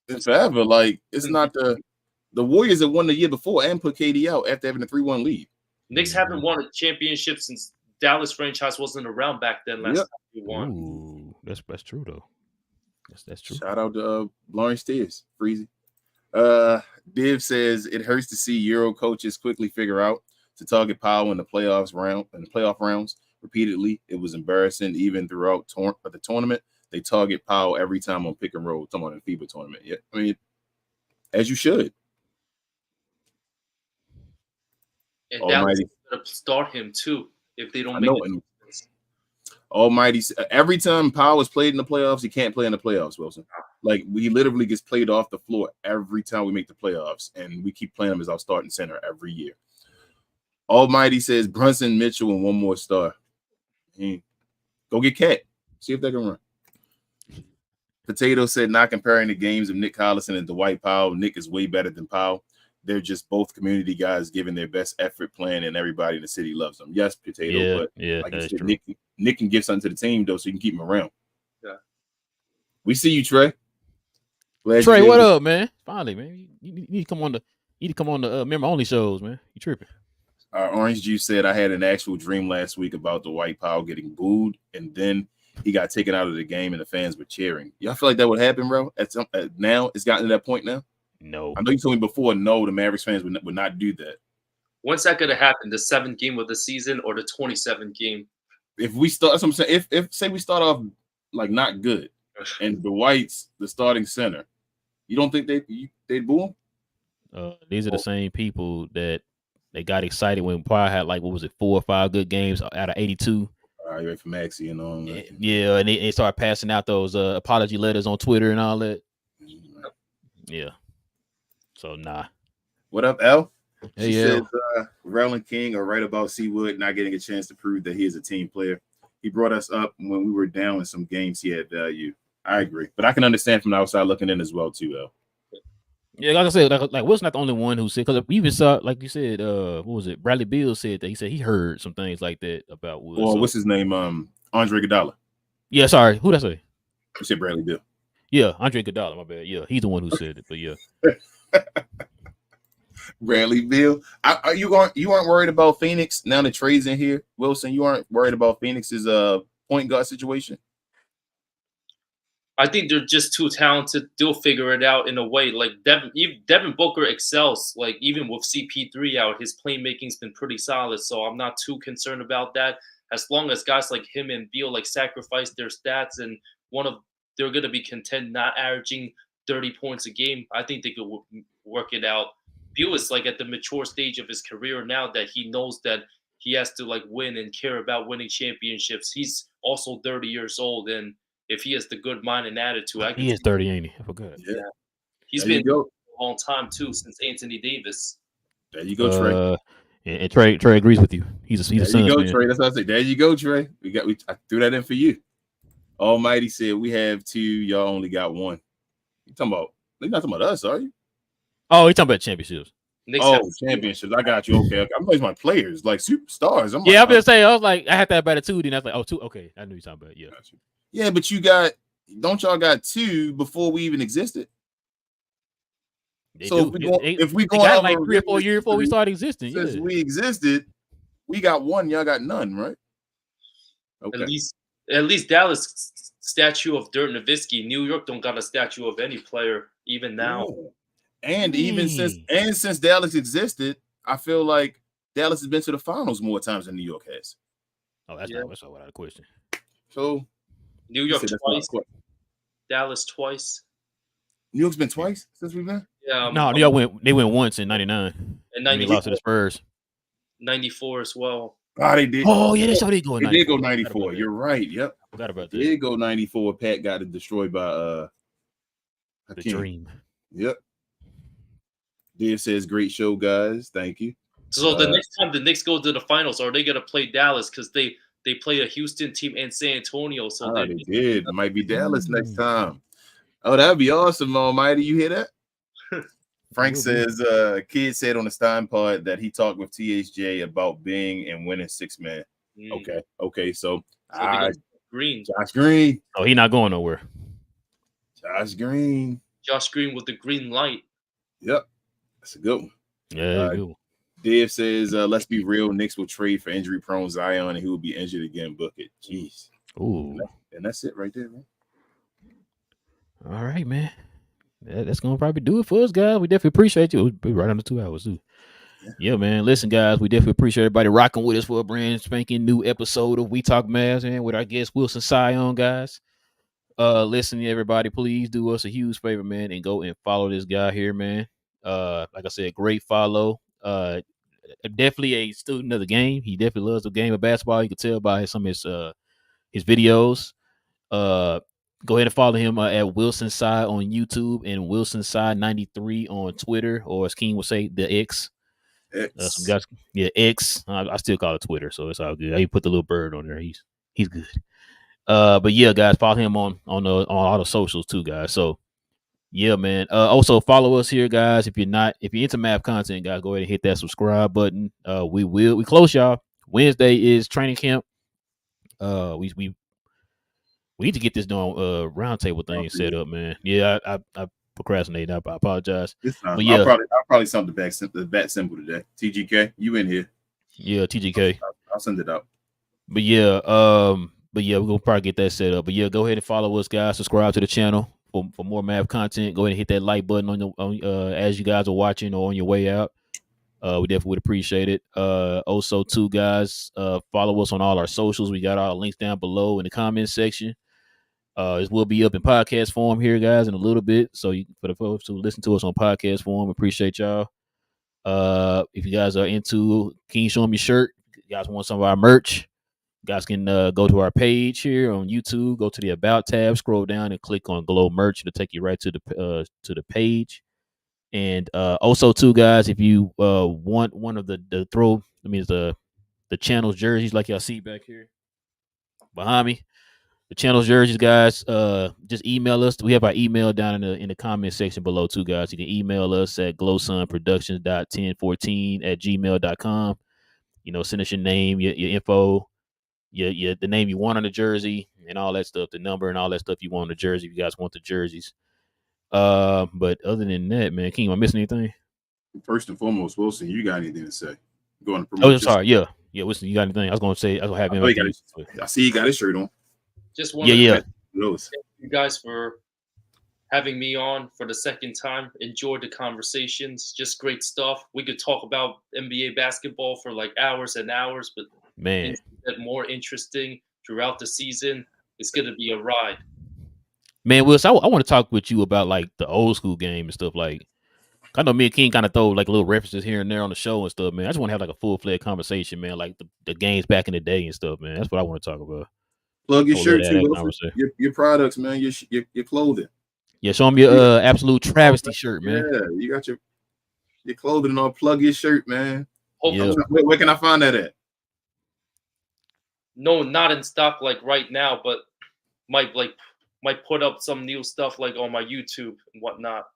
in forever. Like it's not the Warriors that won the year before and put KD out after having a 3-1 lead. Knicks haven't won a championship since Dallas franchise wasn't around back then. Last time we won. Ooh, that's true though. That's true. Shout out to Lawrence Steers, Freezy. Div says it hurts to see Euro coaches quickly figure out to target Powell in the playoff rounds repeatedly. It was embarrassing even throughout the tournament. They target Powell every time on pick and roll. Talking about the FIBA tournament. Yeah, I mean, as you should. And Dallas is going to start him too if they don't make it. Almighty, every time Powell is played in the playoffs, he can't play in the playoffs, Wilson. Like, he literally gets played off the floor every time we make the playoffs, and we keep playing him as our starting center every year. Almighty says Brunson, Mitchell, and one more star. Go get Cat. See if they can run. Potato said not comparing the games of Nick Collison and Dwight Powell. Nick is way better than Powell. They're just both community guys giving their best effort, playing, and everybody in the city loves them. Yes, Potato, but like you said, Nick can give something to the team, though, so you can keep him around. Yeah. We see you, Trey. Trey, what up, man? Finally, man. You need to come on the member only shows, man. You tripping. Orange Juice said, I had an actual dream last week about the White Powell getting booed, and then he got taken out of the game and the fans were cheering. Y'all feel like that would happen, bro? Now it's gotten to that point now? No. I know you told me before, no, the Mavericks fans would not do that. When's that going to happen? The 7th game of the season or the 27th game? If we start, that's what I'm saying. If say we start off like not good, and the White's the starting center, you don't think they'd boo him? These are the same people that they got excited when Powell had, like, what was it, 4 or 5 good games out of 82. All right, ready for Maxey and all that. Yeah, and they started passing out those apology letters on Twitter and all that. Yeah. So, nah. What up, L? Hey, She says, Rel and King are right about Seawood not getting a chance to prove that he is a team player. He brought us up when we were down in some games. He had value. I agree. But I can understand from the outside looking in as well, too, L. Yeah, like I said, like Will's not the only one who said, because we even saw, like you said, what was it? Bradley Beal said that. He said he heard some things like that about Will. Or what's his name? Andre Iguodala. Yeah, sorry. Who'd I say? You said Bradley Beal. Yeah, Andre Iguodala, my bad. Yeah, he's the one who said it, but yeah. Bradley Beal. You aren't worried about Phoenix now the trade's in here, Wilson? You aren't worried about Phoenix's point guard situation? I think they're just too talented. They'll figure it out in a way. Like Devin Booker excels. Like even with CP3 out, his playmaking's been pretty solid. So I'm not too concerned about that. As long as guys like him and Beal like sacrifice their stats and they're gonna be content not averaging 30 points a game, I think they could work it out. Beal is like at the mature stage of his career now that he knows that he has to like win and care about winning championships. He's also 30 years old, and if he has the good mind and attitude, He is 30, ain't he? I forgot. Yeah, he's There you been go. a long time too, since Anthony Davis. There you go, Trey. And Trey agrees with you. He's a Suns There you go, fan. Trey. That's what I say. There you go, Trey. I threw that in for you. Almighty said we have 2. Y'all only got 1. You're not talking about us, are you? Oh, he's talking about championships. Championships. I got you. Okay. I'm talking about players, like superstars. I'm gonna say, I was like, I had that attitude, and I was like, 2. Okay, I knew you talking about. Yeah. Yeah, but don't y'all got 2 before we even existed? So if we go got like 3 or 4 years before we started existing, since we existed, we got 1. Y'all got none, right? Okay. At least Dallas statue of Dirk Nowitzki. New York don't got a statue of any player even now. Yeah. And even since Dallas existed, I feel like Dallas has been to the finals more times than New York has. Oh, that's not without a question. So New York twice, Dallas twice. New York's been twice since we've been. Yeah. No, New York they went once in '99. And they lost to the Spurs. 94 as well. Oh, they did. Oh, yeah, that's how they go. They did go 94. You're right. Yep. Forgot about that. They did go 94. Pat got it destroyed by the Dream. Yep. Dave says, "Great show, guys. Thank you." So the next time the Knicks go to the finals, are they gonna play Dallas? Because they play a Houston team and San Antonio. So they did. It might be Dallas next time. Oh, that'd be awesome, Almighty. You hear that? Frank says, kid said on the Stein pod that he talked with THJ about being and winning 6-man. Okay. So Green. Josh Green. Oh, he not going nowhere. Josh Green with the green light. Yep. That's a good one. Yeah, good one. Dave says, let's be real. Knicks will trade for injury-prone Zion, and he will be injured again. Book it. Jeez. Ooh. And that's it right there, man. All right, man. That's going to probably do it for us, guys. We definitely appreciate you. We'll be right under 2 hours, too. Yeah, man. Listen, guys, we definitely appreciate everybody rocking with us for a brand spanking new episode of We Talk Mavs, man, with our guest Wilson Sion, guys. Listen, everybody, please do us a huge favor, man, and go and follow this guy here, man. Like I said, great follow. Definitely a student of the game. He definitely loves the game of basketball. You can tell by some of his videos. Go ahead and follow him at Wilson Side on YouTube and Wilson Side 93 on Twitter, or as King would say, the X. Some guys, X. I still call it Twitter, so it's all good. I put the little bird on there. He's good. But yeah, guys, follow him on all the socials too, guys. So yeah, man. Also follow us here, guys. If you're into Mav content, guys, go ahead and hit that subscribe button. We close, y'all. Wednesday is training camp. We need to get this done roundtable thing set up, man. Yeah, I procrastinated. I apologize. This time, I'll probably sum the back symbol today. TGK, you in here? Yeah, TGK. I'll send it out. But yeah, we're gonna probably get that set up. But yeah, go ahead and follow us, guys. Subscribe to the channel for more Mav content. Go ahead and hit that like button as you guys are watching or on your way out. We definitely would appreciate it. Also, too, guys, follow us on all our socials. We got our links down below in the comment section. It will be up in podcast form here, guys, in a little bit. So for the folks who listen to us on podcast form, appreciate y'all. If you guys are into King Show Me shirt, you guys want some of our merch, you guys can go to our page here on YouTube, go to the About tab, scroll down and click on Glow Merch. It'll take you right to the page. And also, too, guys, if you want one of the channel's jerseys, like y'all see back here behind me, the channel's jerseys, guys, just email us. We have our email down in the comment section below, too, guys. You can email us at glowsunproductions.1014@gmail.com. Send us your name, your info, the name you want on the jersey, and all that stuff, the number and all that stuff you want on the jersey. If you guys want the jerseys. But other than that, man, King, am I missing anything? First and foremost, Wilson, you got anything to say? Going to promote. Oh, sorry, yeah, Wilson, you got anything? I was gonna say I was gonna have him. I see you got his shirt on. Just want to thank you guys for having me on for the second time. Enjoyed the conversations. Just great stuff. We could talk about NBA basketball for like hours and hours, but man, get more interesting throughout the season. It's gonna be a ride. Man, Wilson, I want to talk with you about like the old school game and stuff. Like, I know me and King kind of throw like little references here and there on the show and stuff, man. I just want to have like a full-fledged conversation, man, like the games back in the day and stuff, man. That's what I want to talk about. Plug your shirt too, your products, man, your clothing. Yeah, show them your absolute travesty shirt, man. Yeah, you got your clothing on. Plug your shirt, man. Yeah. Where can I find that at? No, not in stock like right now, but might put up some new stuff like on my YouTube and whatnot.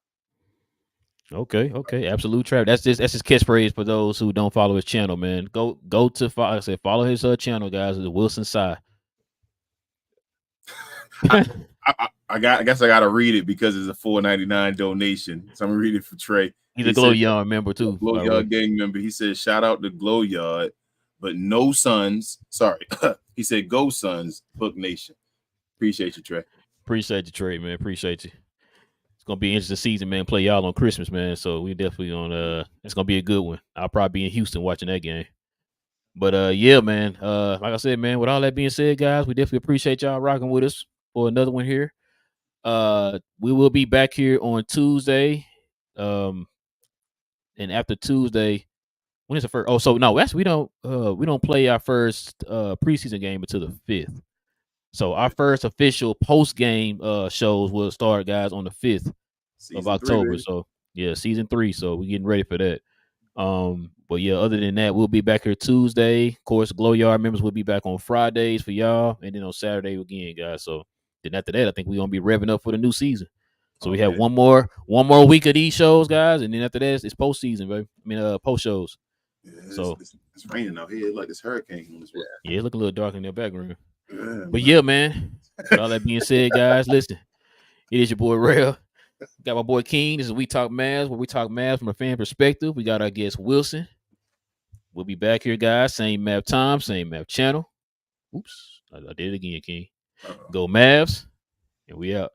Okay, absolute trap. That's his catchphrase for those who don't follow his channel, man. Go to follow his channel, guys. It's Wilson Sai. I guess I gotta read it because it's a $4.99 donation. So I'm gonna read it for Trey. He's a Glow Yard member too. Glow Yard gang member. He said, "Shout out to Glow Yard, but no Suns." Sorry, he said, "Go Suns, Book Nation." Appreciate you, Trey. Appreciate you, Trey, man. Appreciate you. It's gonna be an interesting season, man. Play y'all on Christmas, man. So we definitely on. It's gonna be a good one. I'll probably be in Houston watching that game. But yeah, man. Like I said, man. With all that being said, guys, we definitely appreciate y'all rocking with us for another one here. We will be back here on Tuesday. And after Tuesday, when is the first? Oh, so no, actually we don't play our first preseason game until the 5th. So our first official post game shows will start, guys, on the 5th of October. So yeah, season 3. So we're getting ready for that. But yeah, other than that, we'll be back here Tuesday. Of course, Glow Yard members will be back on Fridays for y'all, and then on Saturday again, guys. So then after that, I think we're gonna be revving up for the new season. So we have one more week of these shows, guys, and then after that, it's postseason, baby. I mean, post shows. Yeah, it's raining out here, like this hurricane on this way. Yeah, it look a little dark in their background. Yeah, but yeah, man. With all that being said, guys, listen. It is your boy Rail. Got my boy King. This is We Talk Mavs, where we talk Mavs from a fan perspective. We got our guest Wilson. We'll be back here, guys. Same Mav time, same Mav channel. Oops, I did it again, King. Go Mavs, and we out.